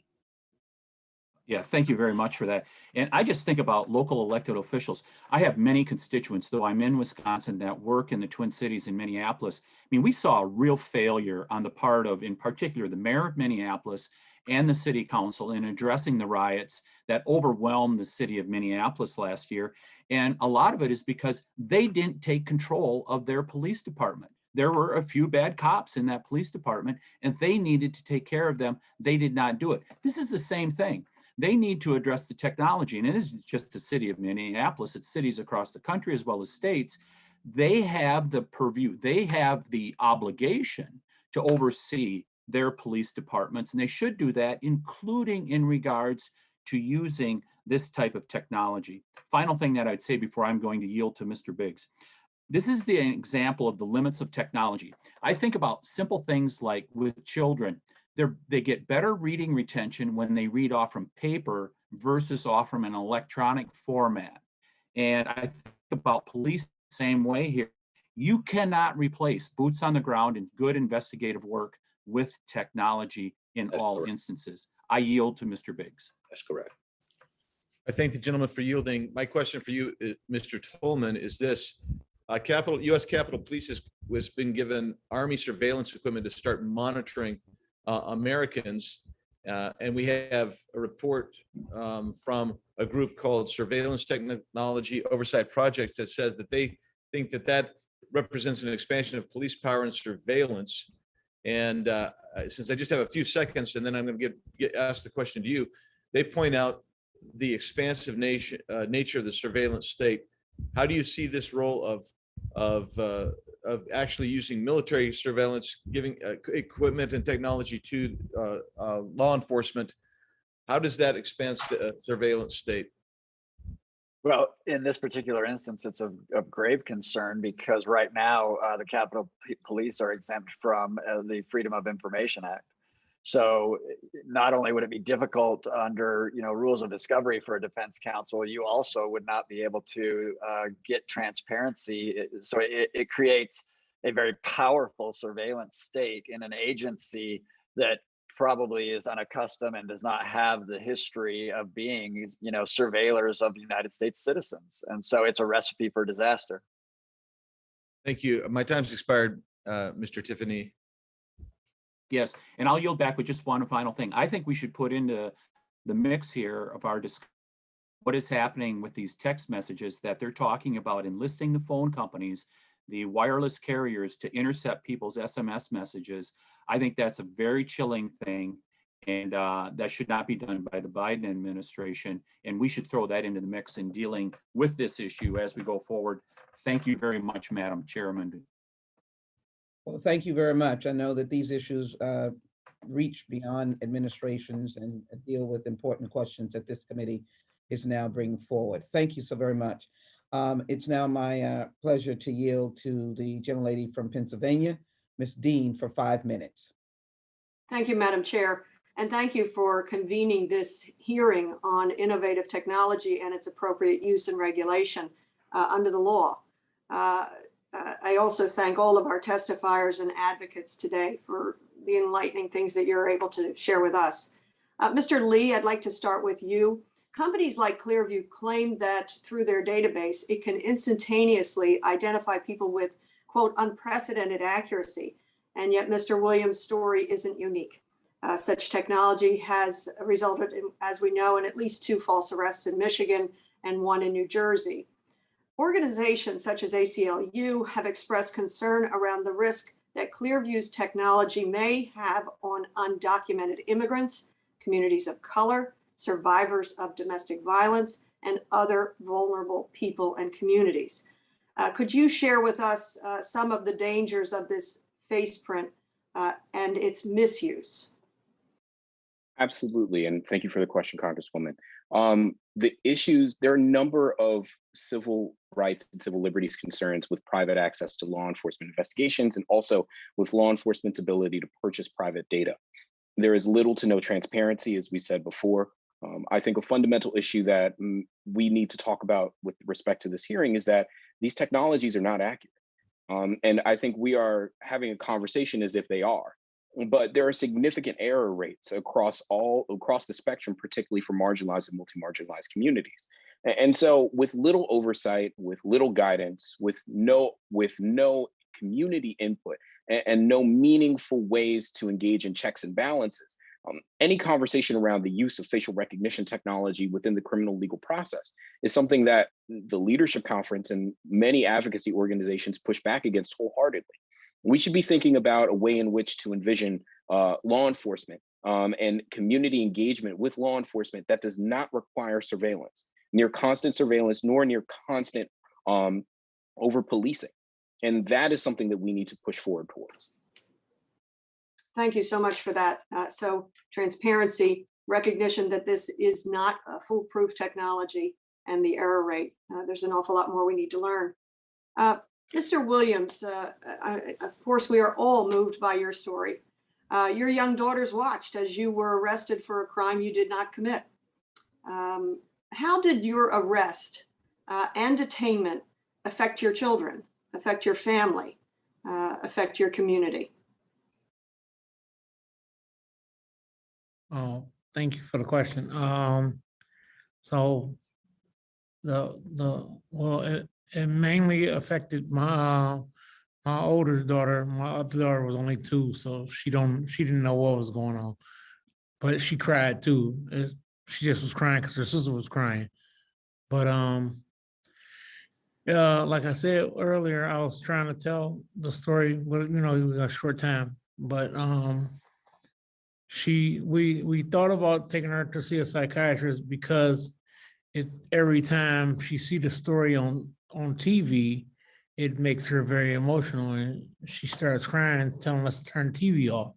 Yeah, thank you very much for that. And I just think about local elected officials. I have many constituents, though I'm in Wisconsin, that work in the Twin Cities in Minneapolis. I mean, we saw a real failure on the part of, in particular, the mayor of Minneapolis and the city council in addressing the riots that overwhelmed the city of Minneapolis last year. And a lot of it is because they didn't take control of their police department. There were a few bad cops in that police department, and they needed to take care of them. They did not do it. This is the same thing. They need to address the technology, and it isn't just the city of Minneapolis, it's cities across the country as well as states. They have the purview, they have the obligation to oversee their police departments, and they should do that, including in regards to using this type of technology. Final thing that I'd say before I'm going to yield to Mr. Biggs. This is the example of the limits of technology. I think about simple things like with children, they get better reading retention when they read off from paper versus off from an electronic format. And I think about police the same way here. You cannot replace boots on the ground and good investigative work with technology in all instances. I yield to Mr. Biggs. That's correct. I thank the gentleman for yielding. My question for you, Mr. Tolman, is this. U.S. Capitol Police has been given Army surveillance equipment to start monitoring Americans. And we have a report from a group called Surveillance Technology Oversight Project that says that they think that represents an expansion of police power and surveillance. And since I just have a few seconds, and then I'm going to get asked the question to you, they point out the expansive nature of the surveillance state. How do you see this role of actually using military surveillance, giving equipment and technology to law enforcement? How does that expand surveillance state? Well, in this particular instance, it's of grave concern because right now the Capitol Police are exempt from the Freedom of Information Act. So not only would it be difficult under rules of discovery for a defense counsel, you also would not be able to get transparency. So it creates a very powerful surveillance state in an agency that probably is unaccustomed and does not have the history of being, surveillors of United States citizens. And so it's a recipe for disaster. Thank you. My time's expired, Mr. Tiffany. Yes, and I'll yield back with just one final thing. I think we should put into the mix here of our discussion what is happening with these text messages that they're talking about enlisting the phone companies, the wireless carriers to intercept people's SMS messages. I think that's a very chilling thing, and that should not be done by the Biden administration. And we should throw that into the mix in dealing with this issue as we go forward. Thank you very much, Madam Chairman. Well, thank you very much. I know that these issues reach beyond administrations and deal with important questions that this committee is now bringing forward. Thank you so very much. It's now my pleasure to yield to the gentlelady from Pennsylvania, Ms. Dean, for 5 minutes. Thank you, Madam Chair, and thank you for convening this hearing on innovative technology and its appropriate use and regulation under the law. I also thank all of our testifiers and advocates today for the enlightening things that you're able to share with us. Mr. Lee, I'd like to start with you. Companies like Clearview claim that through their database, it can instantaneously identify people with, quote, unprecedented accuracy. And yet Mr. Williams' story isn't unique. Such technology has resulted in, as we know, in at least 2 false arrests in Michigan and 1 in New Jersey. Organizations such as ACLU have expressed concern around the risk that Clearview's technology may have on undocumented immigrants, communities of color, survivors of domestic violence, and other vulnerable people and communities. Could you share with us some of the dangers of this face print and its misuse? Absolutely, and thank you for the question, Congresswoman. The issues, there are a number of civil rights and civil liberties concerns with private access to law enforcement investigations and also with law enforcement's ability to purchase private data. There is little to no transparency, as we said before. I think a fundamental issue that we need to talk about with respect to this hearing is that these technologies are not accurate. And I think we are having a conversation as if they are. But there are significant error rates across the spectrum, particularly for marginalized and multi-marginalized communities. And so with little oversight, with little guidance, with no community input and no meaningful ways to engage in checks and balances, any conversation around the use of facial recognition technology within the criminal legal process is something that the Leadership Conference and many advocacy organizations push back against wholeheartedly. We should be thinking about a way in which to envision law enforcement and community engagement with law enforcement that does not require surveillance, near constant surveillance, nor near constant over policing. And that is something that we need to push forward towards. Thank you so much for that. So transparency, recognition that this is not a foolproof technology, and the error rate. There's an awful lot more we need to learn. Mr. Williams, of course, we are all moved by your story. Your young daughters watched as you were arrested for a crime you did not commit. How did your arrest and detainment affect your children, affect your family, affect your community? Oh, thank you for the question. So it mainly affected my older daughter. My other daughter was only 2, so she didn't know what was going on, but she cried too. She just was crying because her sister was crying. But like I said earlier, I was trying to tell the story, but we got a short time. But we thought about taking her to see a psychiatrist because every time she see the story on TV, it makes her very emotional, and she starts crying, telling us to turn the TV off.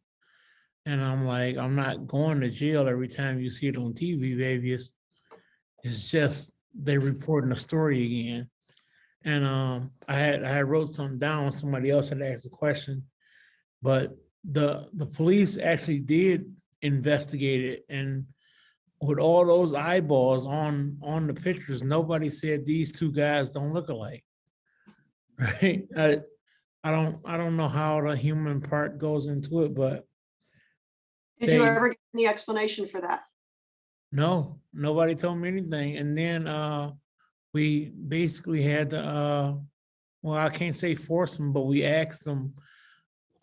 And I'm like, I'm not going to jail every time you see it on TV, baby. It's just they reporting a story again. And I had wrote something down. Somebody else had asked a question, but the police actually did investigate it, and with all those eyeballs on the pictures, nobody said these two guys don't look alike. Right? I don't know how the human part goes into it, but Did you ever get any explanation for that? no, nobody told me anything. And then we basically had to well, I can't say force them, but we asked them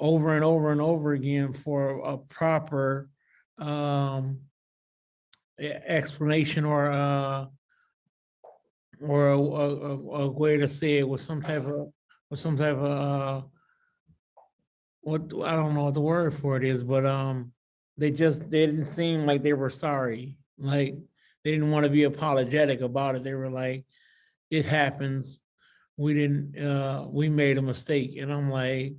over and over and over again for a proper explanation or a way to say it with some type of what, I don't know what the word for it is, but they didn't seem like they were sorry. Like they didn't want to be apologetic about it. They were like, it happens. We made a mistake. And I'm like,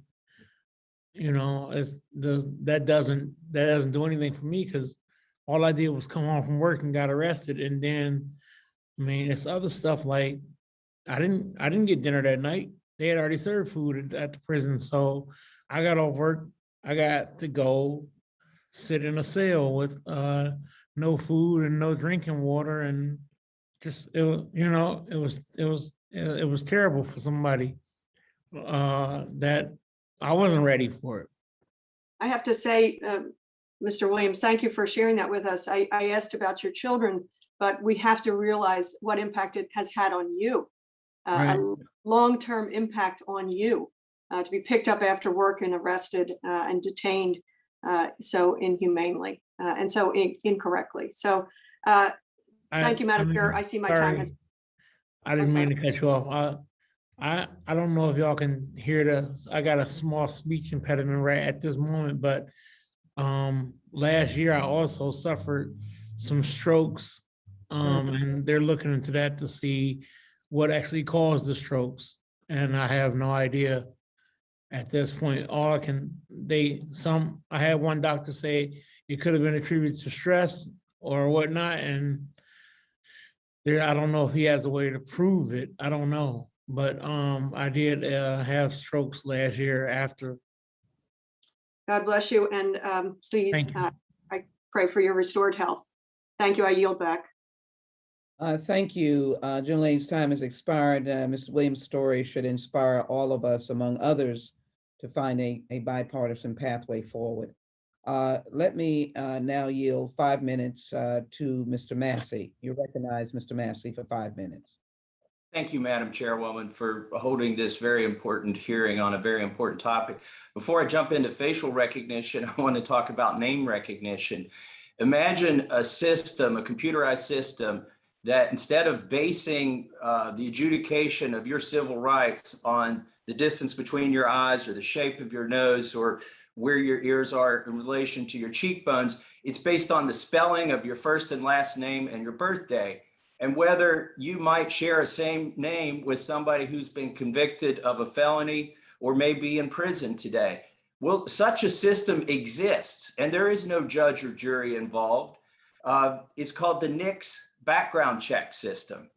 that doesn't do anything for me, because all I did was come home from work and got arrested. And then, I mean, it's other stuff like I didn't get dinner that night. They had already served food at the prison. So I got off work. I got to go sit in a cell with no food and no drinking water, and just it was terrible for somebody that I wasn't ready for it. I have to say, Mr. Williams, thank you for sharing that with us. I asked about your children, but we have to realize what impact it has had on you, Right. a long-term impact on you, to be picked up after work and arrested and detained so inhumanely and so incorrectly. So thank you, Madam Chair. I see my time has. I didn't mean to cut you off. I don't know if y'all can hear I got a small speech impediment right at this moment, but last year I also suffered some strokes, and they're looking into that to see what actually caused the strokes. And I have no idea at this point. I had one doctor say it could have been attributed to stress or whatnot, and I don't know if he has a way to prove it. I don't know. But I did have strokes last year after. God bless you. And please, I pray for your restored health. Thank you. I yield back. Thank you. General Lane's time has expired. Mr. Williams' story should inspire all of us, among others, to find a bipartisan pathway forward. Let me now yield 5 minutes to Mr. Massey. You recognize Mr. Massey for 5 minutes. Thank you, Madam Chairwoman, for holding this very important hearing on a very important topic. Before I jump into facial recognition, I want to talk about name recognition. Imagine a system, a computerized system, that instead of basing the adjudication of your civil rights on the distance between your eyes or the shape of your nose or where your ears are in relation to your cheekbones, it's based on the spelling of your first and last name and your birthday, and whether you might share a same name with somebody who's been convicted of a felony or may be in prison today. Well, such a system exists, and there is no judge or jury involved. It's called the NICS background check system.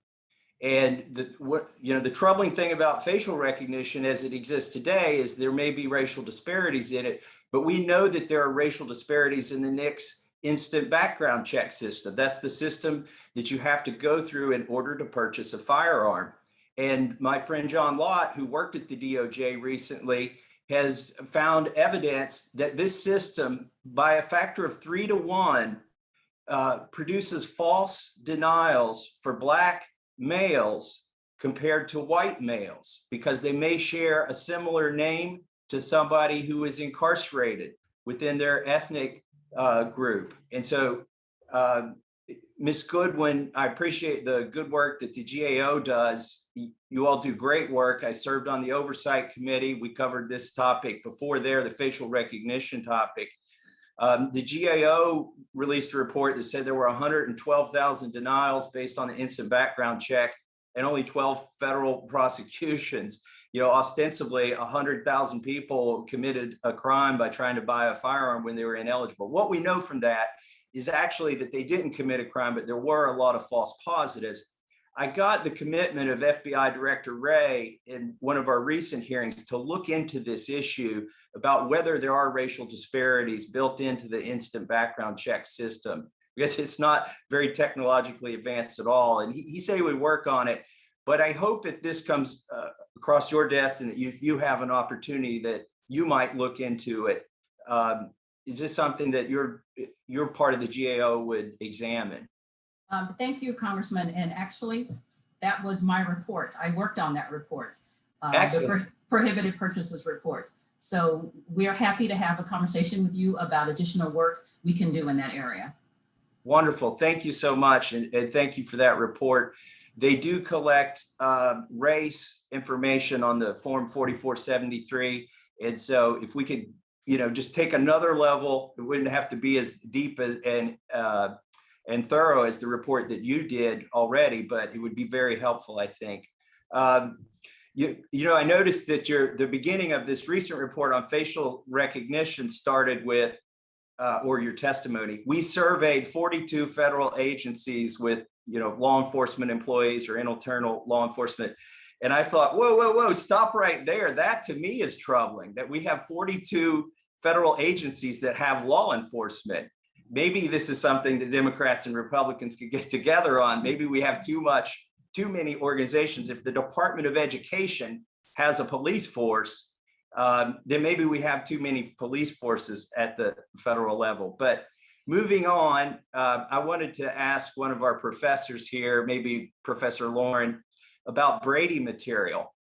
And the troubling thing about facial recognition as it exists today is there may be racial disparities in it, but we know that there are racial disparities in the NICS instant background check system. That's the system that you have to go through in order to purchase a firearm. And my friend John Lott, who worked at the DOJ recently, has found evidence that this system, by a factor of 3 to 1, produces false denials for Black males compared to white males, because they may share a similar name to somebody who is incarcerated within their ethnic group. And so, Ms. Goodwin, I appreciate the good work that the GAO does. You all do great work. I served on the oversight committee. We covered this topic before there, the facial recognition topic. The GAO released a report that said there were 112,000 denials based on the instant background check and only 12 federal prosecutions. Ostensibly 100,000 people committed a crime by trying to buy a firearm when they were ineligible. What we know from that is actually that they didn't commit a crime, but there were a lot of false positives. I got the commitment of FBI Director Wray in one of our recent hearings to look into this issue about whether there are racial disparities built into the instant background check system, because it's not very technologically advanced at all. And he said he would work on it. But I hope if this comes across your desk and that you have an opportunity that you might look into it. Is this something that your part of the GAO would examine? Thank you, Congressman. And actually, that was my report. I worked on that report, Excellent. the prohibited purchases report. So we are happy to have a conversation with you about additional work we can do in that area. Wonderful. Thank you so much. And thank you for that report. They do collect race information on the Form 4473. And so if we could, just take another level, it wouldn't have to be as deep and thorough as the report that you did already, but it would be very helpful, I think. I noticed that the beginning of this recent report on facial recognition started with, or your testimony. We surveyed 42 federal agencies with, law enforcement employees or internal law enforcement. And I thought, whoa, stop right there. That to me is troubling, that we have 42 federal agencies that have law enforcement. Maybe this is something that Democrats and Republicans could get together on. Maybe we have too many organizations. If the Department of Education has a police force, then maybe we have too many police forces at the federal level. But moving on, I wanted to ask one of our professors here, maybe Professor Lauren, about Brady material.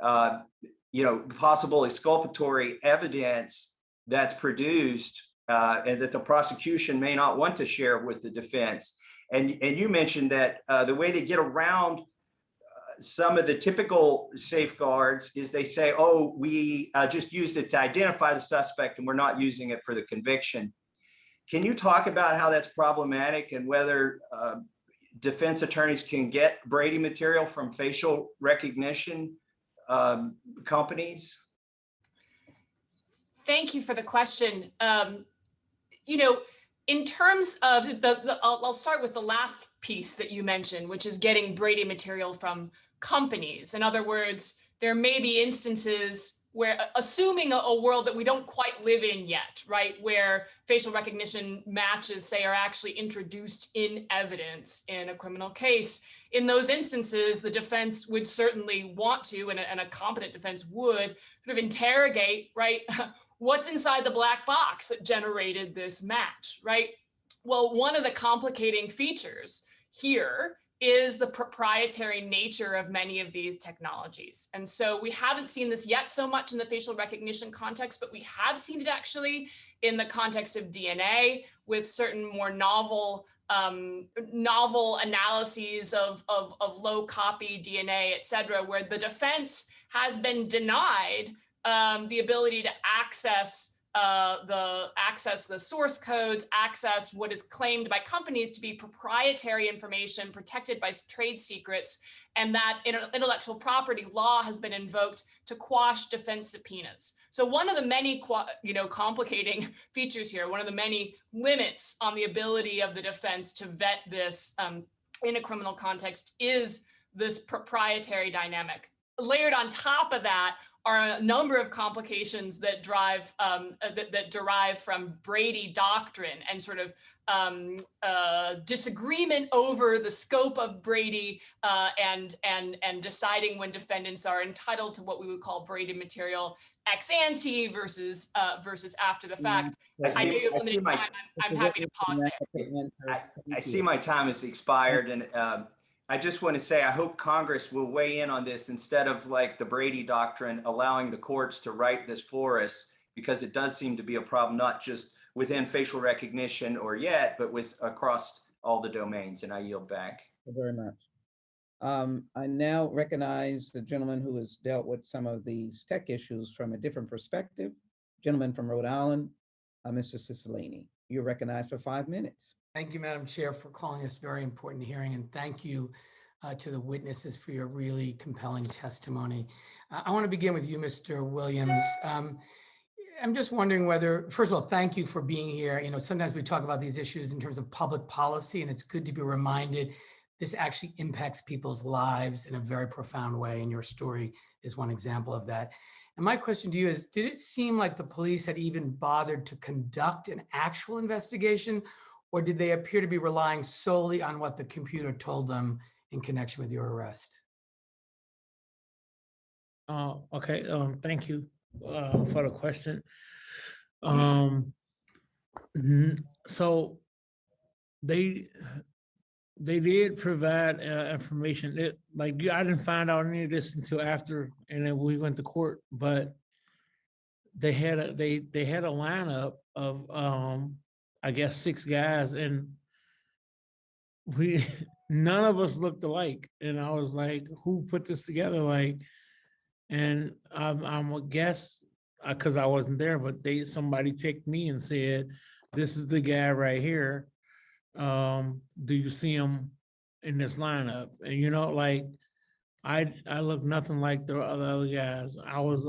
Possible exculpatory evidence that's produced and that the prosecution may not want to share with the defense. And you mentioned that the way they get around some of the typical safeguards is they say, oh, we just used it to identify the suspect and we're not using it for the conviction. Can you talk about how that's problematic and whether defense attorneys can get Brady material from facial recognition companies? Thank you for the question. In terms of I'll start with the last piece that you mentioned, which is getting Brady material from companies. In other words, there may be instances where, assuming a world that we don't quite live in yet, right, where facial recognition matches, say, are actually introduced in evidence in a criminal case. In those instances, the defense would certainly want to, and a competent defense would, sort of interrogate, right, what's inside the black box that generated this match, right? Well, one of the complicating features here is the proprietary nature of many of these technologies. And so we haven't seen this yet so much in the facial recognition context, but we have seen it actually in the context of DNA with certain more novel analyses of low copy DNA, et cetera, where the defense has been denied the ability to access the source codes, access what is claimed by companies to be proprietary information protected by trade secrets, and that intellectual property law has been invoked to quash defense subpoenas. So one of the many complicating features here, one of the many limits on the ability of the defense to vet this in a criminal context is this proprietary dynamic. Layered on top of that are a number of complications that derive from Brady doctrine and sort of disagreement over the scope of Brady and deciding when defendants are entitled to what we would call Brady material ex ante versus after the fact. I'm happy to pause there. I see my time has expired, and I just want to say, I hope Congress will weigh in on this instead of like the Brady doctrine, allowing the courts to write this for us, because it does seem to be a problem, not just within facial recognition or yet, but across all the domains. And I yield back. Thank you very much. I now recognize the gentleman who has dealt with some of these tech issues from a different perspective. Gentleman from Rhode Island, Mr. Cicilline. You're recognized for 5 minutes. Thank you, Madam Chair, for calling this very important hearing, and thank you to the witnesses for your really compelling testimony. I want to begin with you, Mr. Williams. I'm just wondering whether, first of all, thank you for being here. Sometimes we talk about these issues in terms of public policy, and it's good to be reminded this actually impacts people's lives in a very profound way. And your story is one example of that. And my question to you is, did it seem like the police had even bothered to conduct an actual investigation, or did they appear to be relying solely on what the computer told them in connection with your arrest? Okay, thank you for the question. So they did provide information. I didn't find out any of this until after, and then we went to court. But they had a lineup of I guess 6 guys, and we none of us looked alike. And I was like, who put this together? And I'm a guess, because I wasn't there, but somebody picked me and said, this is the guy right here. Do you see him in this lineup? And I look nothing like the other guys. I was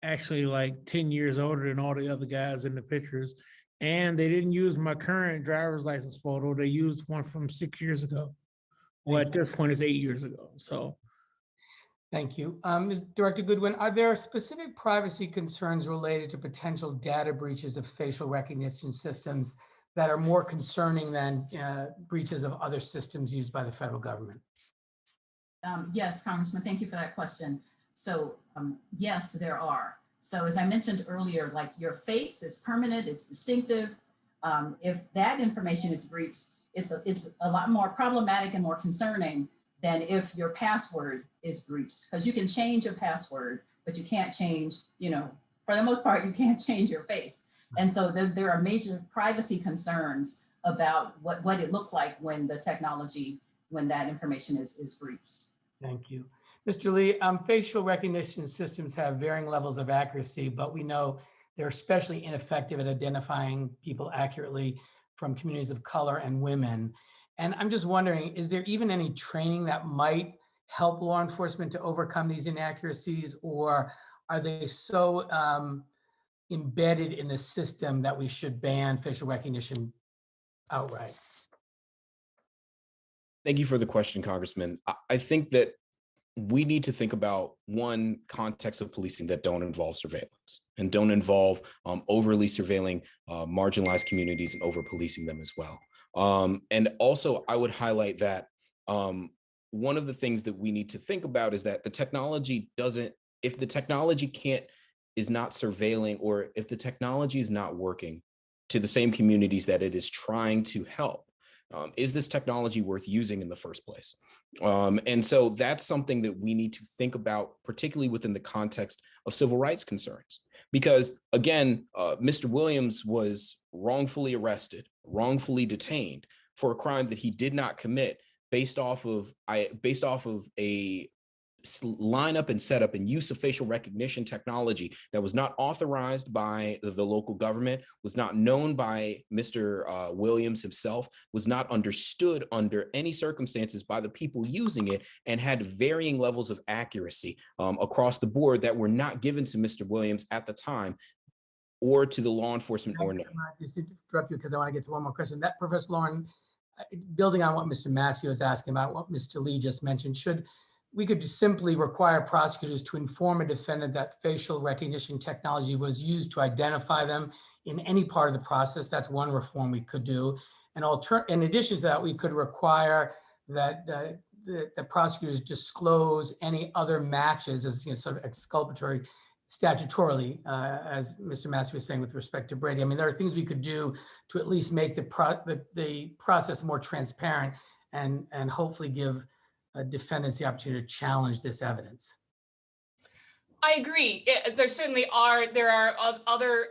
actually like 10 years older than all the other guys in the pictures. And they didn't use my current driver's license photo. They used one from 6 years ago. Well, at this point, it's 8 years ago. So. Thank you. Director Goodwin, are there specific privacy concerns related to potential data breaches of facial recognition systems that are more concerning than breaches of other systems used by the federal government? Yes, Congressman, thank you for that question. So yes, there are. So as I mentioned earlier, like your face is permanent, it's distinctive. If that information is breached, it's a lot more problematic and more concerning than if your password is breached, because you can change your password, but you can't change, for the most part, you can't change your face. And so there are major privacy concerns about what it looks like when that information is breached. Thank you. Mr. Lee, facial recognition systems have varying levels of accuracy, but we know they're especially ineffective at identifying people accurately from communities of color and women. And I'm just wondering, is there even any training that might help law enforcement to overcome these inaccuracies, or are they so embedded in the system that we should ban facial recognition outright? Thank you for the question, Congressman. I think that we need to think about one context of policing that don't involve surveillance and don't involve overly surveilling marginalized communities and over policing them as well. And also, I would highlight that one of the things that we need to think about is that the technology if the technology is not surveilling, or if the technology is not working to the same communities that it is trying to help, is this technology worth using in the first place? And so that's something that we need to think about, particularly within the context of civil rights concerns. Because again, Mr. Williams was wrongfully arrested, wrongfully detained for a crime that he did not commit based off of a lineup and setup and use of facial recognition technology that was not authorized by the local government, was not known by Mr. Williams himself, was not understood under any circumstances by the people using it, and had varying levels of accuracy across the board that were not given to Mr. Williams at the time or to the law enforcement or no. I just interrupt you because I want to get to one more question. That, Professor Lauren, building on what Mr. Massey was asking about, what Mr. Lee just mentioned, we could simply require prosecutors to inform a defendant that facial recognition technology was used to identify them in any part of the process. That's one reform we could do. And in addition to that, we could require that the prosecutors disclose any other matches as sort of exculpatory statutorily, as Mr. Massey was saying with respect to Brady. I mean, there are things we could do to at least make the process more transparent and hopefully give defendants the opportunity to challenge this evidence. I agree. There certainly are. There are other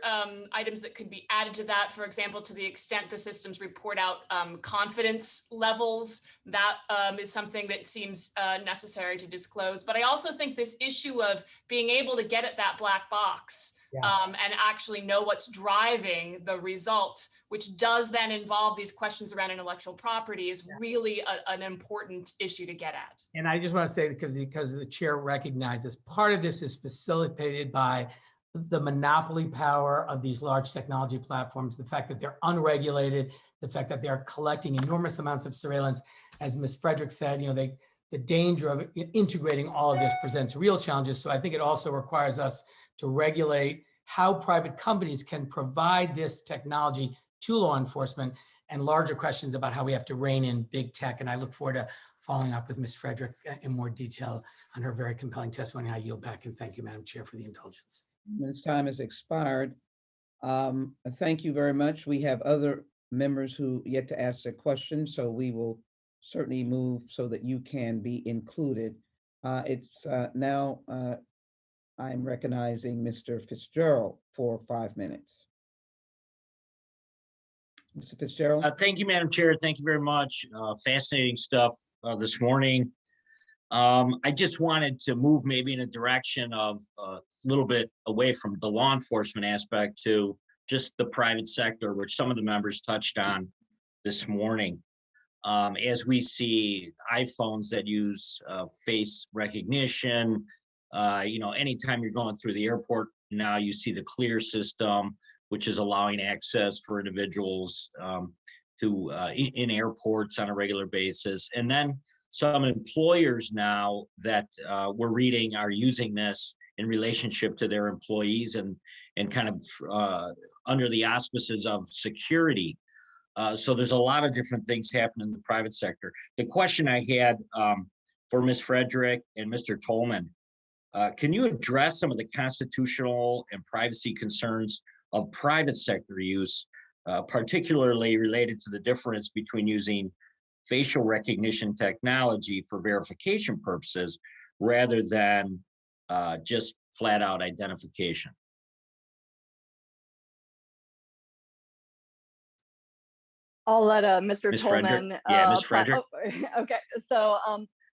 items that could be added to that. For example, to the extent the systems report out confidence levels, that is something that seems necessary to disclose. But I also think this issue of being able to get at that black box and actually know what's driving the result, which does then involve these questions around intellectual property, is really an important issue to get at. And I just want to say, because the chair recognizes part of this is facilitated by the monopoly power of these large technology platforms, the fact that they're unregulated, the fact that they're collecting enormous amounts of surveillance. as Ms. Frederick said, the danger of integrating all of this presents real challenges. So I think it also requires us to regulate how private companies can provide this technology to law enforcement, and larger questions about how we have to rein in big tech. And I look forward to following up with Ms. Frederick in more detail on her very compelling testimony. I yield back, and thank you, Madam Chair, for the indulgence. This time has expired. Thank you very much. We have other members who yet to ask their questions, so we will certainly move so that you can be included. Now I'm recognizing Mr. Fitzgerald for 5 minutes. Mr. Fitzgerald. Thank you, Madam Chair. Thank you very much. Fascinating stuff this morning. I just wanted to move maybe in a direction of a little bit away from the law enforcement aspect to just the private sector, which some of the members touched on this morning. As we see iPhones that use face recognition, anytime you're going through the airport now, you see the Clear system, which is allowing access for individuals to in airports on a regular basis. And then some employers now that we're reading are using this in relationship to their employees and kind of under the auspices of security. So there's a lot of different things happening in the private sector. The question I had for Ms. Frederick and Mr. Tolman, can you address some of the constitutional and privacy concerns of private sector use, particularly related to the difference between using facial recognition technology for verification purposes rather than just flat out identification? I'll let Mr. Ms. Tolman. Frederick? Yeah, Ms. Frederick. Okay, so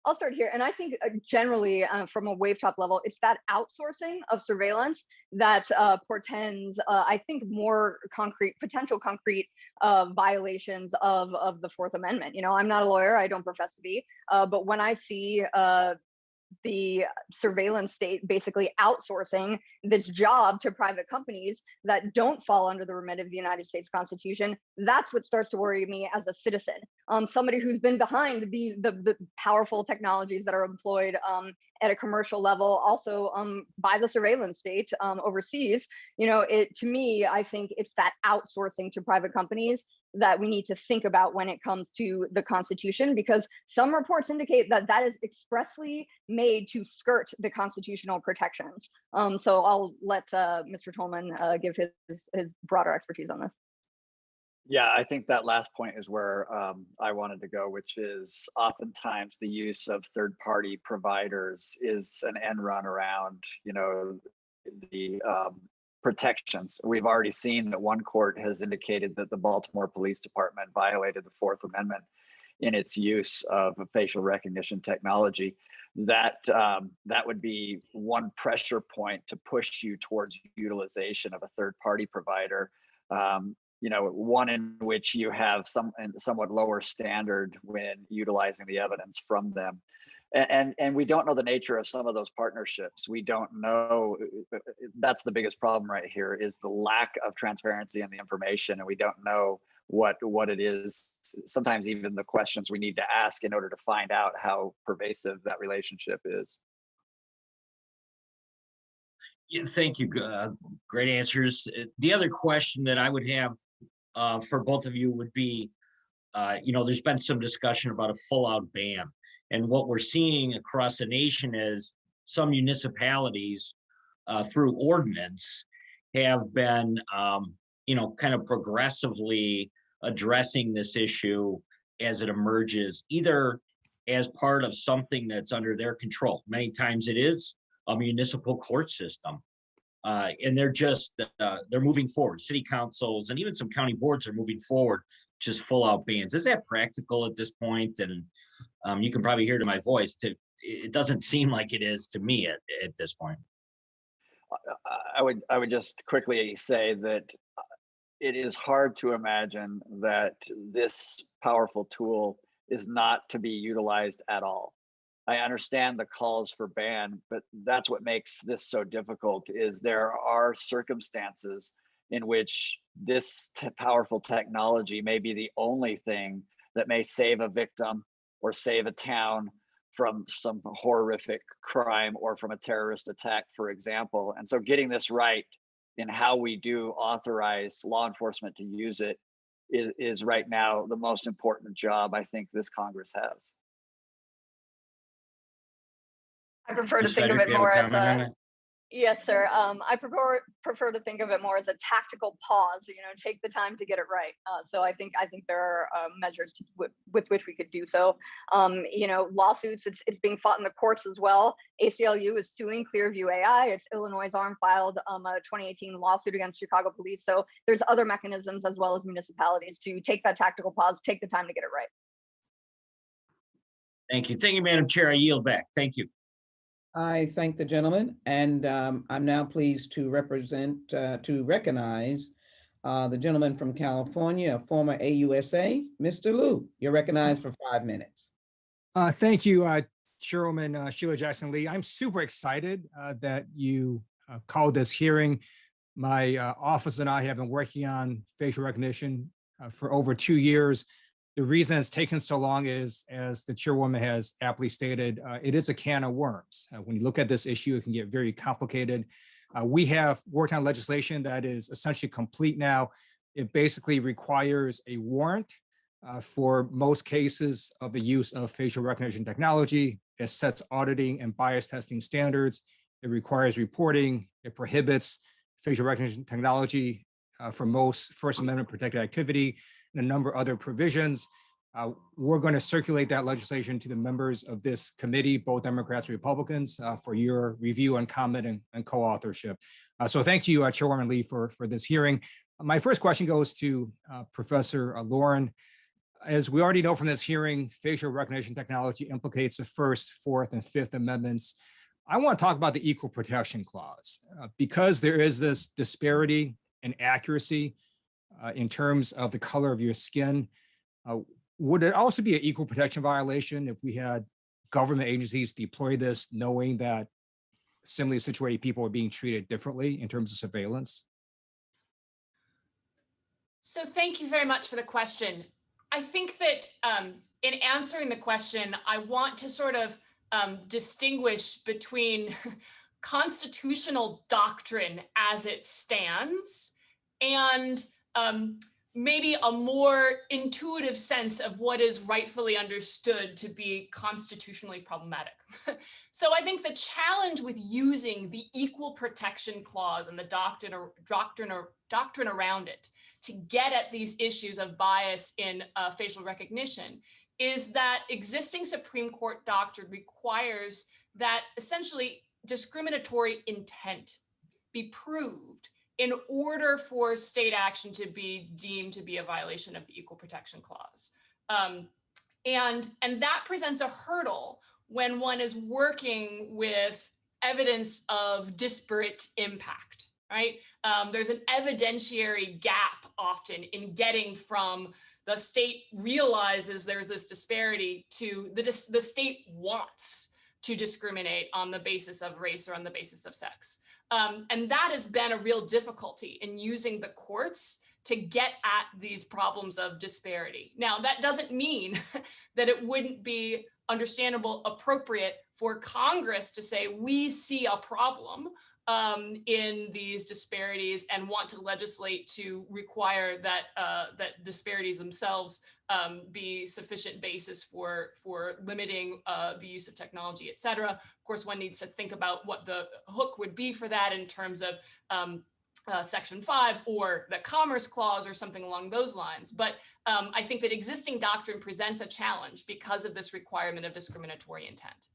I'll start here. And I think generally from a wavetop level, it's that outsourcing of surveillance that portends, I think, more potential concrete violations of the Fourth Amendment. I'm not a lawyer, I don't profess to be, but when I see the surveillance state basically outsourcing this job to private companies that don't fall under the remit of the United States Constitution, that's what starts to worry me as a citizen. Somebody who's been behind the powerful technologies that are employed at a commercial level, also by the surveillance state overseas. To me, I think it's that outsourcing to private companies that we need to think about when it comes to the Constitution, because some reports indicate that that is expressly made to skirt the constitutional protections. So I'll let Mr. Tolman give his broader expertise on this. Yeah, I think that last point is where I wanted to go, which is oftentimes the use of third-party providers is an end run around, the protections. We've already seen that one court has indicated that the Baltimore Police Department violated the Fourth Amendment in its use of facial recognition technology. That would be one pressure point to push you towards utilization of a third-party provider. One in which you have somewhat lower standard when utilizing the evidence from them. And we don't know the nature of some of those partnerships. We don't know. That's the biggest problem right here, is the lack of transparency in the information, and we don't know what it is. Sometimes even the questions we need to ask in order to find out how pervasive that relationship is. Yeah, thank you. Great answers. The other question that I would have for both of you would be, there's been some discussion about a full-out ban. And what we're seeing across the nation is some municipalities through ordinance have been, kind of progressively addressing this issue as it emerges, either as part of something that's under their control. Many times it is a municipal court system. And they're moving forward. City councils and even some county boards are moving forward, just full out bans. Is that practical at this point? And you can probably hear to my voice, it doesn't seem like it is to me at this point. I would just quickly say that it is hard to imagine that this powerful tool is not to be utilized at all. I understand the calls for ban, but that's what makes this so difficult, is there are circumstances in which this powerful technology may be the only thing that may save a victim or save a town from some horrific crime or from a terrorist attack, for example. And so getting this right in how we do authorize law enforcement to use it is right now the most important job I think this Congress has. I prefer to Ms. think of Frederick, it you have a more as comment on a, that? yes, sir. I prefer to think of it more as a tactical pause. Take the time to get it right. So I think there are measures with which we could do so. Lawsuits. It's being fought in the courts as well. ACLU is suing Clearview AI. It's Illinois' arm filed a 2018 lawsuit against Chicago police. So there's other mechanisms as well as municipalities to take that tactical pause, take the time to get it right. Thank you. Thank you, Madam Chair. I yield back. Thank you. I thank the gentleman, and I'm now pleased to recognize the gentleman from California, a former AUSA, Mr. Liu. You're recognized for 5 minutes. Thank you, Chairwoman Sheila Jackson Lee. I'm super excited that you called this hearing. My office and I have been working on facial recognition for over 2 years. The reason it's taken so long is, as the chairwoman has aptly stated, it is a can of worms. When you look at this issue, it can get very complicated. We have worked on legislation that is essentially complete now. It basically requires a warrant for most cases of the use of facial recognition technology. It sets auditing and bias testing standards. It requires reporting. It prohibits facial recognition technology for most First Amendment protected activity, and a number of other provisions. We're going to circulate that legislation to the members of this committee, both Democrats and Republicans, for your review and comment and co-authorship. So thank you, Chairwoman Lee, for this hearing. My first question goes to Professor Lauren. As we already know from this hearing, facial recognition technology implicates the First, Fourth, and Fifth Amendments. I want to talk about the Equal Protection Clause. Because there is this disparity in accuracy in terms of the color of your skin, would it also be an equal protection violation if we had government agencies deploy this knowing that similarly situated people are being treated differently in terms of surveillance? So thank you very much for the question. I think that in answering the question, I want to sort of distinguish between constitutional doctrine as it stands and maybe a more intuitive sense of what is rightfully understood to be constitutionally problematic. So I think the challenge with using the Equal Protection Clause and the doctrine around it to get at these issues of bias in facial recognition is that existing Supreme Court doctrine requires that essentially discriminatory intent be proved in order for state action to be deemed to be a violation of the Equal Protection Clause. And that presents a hurdle when one is working with evidence of disparate impact, right? There's an evidentiary gap often in getting from the state realizes there's this disparity to the state wants to discriminate on the basis of race or on the basis of sex. And that has been a real difficulty in using the courts to get at these problems of disparity. Now, that doesn't mean that it wouldn't be understandable, appropriate for Congress to say, we see a problem in these disparities and want to legislate to require that that disparities themselves be sufficient basis for limiting the use of technology, et cetera. Of course, one needs to think about what the hook would be for that in terms of Section 5 or the Commerce Clause or something along those lines. But I think that existing doctrine presents a challenge because of this requirement of discriminatory intent.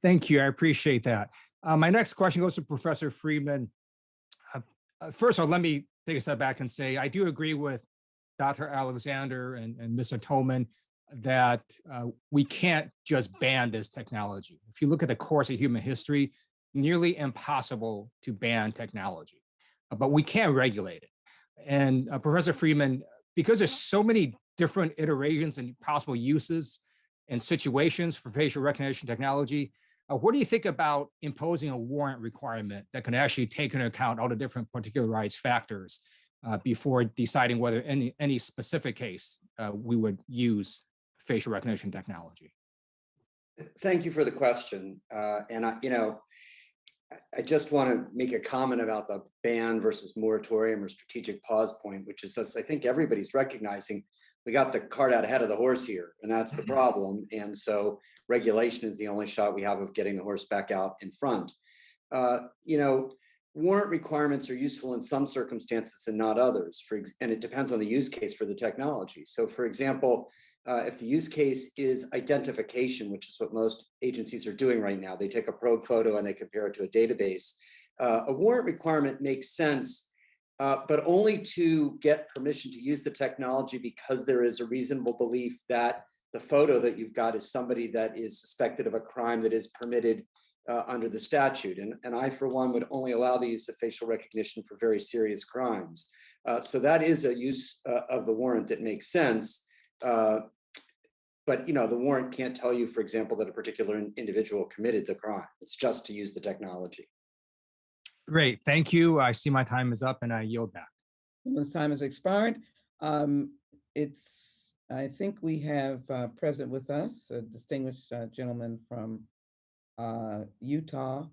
Thank you. I appreciate that. My next question goes to Professor Friedman. First of all, let me take a step back and say I do agree with Dr. Alexander and Mr. Tolman that we can't just ban this technology. If you look at the course of human history, nearly impossible to ban technology, but we can regulate it. And Professor Friedman, because there's so many different iterations and possible uses and situations for facial recognition technology, what do you think about imposing a warrant requirement that can actually take into account all the different particularized factors before deciding whether any specific case we would use facial recognition technology? Thank you for the question. I just want to make a comment about the ban versus moratorium or strategic pause point, which is just, I think everybody's recognizing we got the cart out ahead of the horse here, and that's the problem. And so regulation is the only shot we have of getting the horse back out in front. Warrant requirements are useful in some circumstances and not others, and it depends on the use case for the technology. So for example, if the use case is identification, which is what most agencies are doing right now, they take a probe photo and they compare it to a database. A warrant requirement makes sense, but only to get permission to use the technology because there is a reasonable belief that the photo that you've got is somebody that is suspected of a crime that is permitted under the statute. And I, for one, would only allow the use of facial recognition for very serious crimes. So that is a use of the warrant that makes sense. But the warrant can't tell you, for example, that a particular individual committed the crime. It's just to use the technology. Great, thank you. I see my time is up and I yield back. This time has expired. I think we have present with us a distinguished gentleman from Utah,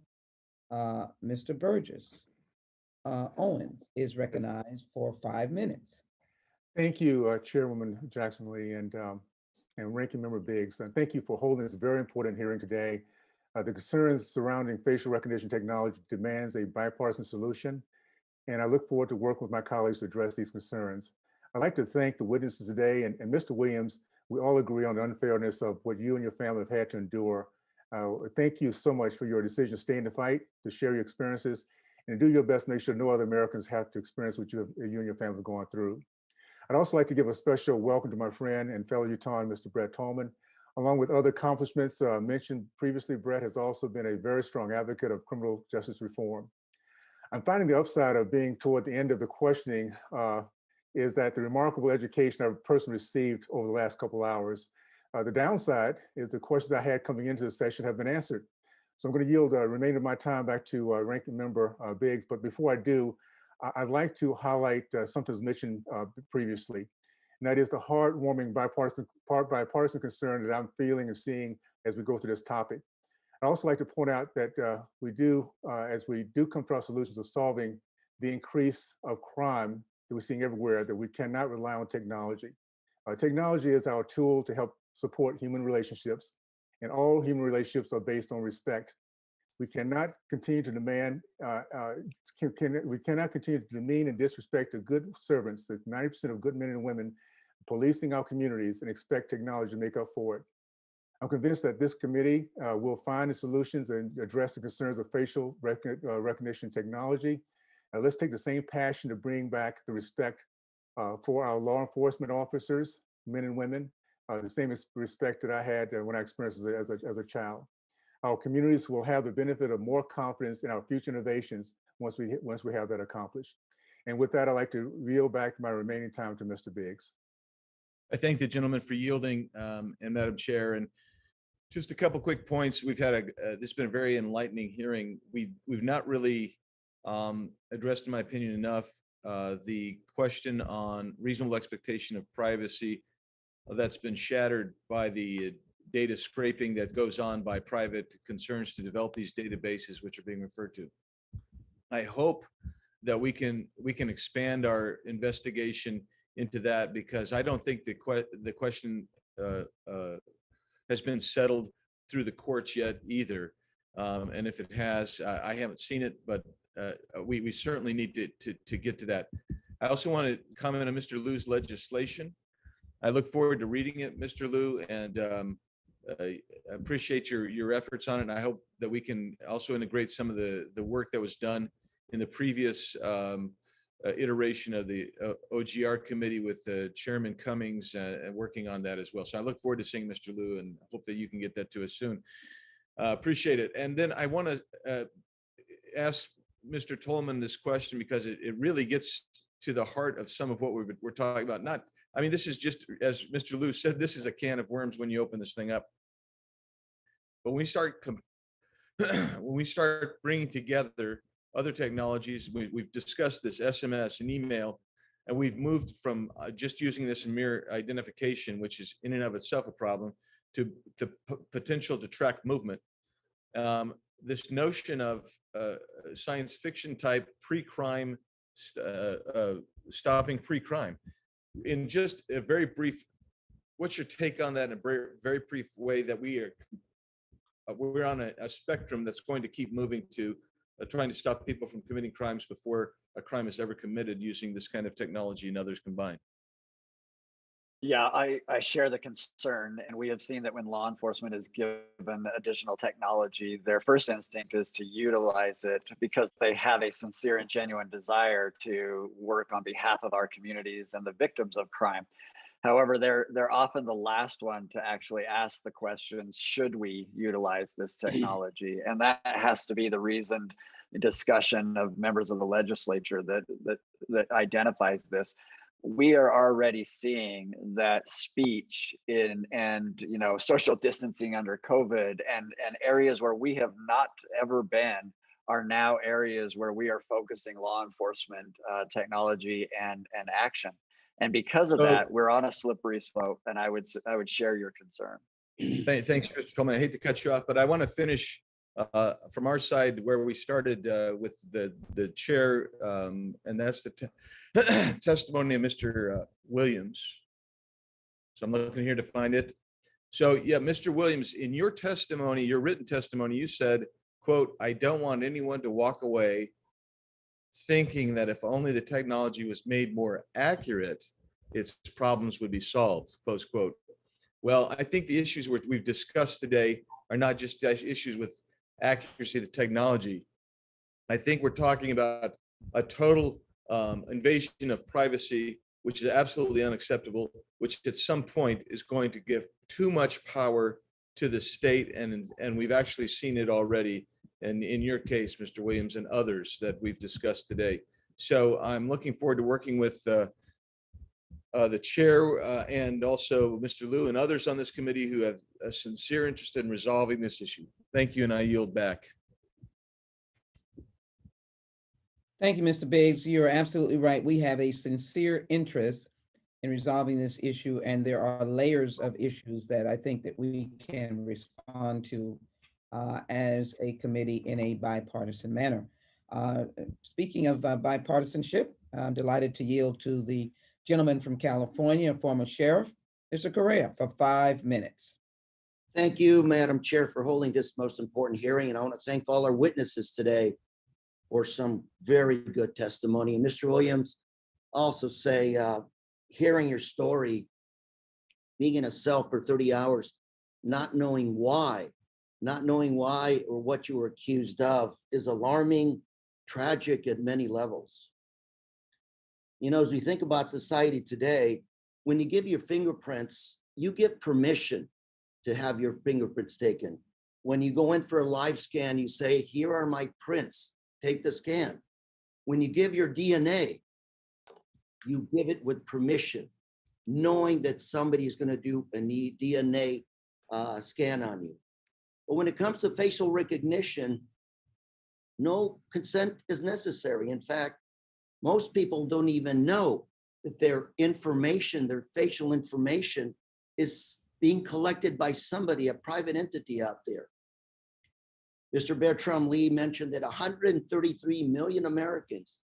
Mr. Burgess. Owens is recognized for 5 minutes. Thank you, Chairwoman Jackson Lee and Ranking Member Biggs. And thank you for holding this very important hearing today. The concerns surrounding facial recognition technology demands a bipartisan solution, and I look forward to working with my colleagues to address these concerns. I'd like to thank the witnesses today and Mr. Williams. We all agree on the unfairness of what you and your family have had to endure. Thank you so much for your decision to stay in the fight, to share your experiences, and do your best to make sure no other Americans have to experience what you and your family have gone through. I'd also like to give a special welcome to my friend and fellow Utahn, Mr. Brett Tolman. Along with other accomplishments mentioned previously, Brett has also been a very strong advocate of criminal justice reform. I'm finding the upside of being toward the end of the questioning is that the remarkable education I've personally received over the last couple hours. The downside is the questions I had coming into the session have been answered. So I'm going to yield the remainder of my time back to Ranking Member Biggs. But before I do, I'd like to highlight something that was mentioned previously, and that is the heartwarming bipartisan concern that I'm feeling and seeing as we go through this topic. I'd also like to point out that as we do come to our solutions of solving the increase of crime that we're seeing everywhere, that we cannot rely on technology. Technology is our tool to help support human relationships, and all human relationships are based on respect. We cannot continue to demand, we cannot continue to demean and disrespect the good servants, the 90% of good men and women policing our communities, and expect technology to make up for it. I'm convinced that this committee will find the solutions and address the concerns of facial recognition technology. Let's take the same passion to bring back the respect for our law enforcement officers, men and women, the same respect that I had when I experienced as a child. Our communities will have the benefit of more confidence in our future innovations once we have that accomplished. And with that, I'd like to yield back my remaining time to Mr. Biggs. I thank the gentleman for yielding, and Madam Chair. And just a couple quick points. We've had this has been a very enlightening hearing. We've not really addressed, in my opinion, enough the question on reasonable expectation of privacy that's been shattered by the data scraping that goes on by private concerns to develop these databases, which are being referred to. I hope that we can expand our investigation into that, because I don't think the question has been settled through the courts yet either. And if it has, I haven't seen it, but we certainly need to get to that. I also want to comment on Mr. Liu's legislation. I look forward to reading it, Mr. Liu, and I appreciate your efforts on it. And I hope that we can also integrate some of the work that was done in the previous iteration of the OGR committee with Chairman Cummings and working on that as well. So I look forward to seeing Mr. Liu and hope that you can get that to us soon. Appreciate it. And then I want to ask Mr. Tolman this question, because it really gets to the heart of some of what we're talking about. I mean, this is just, as Mr. Liu said, this is a can of worms when you open this thing up. But when we start bringing together other technologies, we've discussed this SMS and email, and we've moved from just using this in mere identification, which is in and of itself a problem, to the potential to track movement. This notion of science fiction type pre-crime, stopping pre-crime. In just a very brief, what's your take on that in a very, very brief way that we're on a spectrum that's going to keep moving to trying to stop people from committing crimes before a crime is ever committed using this kind of technology and others combined? Yeah, I share the concern, and we have seen that when law enforcement is given additional technology, their first instinct is to utilize it because they have a sincere and genuine desire to work on behalf of our communities and the victims of crime. However, they're often the last one to actually ask the questions, should we utilize this technology? And that has to be the reasoned discussion of members of the legislature that identifies this. We are already seeing that speech and social distancing under COVID and areas where we have not ever been are now areas where we are focusing law enforcement technology and action. And because of that, we're on a slippery slope, and I would share your concern. Thanks, Mr. Tolman. I hate to cut you off, but I want to finish from our side where we started with the chair, and that's the testimony of Mr. Williams. So I'm looking here to find it. So yeah, Mr. Williams, in your testimony, your written testimony, you said, quote, "I don't want anyone to walk away thinking that if only the technology was made more accurate, its problems would be solved," close quote. Well, I think the issues we've discussed today are not just issues with accuracy of the technology. I think we're talking about a total invasion of privacy, which is absolutely unacceptable, which at some point is going to give too much power to the state. And we've actually seen it already. And in your case, Mr. Williams, and others that we've discussed today. So I'm looking forward to working with the chair and also Mr. Liu and others on this committee who have a sincere interest in resolving this issue. Thank you, and I yield back. Thank you, Mr. Biggs. You're absolutely right. We have a sincere interest in resolving this issue, and there are layers of issues that I think that we can respond to as a committee in a bipartisan manner. Speaking of bipartisanship, I'm delighted to yield to the gentleman from California, former sheriff, Mr. Correa, for 5 minutes. Thank you, Madam Chair, for holding this most important hearing. And I want to thank all our witnesses today for some very good testimony. And Mr. Williams, also say, hearing your story, being in a cell for 30 hours, not knowing why or what you were accused of is alarming, tragic at many levels. You know, as we think about society today, when you give your fingerprints, you give permission to have your fingerprints taken. When you go in for a live scan, you say, here are my prints, take the scan. When you give your DNA, you give it with permission, knowing that somebody is going to do a DNA scan on you. But when it comes to facial recognition, no consent is necessary. In fact, most people don't even know that their information, their facial information, is being collected by somebody, a private entity out there. Mr. Bertram Lee mentioned that 133 million Americans,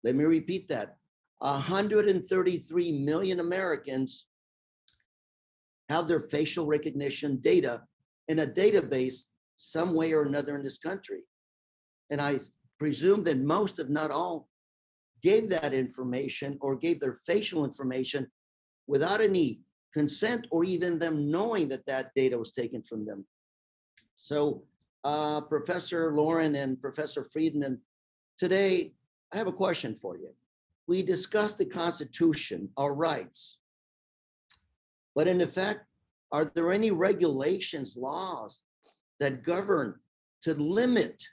let me repeat that, 133 million Americans have their facial recognition data in a database some way or another in this country. And I presume that most, if not all, gave that information or gave their facial information without any consent or even them knowing that that data was taken from them. So Professor Lauren and Professor Friedman, today I have a question for you. We discussed the Constitution, our rights, but in effect, are there any regulations, laws that govern to limit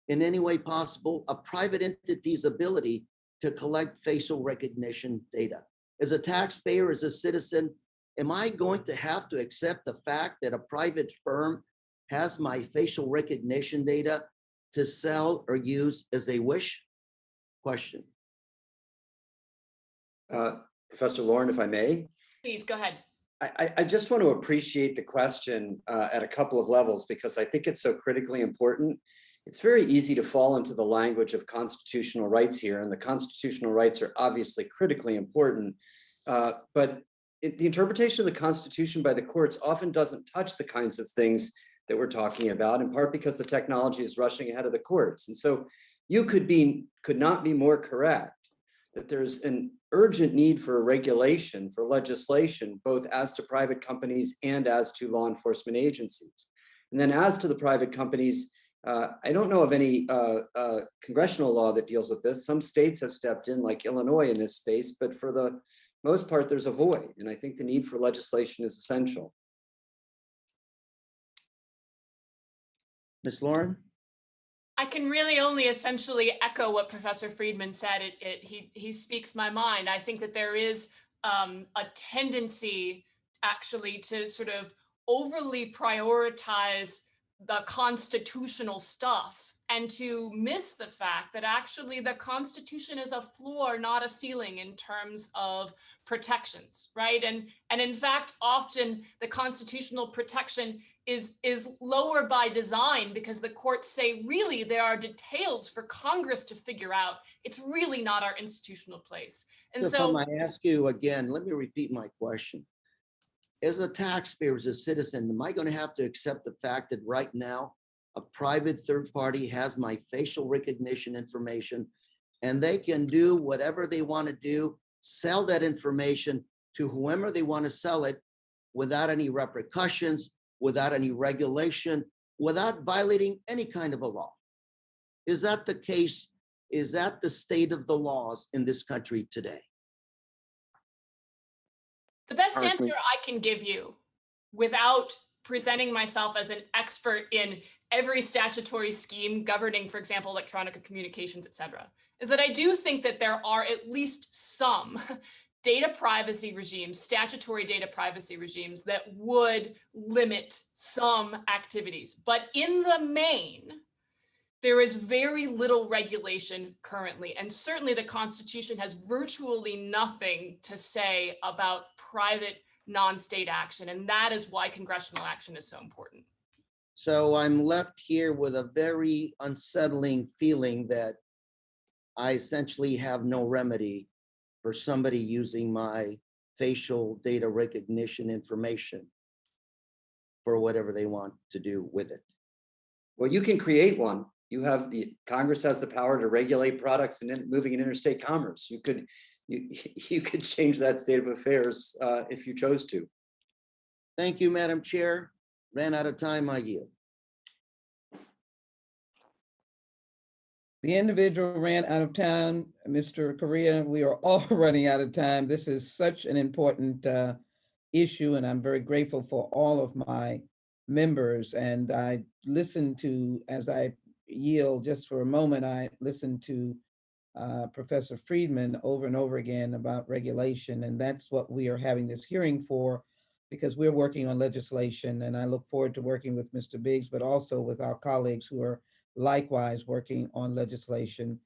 in any way possible a private entity's ability to collect facial recognition data? As a taxpayer, as a citizen, am I going to have to accept the fact that a private firm has my facial recognition data to sell or use as they wish? Question. Professor Lauren, if I may. Please go ahead. I just want to appreciate the question at a couple of levels because I think it's so critically important. It's very easy to fall into the language of constitutional rights here, and the constitutional rights are obviously critically important. But the interpretation of the Constitution by the courts often doesn't touch the kinds of things that we're talking about, in part because the technology is rushing ahead of the courts. And so you could not be more correct that there's an urgent need for a regulation, for legislation, both as to private companies and as to law enforcement agencies. And then as to the private companies, I don't know of any congressional law that deals with this. Some states have stepped in, like Illinois, in this space, but for the most part, there's a void. And I think the need for legislation is essential. Ms. Lauren? I can really only essentially echo what Professor Friedman said. He speaks my mind. I think that there is a tendency actually to sort of overly prioritize the constitutional stuff and to miss the fact that actually the Constitution is a floor, not a ceiling in terms of protections, right? And in fact, often the constitutional protection is lower by design because the courts say, really, there are details for Congress to figure out. It's really not our institutional place. And so I ask you again, let me repeat my question. As a taxpayer, as a citizen, am I going to have to accept the fact that right now a private third party has my facial recognition information and they can do whatever they want to do, sell that information to whoever they want to sell it without any repercussions, without any regulation, without violating any kind of a law? Is that the case? Is that the state of the laws in this country today? The best answer I can give you without presenting myself as an expert in every statutory scheme governing, for example, electronic communications, et cetera, is that I do think that there are at least some data privacy regimes, statutory data privacy regimes that would limit some activities. But in the main, there is very little regulation currently. And certainly the Constitution has virtually nothing to say about private non-state action. And that is why congressional action is so important. So I'm left here with a very unsettling feeling that I essentially have no remedy for somebody using my facial data recognition information for whatever they want to do with it. Well, you can create one. Congress has the power to regulate products and moving in interstate commerce. You could change that state of affairs if you chose to. Thank you, Madam Chair. Ran out of time, I yield. The individual ran out of time, Mr. Correa. We are all running out of time. This is such an important issue, and I'm very grateful for all of my members. And I listened to, as I yield just for a moment, I listened to Professor Friedman over and over again about regulation, and that's what we are having this hearing for, because we're working on legislation, and I look forward to working with Mr. Biggs, but also with our colleagues who are likewise working on legislation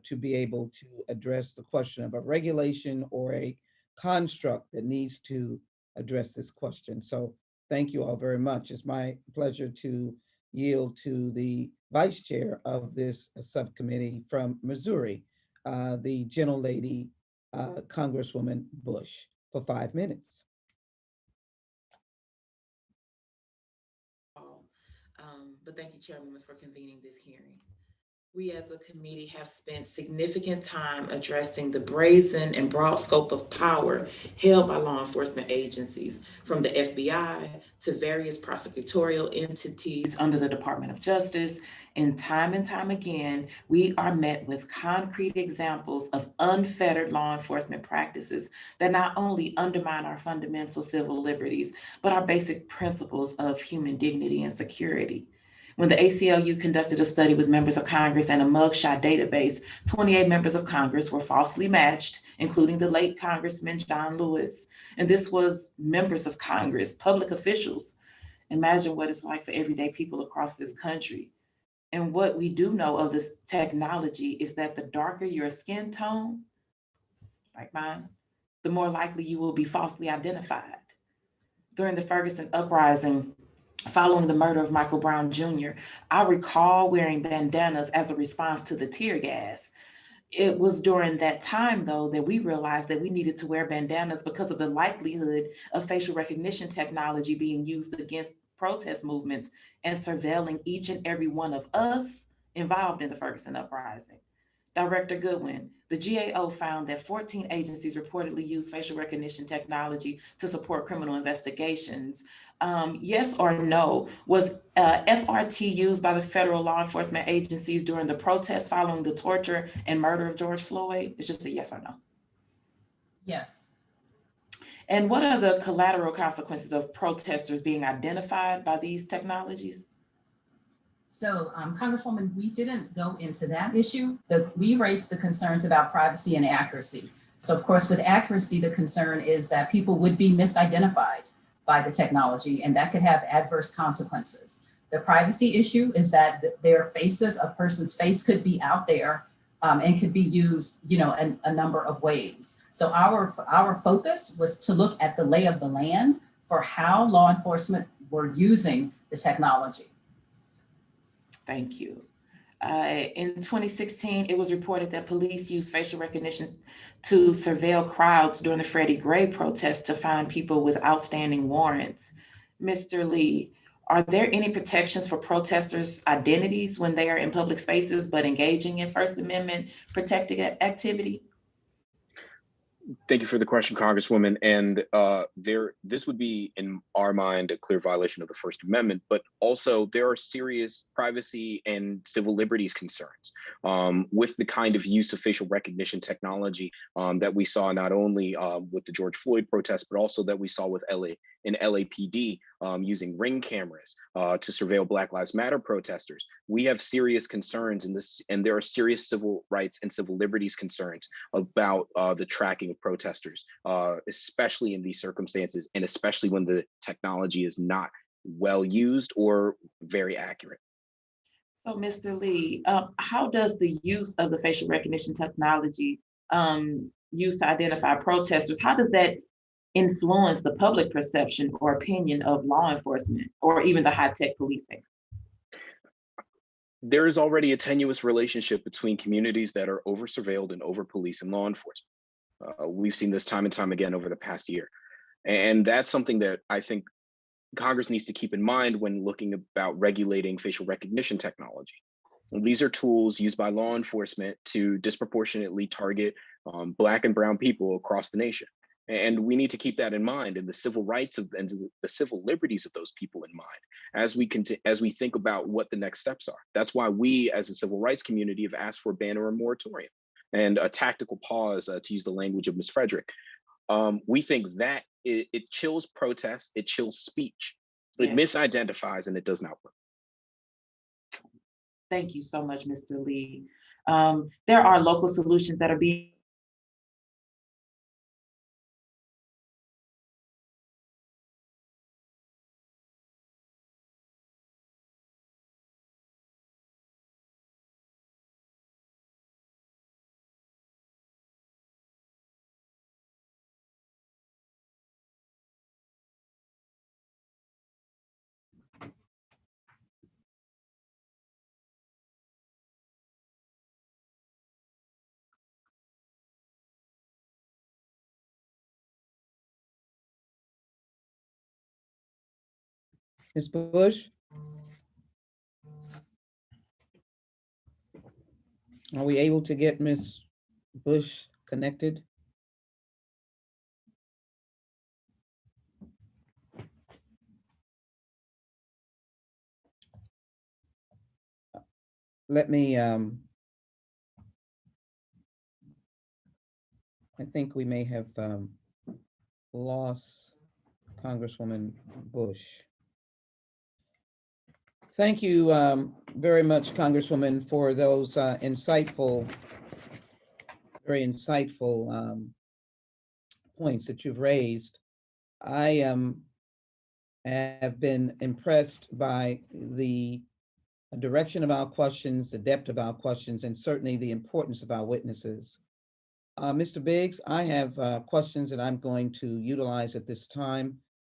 to be able to address the question of a regulation or a construct that needs to address this question. So thank you all very much. It's my pleasure to yield to the vice chair of this subcommittee from Missouri, the gentlelady, Congresswoman Bush, for 5 minutes. But thank you, Chairwoman, for convening this hearing. We as a committee have spent significant time addressing the brazen and broad scope of power held by law enforcement agencies, from the FBI to various prosecutorial entities under the Department of Justice. And time again, we are met with concrete examples of unfettered law enforcement practices that not only undermine our fundamental civil liberties, but our basic principles of human dignity and security. When the ACLU conducted a study with members of Congress and a mugshot database, 28 members of Congress were falsely matched, including the late Congressman John Lewis. And this was members of Congress, public officials. Imagine what it's like for everyday people across this country. And what we do know of this technology is that the darker your skin tone, like mine, the more likely you will be falsely identified. during the Ferguson uprising following the murder of Michael Brown Jr., I recall wearing bandanas as a response to the tear gas. It was during that time, though, that we realized that we needed to wear bandanas because of the likelihood of facial recognition technology being used against protest movements and surveilling each and every one of us involved in the Ferguson uprising. Director Goodwin, the GAO found that 14 agencies reportedly use facial recognition technology to support criminal investigations. Yes or no, was FRT used by the federal law enforcement agencies during the protests following the torture and murder of George Floyd? It's just a yes or no. Yes. And what are the collateral consequences of protesters being identified by these technologies? So Congresswoman, we didn't go into that issue. We raised the concerns about privacy and accuracy. So of course, with accuracy, the concern is that people would be misidentified by the technology, and that could have adverse consequences. The privacy issue is that their faces, a person's face could be out there and could be used, in a number of ways. So our focus was to look at the lay of the land for how law enforcement were using the technology. Thank you. In 2016, it was reported that police used facial recognition to surveil crowds during the Freddie Gray protests to find people with outstanding warrants. Mr. Lee, are there any protections for protesters' identities when they are in public spaces but engaging in First Amendment protected activity? Thank you for the question, Congresswoman. And this would be, in our mind, a clear violation of the First Amendment, but also there are serious privacy and civil liberties concerns with the kind of use of facial recognition technology that we saw not only with the George Floyd protests, but also that we saw with LAPD using Ring cameras to surveil Black Lives Matter protesters. We have serious concerns in this, and there are serious civil rights and civil liberties concerns about the tracking of protesters, especially in these circumstances, and especially when the technology is not well used or very accurate. So, Mr. Lee, how does the use of the facial recognition technology used to identify protesters, how does that influence the public perception or opinion of law enforcement or even the high-tech policing? There is already a tenuous relationship between communities that are over-surveilled and over-policed and law enforcement. We've seen this time and time again over the past year. And that's something that I think Congress needs to keep in mind when looking about regulating facial recognition technology. These are tools used by law enforcement to disproportionately target Black and Brown people across the nation. And we need to keep that in mind, and the civil rights and the civil liberties of those people in mind as we think about what the next steps are. That's why we, as a civil rights community, have asked for a ban or a moratorium and a tactical pause, to use the language of Ms. Frederick. We think that it chills protest, it chills speech, it misidentifies, and it does not work. Thank you so much, Mr. Lee. There are local solutions that are being Ms. Bush? Are we able to get Ms. Bush connected? Let me, I think we may have lost Congresswoman Bush. Thank you very much, Congresswoman, for those very insightful points that you've raised. I have been impressed by the direction of our questions, the depth of our questions, and certainly the importance of our witnesses. Mr. Biggs, I have questions that I'm going to utilize at this time.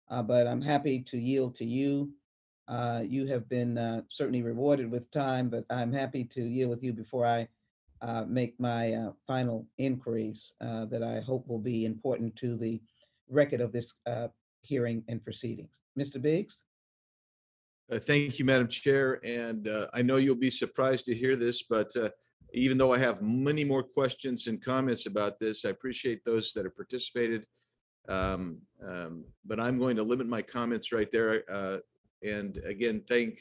but I'm happy to yield to you. You have been certainly rewarded with time, but I'm happy to yield with you before I make my final inquiries that I hope will be important to the record of this hearing and proceedings. Mr. Biggs? Thank you, Madam Chair. And I know you'll be surprised to hear this, but even though I have many more questions and comments about this, I appreciate those that have participated. But I'm going to limit my comments right there. And again, thank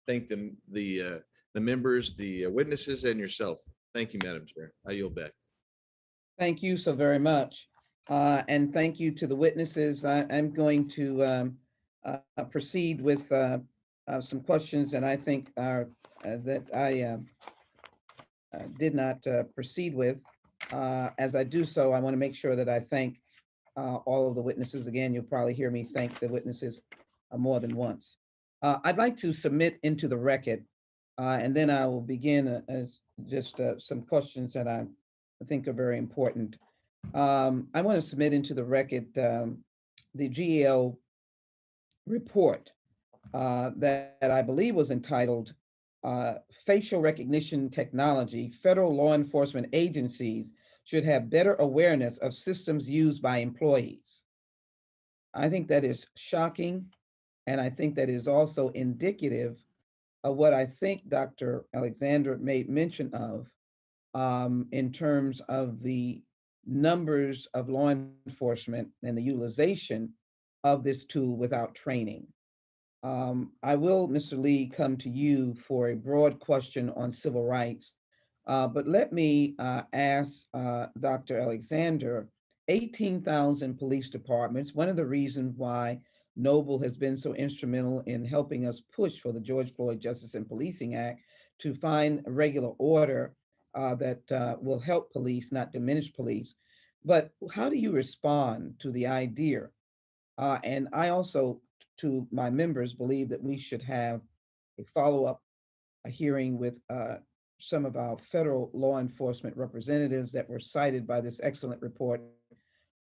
the members, the witnesses, and yourself. Thank you, Madam Chair. I yield back. Thank you so very much. And thank you to the witnesses. I'm going to proceed with some questions that I think are that I did not proceed with. As I do so, I want to make sure that I thank all of the witnesses. Again, you'll probably hear me thank the witnesses more than once. I'd like to submit into the record, and then I will begin just some questions that I think are very important. I want to submit into the record the GAO report that I believe was entitled Facial Recognition Technology, Federal Law Enforcement Agencies Should Have Better Awareness of Systems Used by Employees. I think that is shocking, and I think that is also indicative of what I think Dr. Alexander made mention of in terms of the numbers of law enforcement and the utilization of this tool without training. I will, Mr. Lee, come to you for a broad question on civil rights, but let me ask Dr. Alexander, 18,000 police departments. One of the reasons why Noble has been so instrumental in helping us push for the George Floyd Justice and Policing Act to find a regular order that will help police, not diminish police. But how do you respond to the idea? And I also, to my members, believe that we should have a follow-up hearing with some of our federal law enforcement representatives that were cited by this excellent report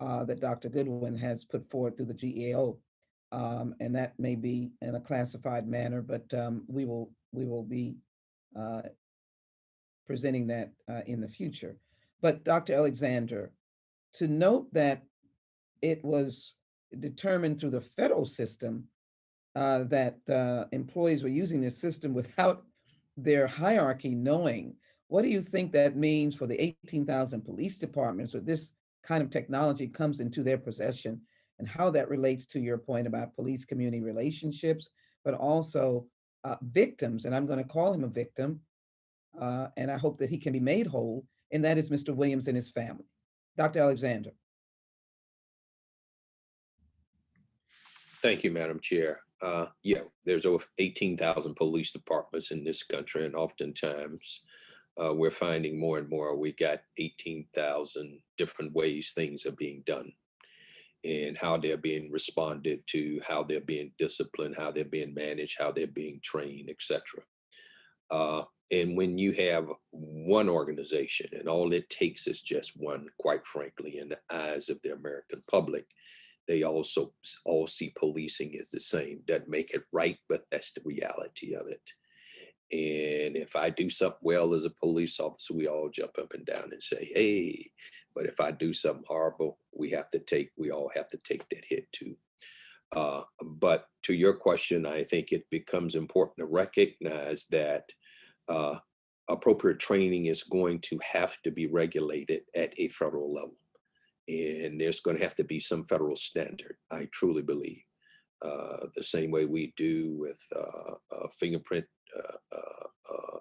that Dr. Goodwin has put forward through the GAO. And that may be in a classified manner, but we will be presenting that in the future. But Dr. Alexander, to note that it was determined through the federal system that employees were using this system without their hierarchy knowing, what do you think that means for the 18,000 police departments where this kind of technology comes into their possession, and how that relates to your point about police community relationships, but also victims, and I'm going to call him a victim, and I hope that he can be made whole, and that is Mr. Williams and his family. Dr. Alexander. Thank you, Madam Chair. Yeah, there's over 18,000 police departments in this country, and oftentimes we're finding more and more we got 18,000 different ways things are being done, and how they're being responded to, how they're being disciplined, how they're being managed, how they're being trained, etc. And when you have one organization, and all it takes is just one, quite frankly, in the eyes of the American public, they also all see policing as the same. Doesn't make it right, but that's the reality of it. And if I do something well as a police officer, we all jump up and down and say, hey, but if I do something horrible, we all have to take that hit too. But to your question, I think it becomes important to recognize that appropriate training is going to have to be regulated at a federal level. And there's going to have to be some federal standard, I truly believe. The same way we do with fingerprint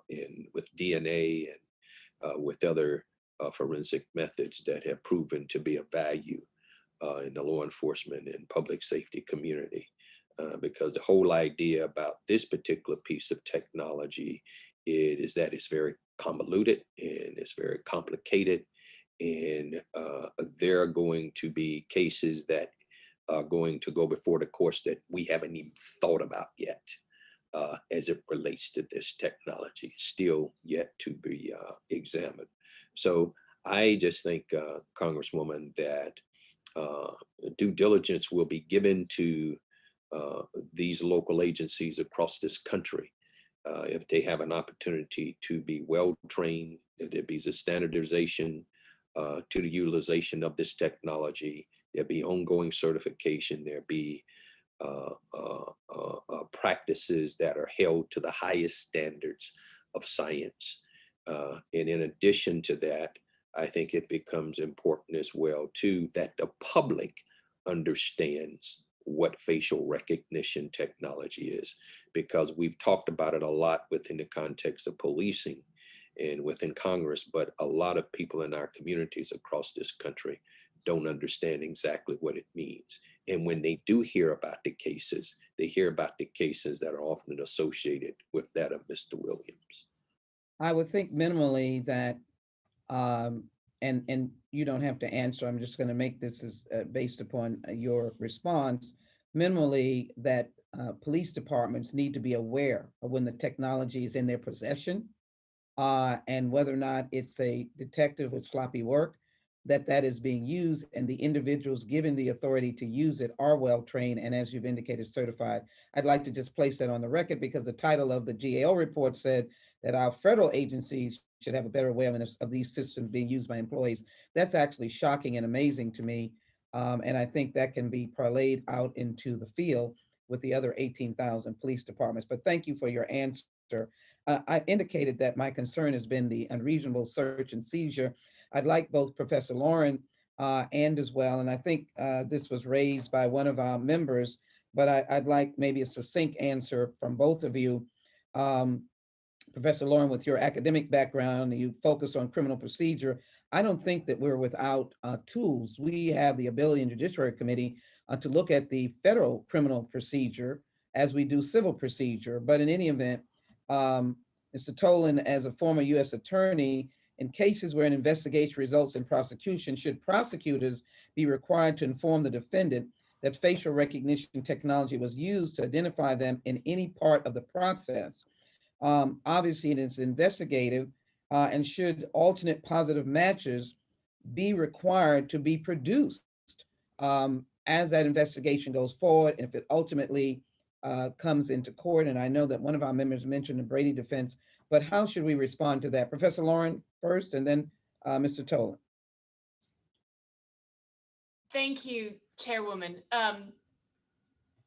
and with DNA and with other forensic methods that have proven to be of value in the law enforcement and public safety community. Because the whole idea about this particular piece of technology is that it's very convoluted and it's very complicated. And there are going to be cases that are going to go before the courts that we haven't even thought about yet as it relates to this technology, still yet to be examined. So I just think, Congresswoman, that due diligence will be given to these local agencies across this country. If they have an opportunity to be well-trained, if there be a standardization to the utilization of this technology, there'll be ongoing certification, there'll be practices that are held to the highest standards of science. And in addition to that, I think it becomes important as well too that the public understands what facial recognition technology is, because we've talked about it a lot within the context of policing and within Congress, but a lot of people in our communities across this country don't understand exactly what it means. And when they do hear about the cases, they hear about the cases that are often associated with that of Mr. Williams. I would think minimally that, and you don't have to answer, I'm just going to make this as based upon your response, minimally that police departments need to be aware of when the technology is in their possession, and whether or not it's a detective with sloppy work, that is being used, and the individuals given the authority to use it are well-trained and, as you've indicated, certified. I'd like to just place that on the record because the title of the GAO report said that our federal agencies should have a better awareness of these systems being used by employees. That's actually shocking and amazing to me. And I think that can be parlayed out into the field with the other 18,000 police departments. But thank you for your answer. I indicated that my concern has been the unreasonable search and seizure. I'd like both Professor Lauren and as well, and I think this was raised by one of our members, but I'd like maybe a succinct answer from both of you. Professor Lauren, with your academic background, you focused on criminal procedure. I don't think that we're without tools. We have the ability in Judiciary Committee to look at the federal criminal procedure as we do civil procedure. But in any event, Mr. Tolman, as a former U.S. attorney, in cases where an investigation results in prosecution, should prosecutors be required to inform the defendant that facial recognition technology was used to identify them in any part of the process? Obviously, it is investigative, and should alternate positive matches be required to be produced as that investigation goes forward, and if it ultimately comes into court? And I know that one of our members mentioned the Brady defense, but how should we respond to that? Professor Lauren first, and then Mr. Tolman. Thank you, Chairwoman.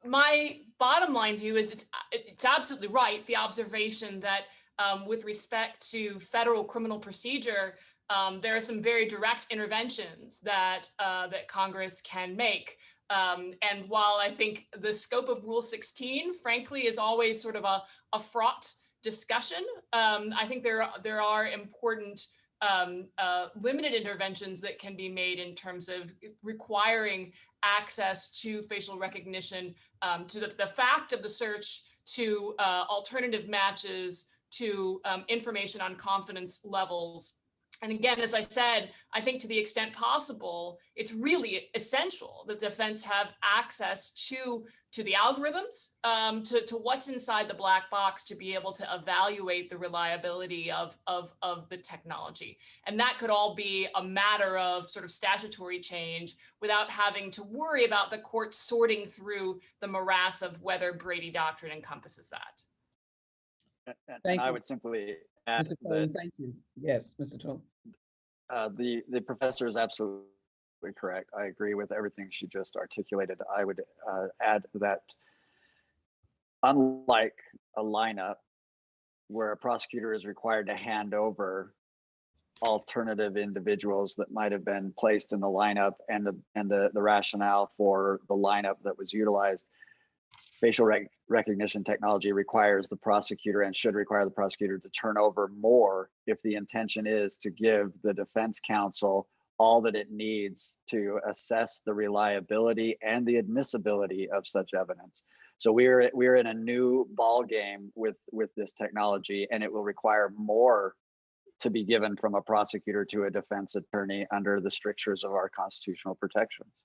My bottom line view is it's absolutely right, the observation that with respect to federal criminal procedure, there are some very direct interventions that that Congress can make. And while I think the scope of Rule 16, frankly, is always sort of a fraught discussion, I think there are important limited interventions that can be made in terms of requiring access to facial recognition, to the fact of the search, to alternative matches, to information on confidence levels. And again, as I said, I think to the extent possible, it's really essential that defense have access to the algorithms, to what's inside the black box, to be able to evaluate the reliability of the technology. And that could all be a matter of sort of statutory change without having to worry about the court sorting through the morass of whether Brady doctrine encompasses that. And I would simply add Mr. Tolman, thank you. Yes, Mr. Tolman. The professor is absolutely correct. I agree with everything she just articulated. I would add that unlike a lineup where a prosecutor is required to hand over alternative individuals that might have been placed in the lineup and the rationale for the lineup that was utilized, facial recognition technology requires the prosecutor and should require the prosecutor to turn over more if the intention is to give the defense counsel all that it needs to assess the reliability and the admissibility of such evidence. So we're in a new ball game with this technology, and it will require more to be given from a prosecutor to a defense attorney under the strictures of our constitutional protections.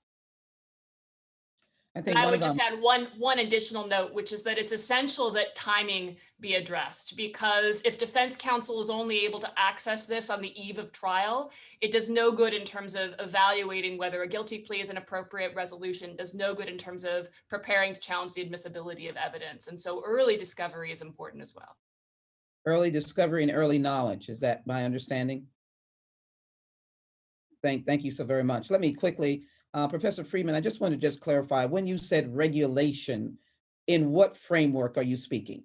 I think And I one would of just our, add one additional note, which is that it's essential that timing be addressed, because if defense counsel is only able to access this on the eve of trial, it does no good in terms of evaluating whether a guilty plea is an appropriate resolution, does no good in terms of preparing to challenge the admissibility of evidence. And so early discovery is important as well. early discovery and early knowledge. Is that my understanding? Thank you so very much. Let me quickly, Professor Friedman, I just want to just clarify, when you said regulation, in what framework are you speaking?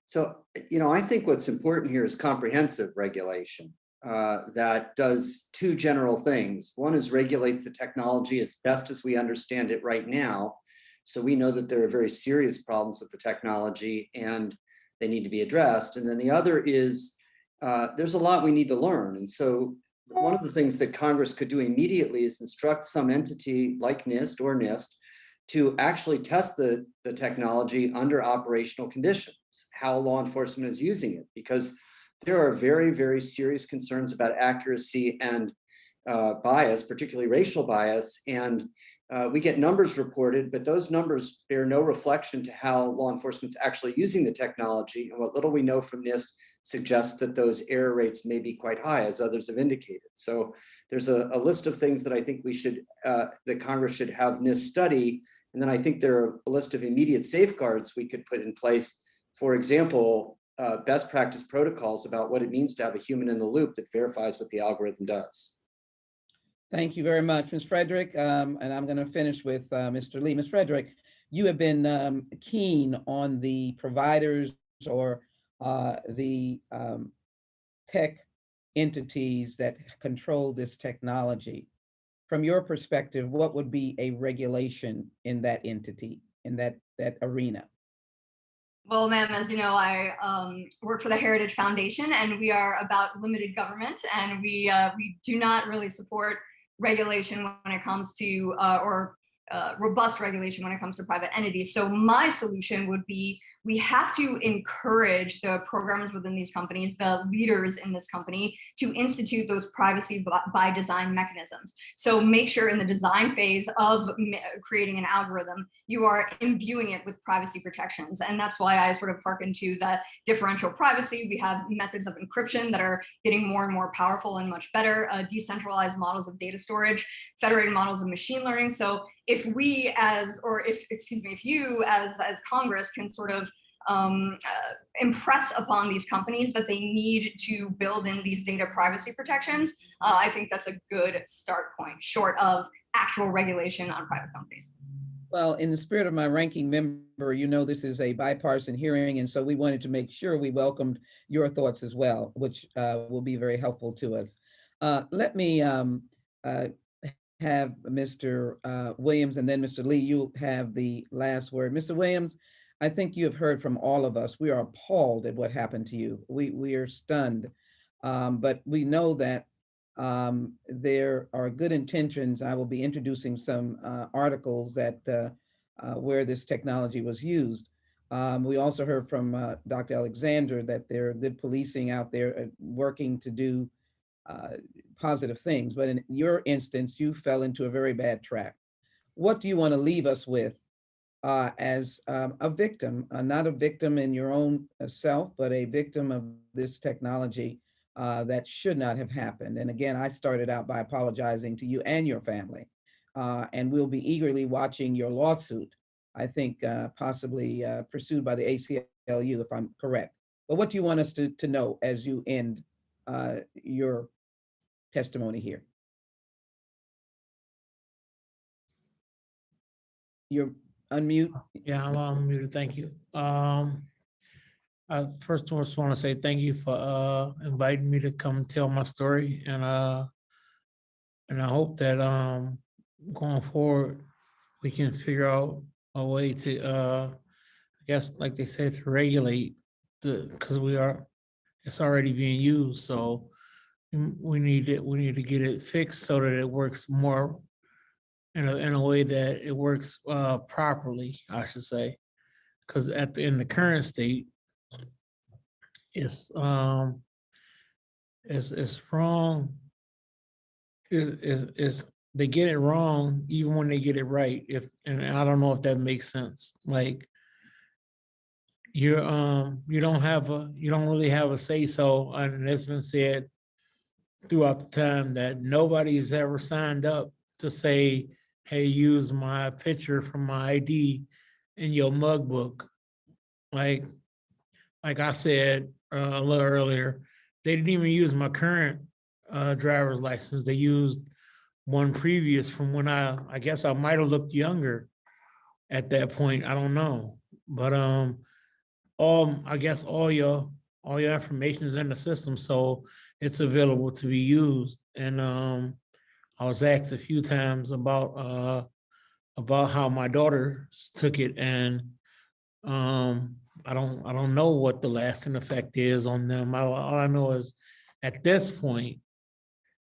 So, I think what's important here is comprehensive regulation that does two general things. One is regulates the technology as best as we understand it right now. So we know that there are very serious problems with the technology and they need to be addressed. And then the other is there's a lot we need to learn. And so one of the things that Congress could do immediately is instruct some entity like NIST or NIST to actually test the technology under operational conditions, how law enforcement is using it, because there are very, very serious concerns about accuracy and bias, particularly racial bias. And we get numbers reported, but those numbers bear no reflection to how law enforcement's actually using the technology. And what little we know from NIST suggests that those error rates may be quite high, as others have indicated. So there's a list of things that I think we should, that Congress should have NIST study. And then I think there are a list of immediate safeguards we could put in place. For example, best practice protocols about what it means to have a human in the loop that verifies what the algorithm does. Thank you very much, Ms. Frederick. And I'm going to finish with Mr. Lee. Ms. Frederick, you have been keen on the providers or the tech entities that control this technology. From your perspective, what would be a regulation in that entity, in that arena? Well, ma'am, as you know, I work for the Heritage Foundation, and we are about limited government, and we do not really support regulation when it comes to, robust regulation when it comes to private entities. So my solution would be, we have to encourage the programmers within these companies, the leaders in this company, to institute those privacy by design mechanisms. So make sure in the design phase of creating an algorithm, you are imbuing it with privacy protections. And that's why I sort of hearken to that differential privacy. We have methods of encryption that are getting more and more powerful and much better, decentralized models of data storage, federated models of machine learning. So if we if you as Congress can sort of impress upon these companies that they need to build in these data privacy protections, I think that's a good start point, short of actual regulation on private companies. Well, in the spirit of my ranking member, this is a bipartisan hearing, and so we wanted to make sure we welcomed your thoughts as well, which will be very helpful to us. Let me have Mr. Williams, and then Mr. Lee, you have the last word. Mr. Williams, I think you have heard from all of us. We are appalled at what happened to you. We are stunned, but we know that there are good intentions. I will be introducing some articles that where this technology was used. We also heard from Dr. Alexander that there are good policing out there working to do positive things, but in your instance, you fell into a very bad trap. What do you want to leave us with as a victim, not a victim in your own self, but a victim of this technology that should not have happened? And again, I started out by apologizing to you and your family, and we'll be eagerly watching your lawsuit, I think possibly pursued by the ACLU, if I'm correct. But what do you want us to know as you end your testimony here? You're unmute. Yeah, I'm unmuted. Thank you. I first just want to say thank you for inviting me to come tell my story, and I hope that going forward we can figure out a way to I guess, like they said, to regulate because it's already being used. So we need to get it fixed so that it works more in a way that it works properly, I should say, because in the current state, it's wrong. Is they get it wrong even when they get it right. And I don't know if that makes sense. Like you don't really have a say so, and it's been said throughout the time that nobody's ever signed up to say, hey, use my picture from my ID in your mug book. Like I said a little earlier, they didn't even use my current driver's license. They used one previous from when I guess I might have looked younger at that point. I don't know. But I guess all your information is in the system, so it's available to be used. And I was asked a few times about how my daughter took it, and I don't know what the lasting effect is on them. All I know is at this point,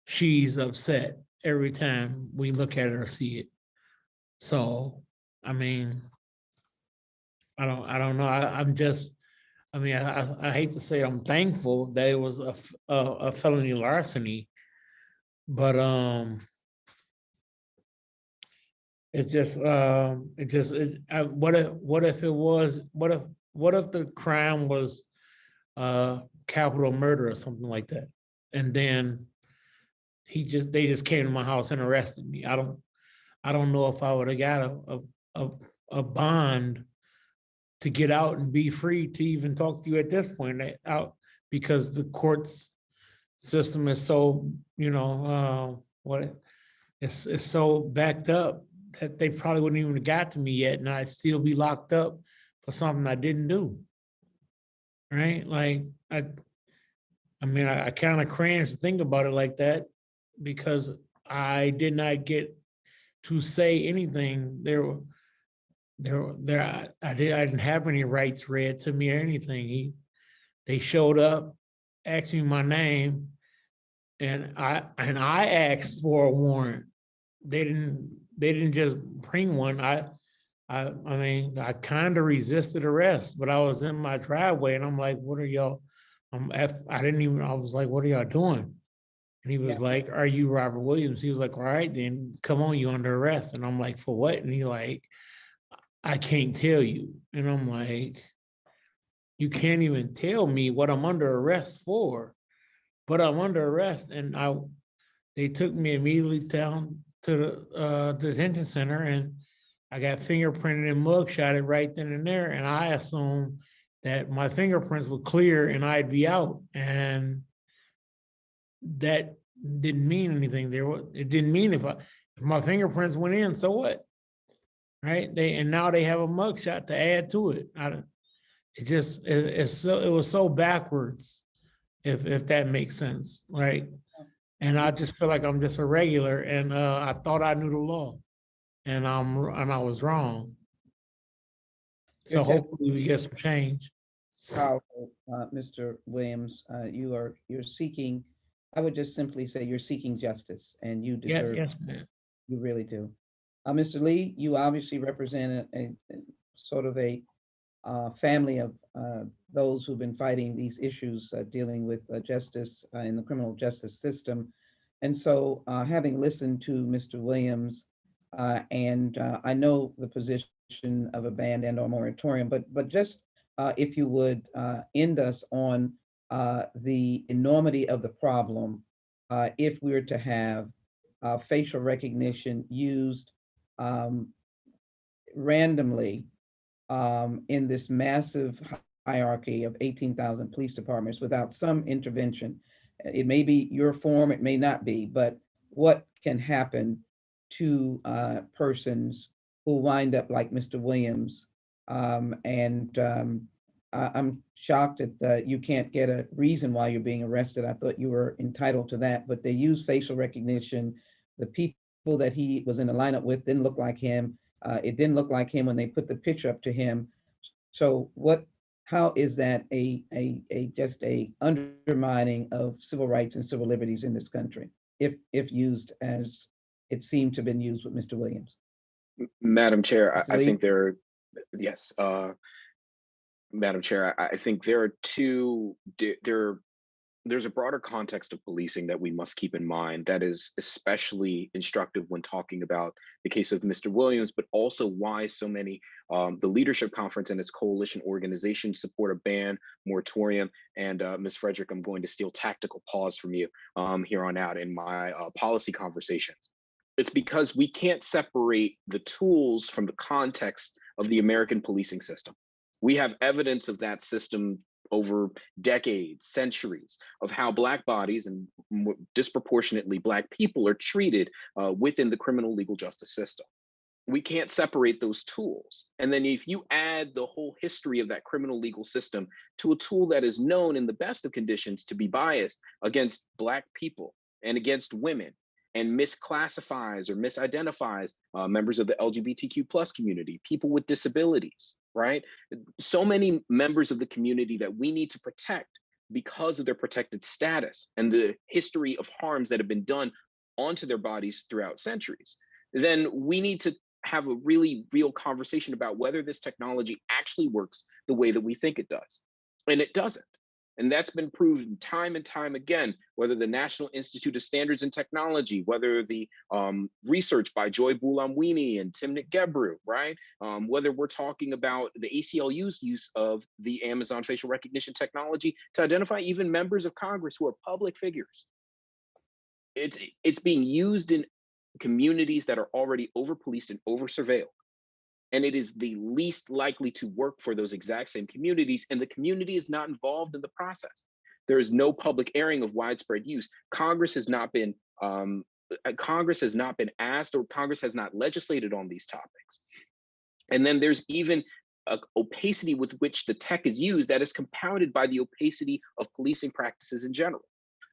she's upset every time we look at it or see it. So, I mean, I don't know. I hate to say I'm thankful that it was a felony larceny, but what if the crime was capital murder or something like that, and then they just came to my house and arrested me. I don't know if I would have got a bond to get out and be free to even talk to you at this point out, because the courts system is so, it's so backed up that they probably wouldn't even have got to me yet, and I'd still be locked up for something I didn't do. Right? Like I kind of cringe to think about it like that, because I did not get to say anything. I didn't have any rights read to me or anything. They showed up, asked me my name, and I asked for a warrant. They didn't just bring one. I kind of resisted arrest, but I was in my driveway and I'm like, what are y'all? I was like, what are y'all doing? And he was like, are you Robert Williams? He was like, all right, then come on, you under arrest. And I'm like, for what? And he like, I can't tell you. And I'm like, you can't even tell me what I'm under arrest for, but I'm under arrest. And they took me immediately down to the detention center, and I got fingerprinted and mugshotted right then and there. And I assumed that my fingerprints were clear and I'd be out. And that didn't mean anything. It didn't mean if my fingerprints went in, so what? Right? Now they have a mugshot to add to it. It was so backwards, if that makes sense, right? And I just feel like I'm just a regular, and I thought I knew the law, and I was wrong. So hopefully we get some change. Powerful, Mr. Williams. You're seeking, I would just simply say you're seeking justice, and you deserve it. Yes, You really do. Mr. Lee, you obviously represent a sort of a family of those who've been fighting these issues dealing with justice in the criminal justice system. And so having listened to Mr. Williams, and I know the position of a ban and or moratorium, but just if you would end us on the enormity of the problem if we were to have facial recognition used randomly in this massive hierarchy of 18,000 police departments without some intervention. It may be your form, it may not be, but what can happen to persons who wind up like Mr. Williams? I'm shocked that you can't get a reason why you're being arrested. I thought you were entitled to that, but they use facial recognition. The people that he was in the lineup with didn't look like him. It didn't look like him when they put the picture up to him. So how is that just a undermining of civil rights and civil liberties in this country, if used as it seemed to have been used with Mr. Williams? Madam Chair, I think yes, Madam Chair, I think there are there's a broader context of policing that we must keep in mind that is especially instructive when talking about the case of Mr. Williams, but also why so many, the Leadership Conference and its coalition organizations support a ban, moratorium. And Ms. Frederick, I'm going to steal tactical pause from you here on out in my policy conversations. It's because we can't separate the tools from the context of the American policing system. We have evidence of that system over decades, centuries, of how Black bodies and disproportionately Black people are treated within the criminal legal justice system. We can't separate those tools. And then if you add the whole history of that criminal legal system to a tool that is known in the best of conditions to be biased against Black people and against women, and misclassifies or misidentifies members of the LGBTQ plus community, people with disabilities, right? So many members of the community that we need to protect because of their protected status and the history of harms that have been done onto their bodies throughout centuries. Then we need to have a really real conversation about whether this technology actually works the way that we think it does. And it doesn't. And that's been proven time and time again, whether the National Institute of Standards and Technology, whether the research by Joy Buolamwini and Timnit Gebru, right? Whether we're talking about the ACLU's use of the Amazon facial recognition technology to identify even members of Congress who are public figures. It's being used in communities that are already over-policed and over-surveilled. And it is the least likely to work for those exact same communities, and the community is not involved in the process. There is no public airing of widespread use. Congress has not been asked, or Congress has not legislated on these topics. And then there's even an opacity with which the tech is used that is compounded by the opacity of policing practices in general.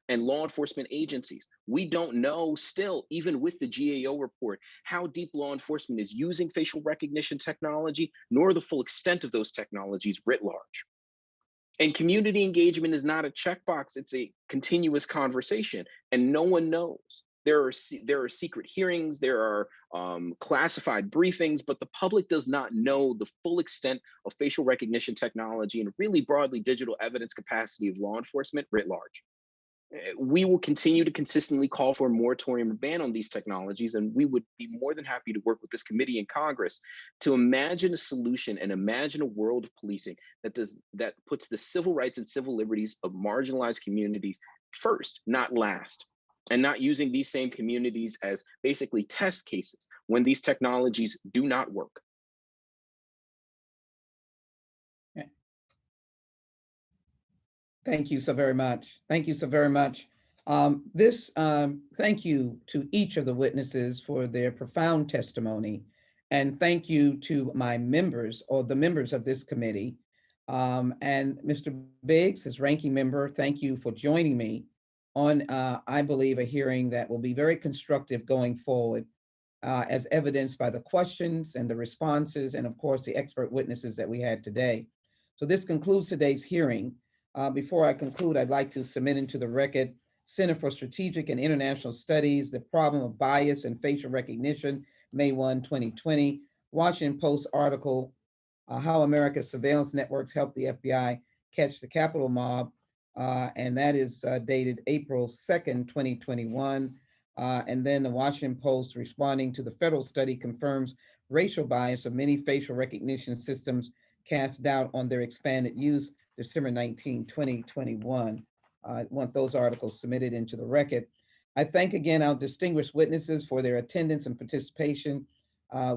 And law enforcement agencies. We don't know still, even with the GAO report, how deep law enforcement is using facial recognition technology, nor the full extent of those technologies writ large. And community engagement is not a checkbox, it's a continuous conversation, and no one knows. There are secret hearings, there are classified briefings, but the public does not know the full extent of facial recognition technology and really broadly digital evidence capacity of law enforcement writ large. We will continue to consistently call for a moratorium or ban on these technologies, and we would be more than happy to work with this committee in Congress to imagine a solution and imagine a world of policing that puts the civil rights and civil liberties of marginalized communities first, not last, and not using these same communities as basically test cases when these technologies do not work. Thank you so very much. Thank you so very much. Thank you to each of the witnesses for their profound testimony. And thank you to my members or the members of this committee. And Mr. Biggs, as ranking member, thank you for joining me on, I believe, a hearing that will be very constructive going forward, as evidenced by the questions and the responses, and of course, the expert witnesses that we had today. So this concludes today's hearing. Before I conclude, I'd like to submit into the record Center for Strategic and International Studies, The Problem of Bias and Facial Recognition, May 1, 2020, Washington Post article, How America's Surveillance Networks Help the FBI Catch the Capitol Mob, and that is dated April 2nd, 2021. And then the Washington Post responding to the federal study confirms racial bias of many facial recognition systems cast doubt on their expanded use, December 19, 2021. I want those articles submitted into the record. I thank again our distinguished witnesses for their attendance and participation.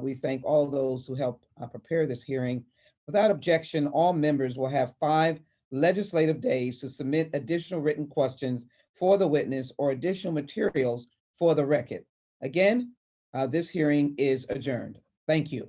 We thank all those who helped prepare this hearing. Without objection, all members will have 5 legislative days to submit additional written questions for the witness or additional materials for the record. Again, this hearing is adjourned. Thank you.